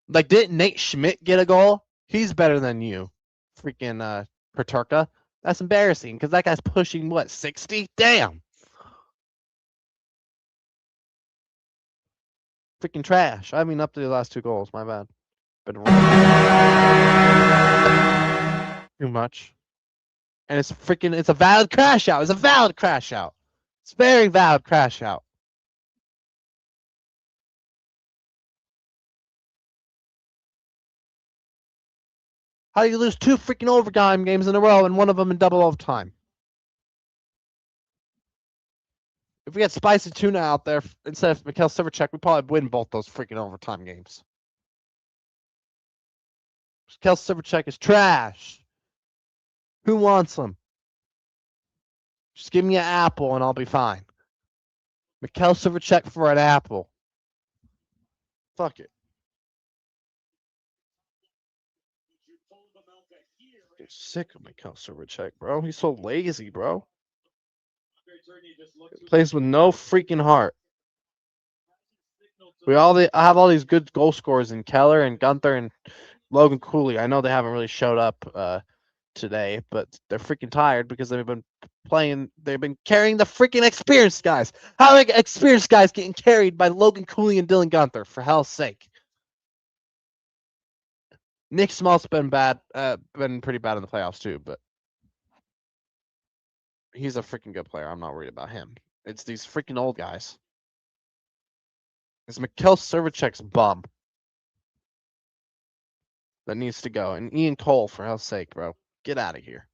C: Like, didn't Nate Schmidt get a goal? He's better than you, freaking Peterka. That's embarrassing because that guy's pushing, what, 60? Damn. Freaking trash. I mean, up to the last two goals. My bad. Been wrong. Too much. And it's a valid crash out. It's a valid crash out. It's very valid crash out. How do you lose two freaking overtime games in a row and one of them in double overtime? If we had Spicy Tuna out there instead of Mikhail Servacek, we'd probably win both those freaking overtime games. Mikhail Servacek is trash. Who wants him? Just give me an apple and I'll be fine. Mikhail Servacek for an apple. Fuck it. I'm sick of Mikhail Servacek, bro. He's so lazy, bro. Plays with no freaking heart. I have all these good goal scorers in Keller and Gunther and Logan Cooley. I know they haven't really showed up today, but they're freaking tired because they've been playing. They've been carrying the freaking experienced guys. How are experienced guys getting carried by Logan Cooley and Dylan Gunther? For hell's sake. Nick Small's been bad, been pretty bad in the playoffs too, but he's a freaking good player. I'm not worried about him. It's these freaking old guys. It's Mikhail Servachek's bum that needs to go, and Ian Cole, for hell's sake, bro, get out of here.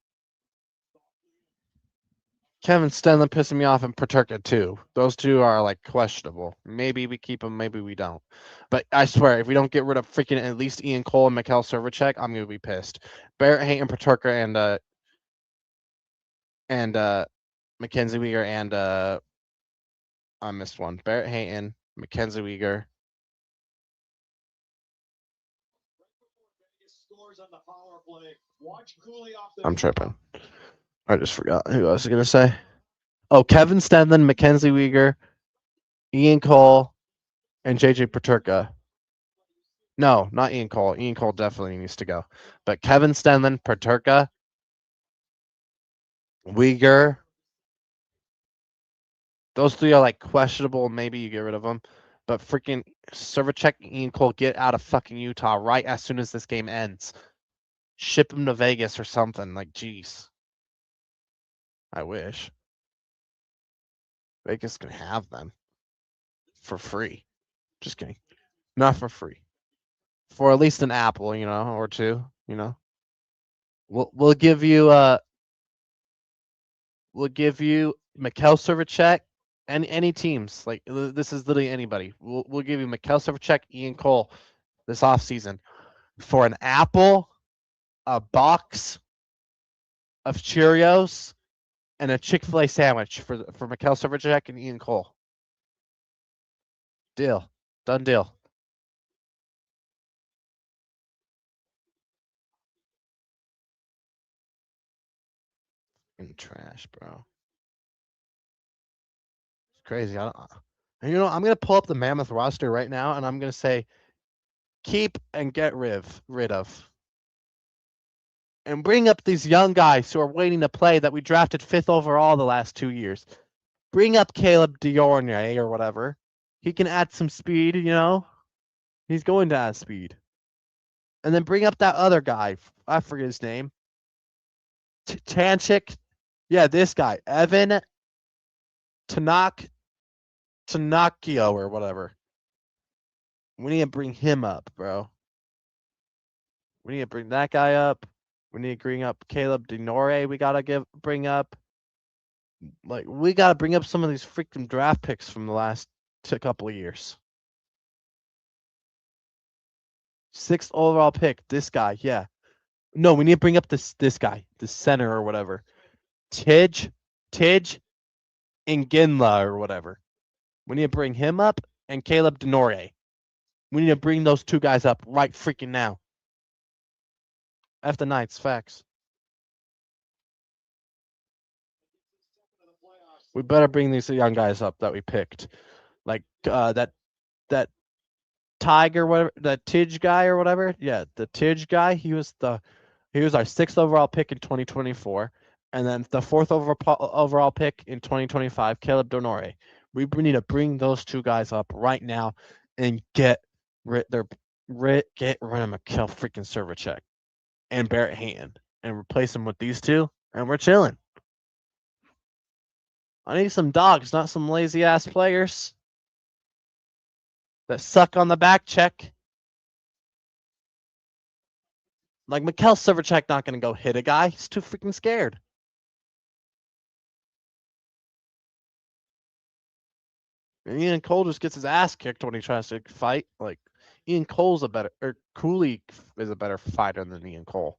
C: Kevin Stenlin pissing me off, and Paterka too. Those two are like questionable. Maybe we keep them, maybe we don't. But I swear, if we don't get rid of freaking at least Ian Cole and Mikhail Servachek, I'm gonna be pissed. Barrett Hayton, Paterka, and Mackenzie Weegar, and I missed one. Barrett Hayton, Mackenzie Weegar. I'm tripping. I just forgot who I was going to say. Oh, Kevin Stenlin, Mackenzie Weegar, Ian Cole, and JJ Paterka. No, not Ian Cole. Ian Cole definitely needs to go. But Kevin Stenlin, Paterka, Weegar. Those three are like questionable. Maybe you get rid of them. But freaking Servachek and Ian Cole, get out of fucking Utah right as soon as this game ends. Ship them to Vegas or something. Like, jeez. I wish. Vegas can have them for free. Just kidding. Not for free. For at least an apple, or two, We'll give you Mikhail Servachek and any teams. Like, this is literally anybody. We'll give you Mikhail Servachek, Ian Cole this offseason for an apple, a box of Cheerios, and a Chick-fil-A sandwich for Mikhail Servachek and Ian Cole. Deal. Done deal. Trash, bro. It's crazy. I'm gonna pull up the Mammoth roster right now, and I'm gonna say, keep and get rid of, and bring up these young guys who are waiting to play that we drafted 5th overall the last 2 years. Bring up Caleb Diornier or whatever. He can add some speed. He's going to add speed. And then bring up that other guy. I forget his name. Tanchik. Yeah, this guy, Evan Tanakio or whatever. We need to bring him up, bro. We need to bring that guy up. We need to bring up Caleb Denore. We gotta bring up. Like, we gotta bring up some of these freaking draft picks from the last couple of years. 6th overall pick. This guy, yeah. No, we need to bring up this guy, the center or whatever. Tidge and Ginla or whatever. We need to bring him up and Caleb Denore. We need to bring those two guys up right freaking now. F the Knights, facts. We better bring these young guys up that we picked. Like that Tiger, whatever, that Tidge guy or whatever. Yeah, the Tidge guy, he was our 6th overall pick in 2024. And then the 4th overall pick in 2025, Caleb Denore. We need to bring those two guys up right now and get rid of Mikhail freaking Servachek and Barrett Hayton and replace them with these two, and we're chilling. I need some dogs, not some lazy ass players that suck on the back check. Like, Mikhail Servachek not gonna go hit a guy. He's too freaking scared. And Ian Cole just gets his ass kicked when he tries to fight. Like, Cooley is a better fighter than Ian Cole.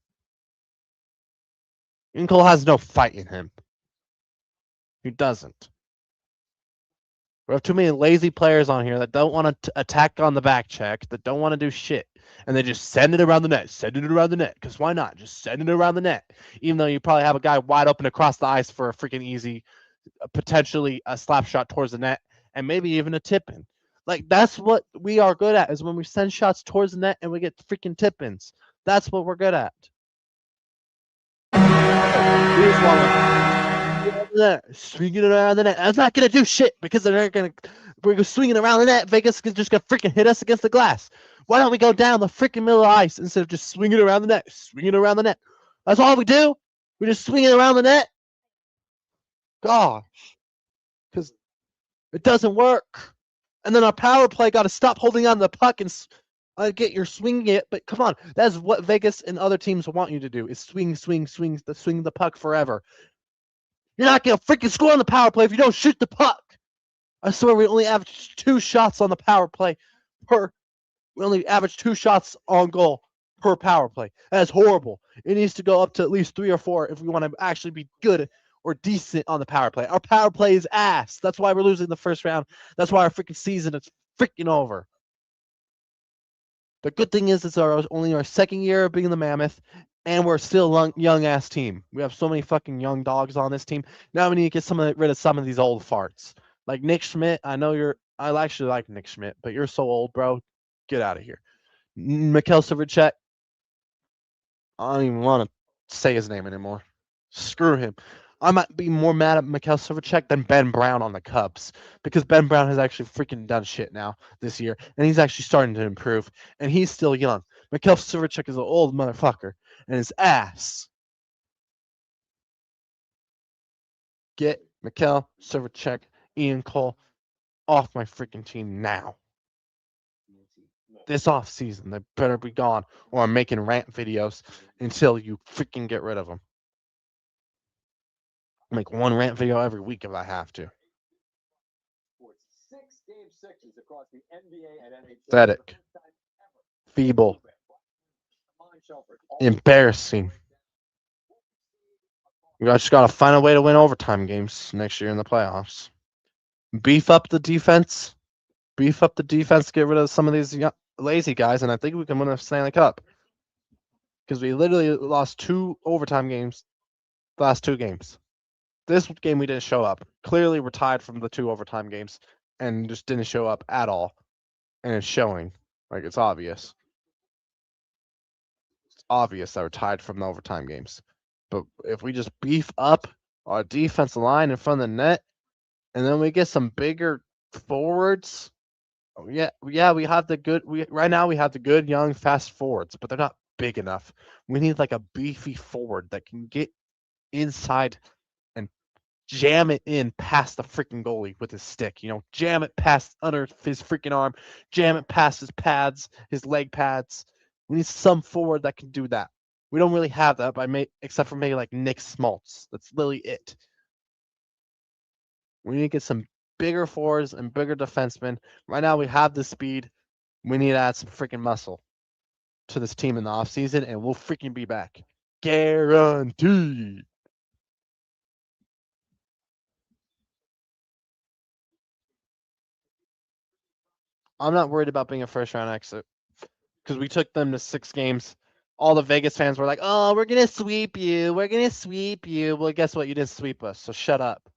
C: Ian Cole has no fight in him. He doesn't. We have too many lazy players on here that don't want to attack on the back check, that don't want to do shit. And they just send it around the net. Because why not? Just send it around the net. Even though you probably have a guy wide open across the ice for a freaking easy, potentially a slap shot towards the net, and maybe even a tip-in. Like, that's what we are good at, is when we send shots towards the net and we get freaking tip-ins. That's what we're good at. the net, swinging it around the net. That's not gonna do shit because we're swinging around the net. Vegas is just gonna freaking hit us against the glass. Why don't we go down the freaking middle of the ice instead of just swinging around the net, swinging around the net? That's all we do. We just swing it around the net. Gosh, because it doesn't work. And then our power play got to stop holding on to the puck and get your swinging it. But come on, that's what Vegas and other teams want you to do: is swing the puck forever. You're not gonna freaking score on the power play if you don't shoot the puck. I swear we only average 2 shots on the power play per. We only average 2 shots on goal per power play. That's horrible. It needs to go up to at least 3 or 4 if we want to actually be good or decent on the power play. Our power play is ass. That's why we're losing the first round. That's why our freaking season is freaking over. The good thing is it's only our second year of being the Mammoth, and we're still a young-ass team. We have so many fucking young dogs on this team. Now we need to get rid of some of these old farts. Like Nick Schmidt. I actually like Nick Schmidt, but you're so old, bro. Get out of here. Mikhail Silvercheck. I don't even want to say his name anymore. Screw him. I might be more mad at Mikhail Silvercheck than Ben Brown on the Cubs, because Ben Brown has actually freaking done shit now this year, and he's actually starting to improve, and he's still young. Mikhail Silvercheck is an old motherfucker, and his ass. Get Mikhail Silvercheck, Ian Cole off my freaking team now. This off season, they better be gone, or I'm making rant videos until you freaking get rid of them. I'll make 1 rant video every week if I have to.
M: 6 game 6s across the NBA and NHL.
C: Pathetic. Feeble. Embarrassing. We just gotta find a way to win overtime games next year in the playoffs. Beef up the defense. Get rid of some of these lazy guys, and I think we can win a Stanley Cup. Because we literally lost 2 overtime games the last 2 games. This game we didn't show up. Clearly we're tied from the 2 overtime games and just didn't show up at all. And it's showing. Like, it's obvious. It's obvious that we're tied from the overtime games. But if we just beef up our defensive line in front of the net, and then we get some bigger forwards. Yeah, we have the good. Right now we have the good young fast forwards, but they're not big enough. We need like a beefy forward that can get inside and jam it in past the freaking goalie with his stick. Jam it past under his freaking arm, jam it past his pads, his leg pads. We need some forward that can do that. We don't really have that, except for maybe like Nick Schmaltz. That's literally it. We need to get some bigger forwards and bigger defensemen. Right now we have the speed. We need to add some freaking muscle to this team in the offseason, and we'll freaking be back. Guaranteed. I'm not worried about being a first-round exit because we took them to 6 games. All the Vegas fans were like, oh, we're going to sweep you. We're going to sweep you. Well, guess what? You didn't sweep us, so shut up.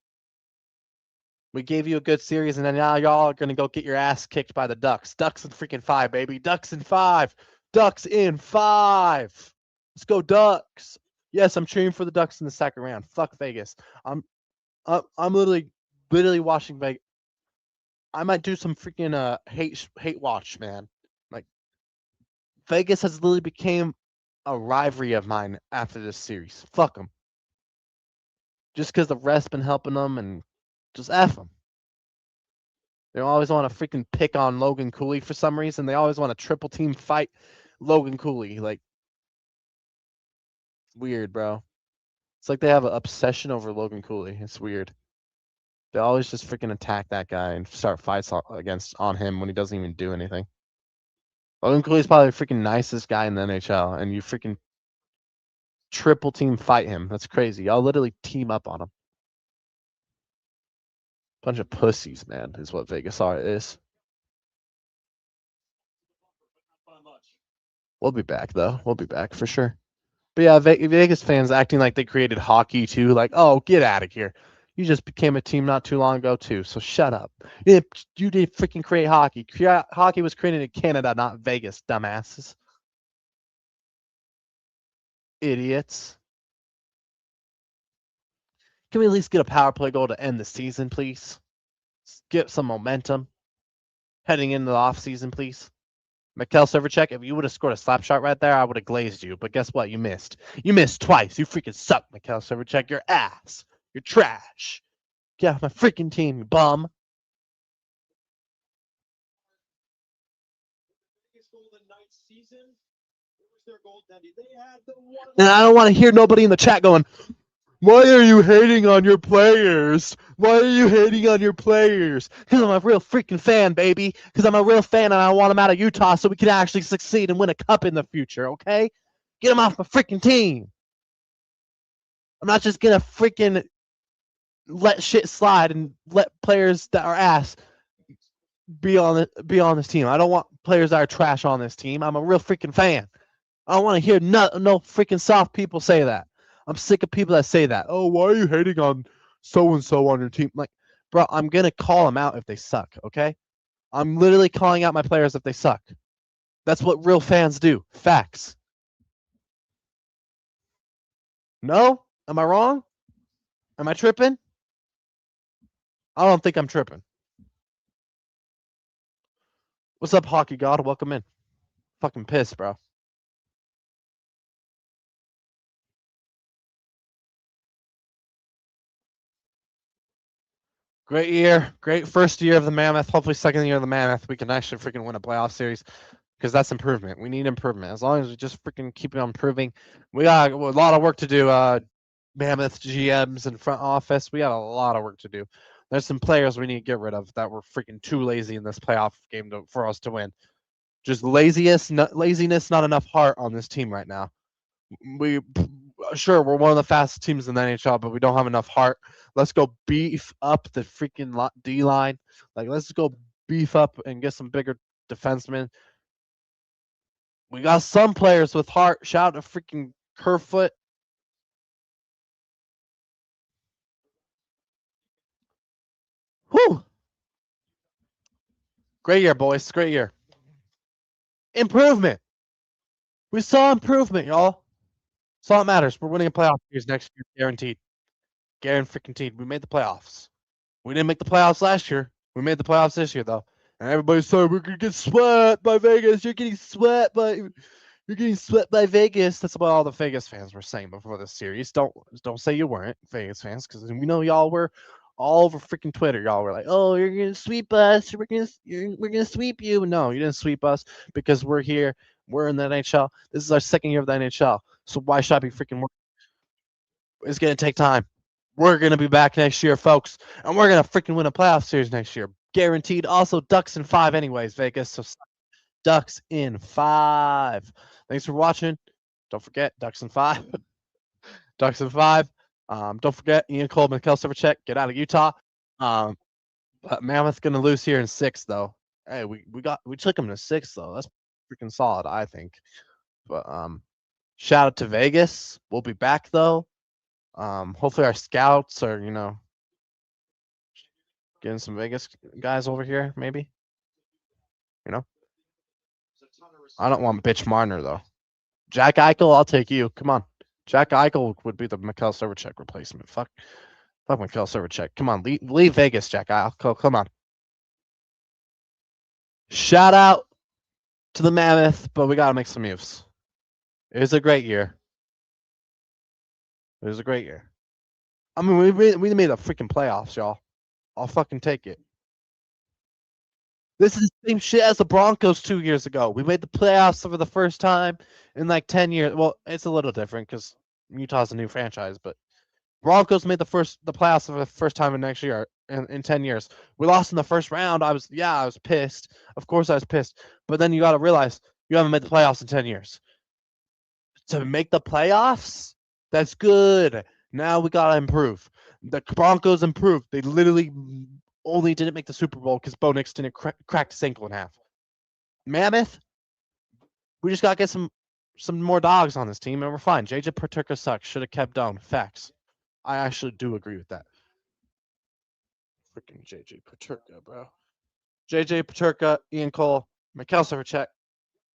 C: We gave you a good series, and then now y'all are going to go get your ass kicked by the Ducks. Ducks in freaking 5, baby. Ducks in 5. Ducks in 5. Let's go Ducks. Yes, I'm cheering for the Ducks in the second round. Fuck Vegas. I'm literally watching Vegas. I might do some freaking hate watch, man. Like, Vegas has literally became a rivalry of mine after this series. Fuck them. Just because the ref's been helping them, and just F them. They always want to freaking pick on Logan Cooley for some reason. They always want to triple team fight Logan Cooley. Like, weird, bro. It's like they have an obsession over Logan Cooley. It's weird. They always just freaking attack that guy and start fights on him when he doesn't even do anything. Logan Cooley's probably the freaking nicest guy in the NHL, and you freaking triple team fight him. That's crazy. Y'all literally team up on him. Bunch of pussies, man, is what Vegas is. We'll be back, though. We'll be back for sure. But yeah, Vegas fans acting like they created hockey, too. Like, oh, get out of here. You just became a team not too long ago, too, so shut up. You did freaking create hockey. Hockey was created in Canada, not Vegas, dumbasses. Idiots. Can we at least get a power play goal to end the season, please? Get some momentum heading into the offseason, please. Mikhail Servercheck, if you would have scored a slap shot right there, I would have glazed you. But guess what? You missed. You missed twice. You freaking suck, Mikhail Servercheck. You're ass. You're trash. Get off my freaking team, you bum. And I don't want to hear nobody in the chat going, why are you hating on your players? Why are you hating on your players? Because I'm a real freaking fan, baby. Because I'm a real fan and I want them out of Utah so we can actually succeed and win a cup in the future, okay? Get them off my freaking team. I'm not just going to freaking let shit slide and let players that are ass be on this team. I don't want players that are trash on this team. I'm a real freaking fan. I don't want to hear no freaking soft people say that. I'm sick of people that say that. Oh, why are you hating on so-and-so on your team? Like, bro, I'm going to call them out if they suck, okay? I'm literally calling out my players if they suck. That's what real fans do. Facts. No? Am I wrong? Am I tripping? I don't think I'm tripping. What's up, Hockey God? Welcome in. Fucking pissed, bro. Great year. Great first year of the Mammoth. Hopefully second year of the Mammoth, we can actually freaking win a playoff series because that's improvement. We need improvement. As long as we just freaking keep on improving. We got a lot of work to do. Mammoth GMs and front office. We got a lot of work to do. There's some players we need to get rid of that were freaking too lazy in this playoff game for us to win. Just laziness, not enough heart on this team right now. We're one of the fastest teams in the NHL, but we don't have enough heart. Let's go beef up the freaking D line. Like, let's go beef up and get some bigger defensemen. We got some players with heart. Shout out to freaking Kerfoot. Whew. Great year, boys. Great year. Improvement. We saw improvement, y'all. That's all that matters. We're winning a playoff series next year, guaranteed. Guaranteed. We made the playoffs. We didn't make the playoffs last year. We made the playoffs this year, though. And everybody said we're gonna get swept by Vegas. You're getting swept by Vegas. That's what all the Vegas fans were saying before the series. Don't say you weren't Vegas fans, because we know y'all were all over freaking Twitter. Y'all were like, "Oh, you're gonna sweep us. We're gonna sweep you." No, you didn't sweep us because we're here. We're in the NHL. This is our second year of the NHL. So why should I be freaking working? It's gonna take time. We're going to be back next year, folks, and we're going to freaking win a playoff series next year. Guaranteed. Also, Ducks in 5 anyways, Vegas. So, Ducks in 5. Thanks for watching. Don't forget, Ducks in 5. Ducks in 5. Don't forget, Ian Cole, Mikhail Servercheck, get out of Utah. But Mammoth's going to lose here in 6, though. Hey, we took him to 6, though. That's freaking solid, I think. But shout out to Vegas. We'll be back, though. Hopefully our scouts are, getting some Vegas guys over here, maybe. I don't want Bitch Marner, though. Jack Eichel, I'll take you. Come on. Jack Eichel would be the Mikhail Servercheck replacement. Fuck Mikhail Servercheck. Come on, leave Vegas, Jack Eichel. Come on. Shout out to the Mammoth, but we gotta make some moves. It was a great year. It was a great year. I mean, we made the freaking playoffs, y'all. I'll fucking take it. This is the same shit as the Broncos 2 years ago. We made the playoffs for the first time in like 10 years. Well, it's a little different because Utah's a new franchise, but Broncos made the playoffs for the first time in next year in 10 years. We lost in the first round. I was pissed. Of course I was pissed. But then you got to realize you haven't made the playoffs in 10 years. To make the playoffs, that's good. Now we got to improve. The Broncos improved. They literally only didn't make the Super Bowl because Bo Nix didn't crack his ankle in half. Mammoth, we just got to get some more dogs on this team, and we're fine. JJ Paterka sucks. Should have kept down. Facts. I actually do agree with that. Freaking JJ Paterka, bro. JJ Paterka, Ian Cole, Mikhail Servercheck,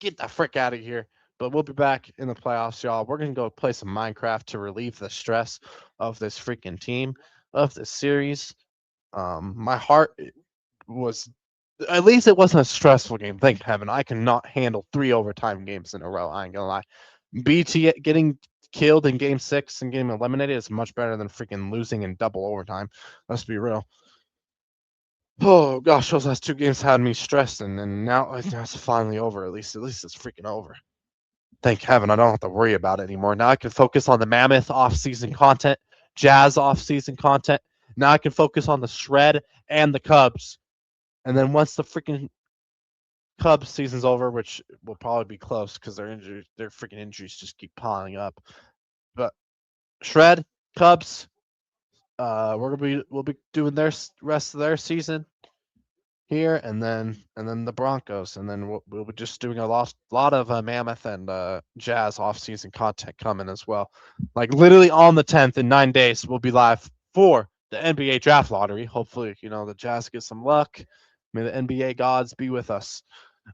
C: get the frick out of here. But we'll be back in the playoffs, y'all. We're going to go play some Minecraft to relieve the stress of this freaking team, of this series. My heart was, at least it wasn't a stressful game. Thank heaven. I cannot handle 3 overtime games in a row. I ain't gonna lie. BT getting killed in game 6 and getting eliminated is much better than freaking losing in double overtime. Let's be real. Oh gosh, those last 2 games had me stressed, and now it's finally over. At least it's freaking over. Thank heaven, I don't have to worry about it anymore. Now I can focus on the Mammoth off-season content, Jazz off-season content. Now I can focus on the Shred and the Cubs. And then once the freaking Cubs season's over, which will probably be close because their freaking injuries just keep piling up. But Shred, Cubs, we'll be doing their rest of their season here, and then the Broncos, and then we'll be just doing a lot of Mammoth and Jazz off-season content coming as well. Like literally on the 10th in 9 days, we'll be live for the NBA draft lottery. Hopefully, the Jazz get some luck. May the NBA gods be with us.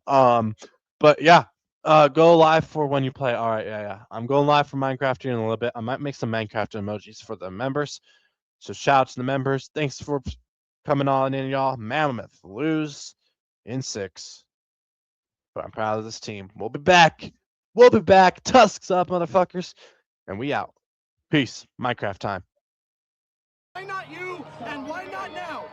C: But yeah, go live for when you play. All right, yeah. I'm going live for Minecraft here in a little bit. I might make some Minecraft emojis for the members. So shout out to the members. Thanks for coming on in, y'all. Mammoth lose in 6. But I'm proud of this team. We'll be back. Tusks up, motherfuckers. And we out. Peace. Minecraft time.
S: Why not you? And why not now?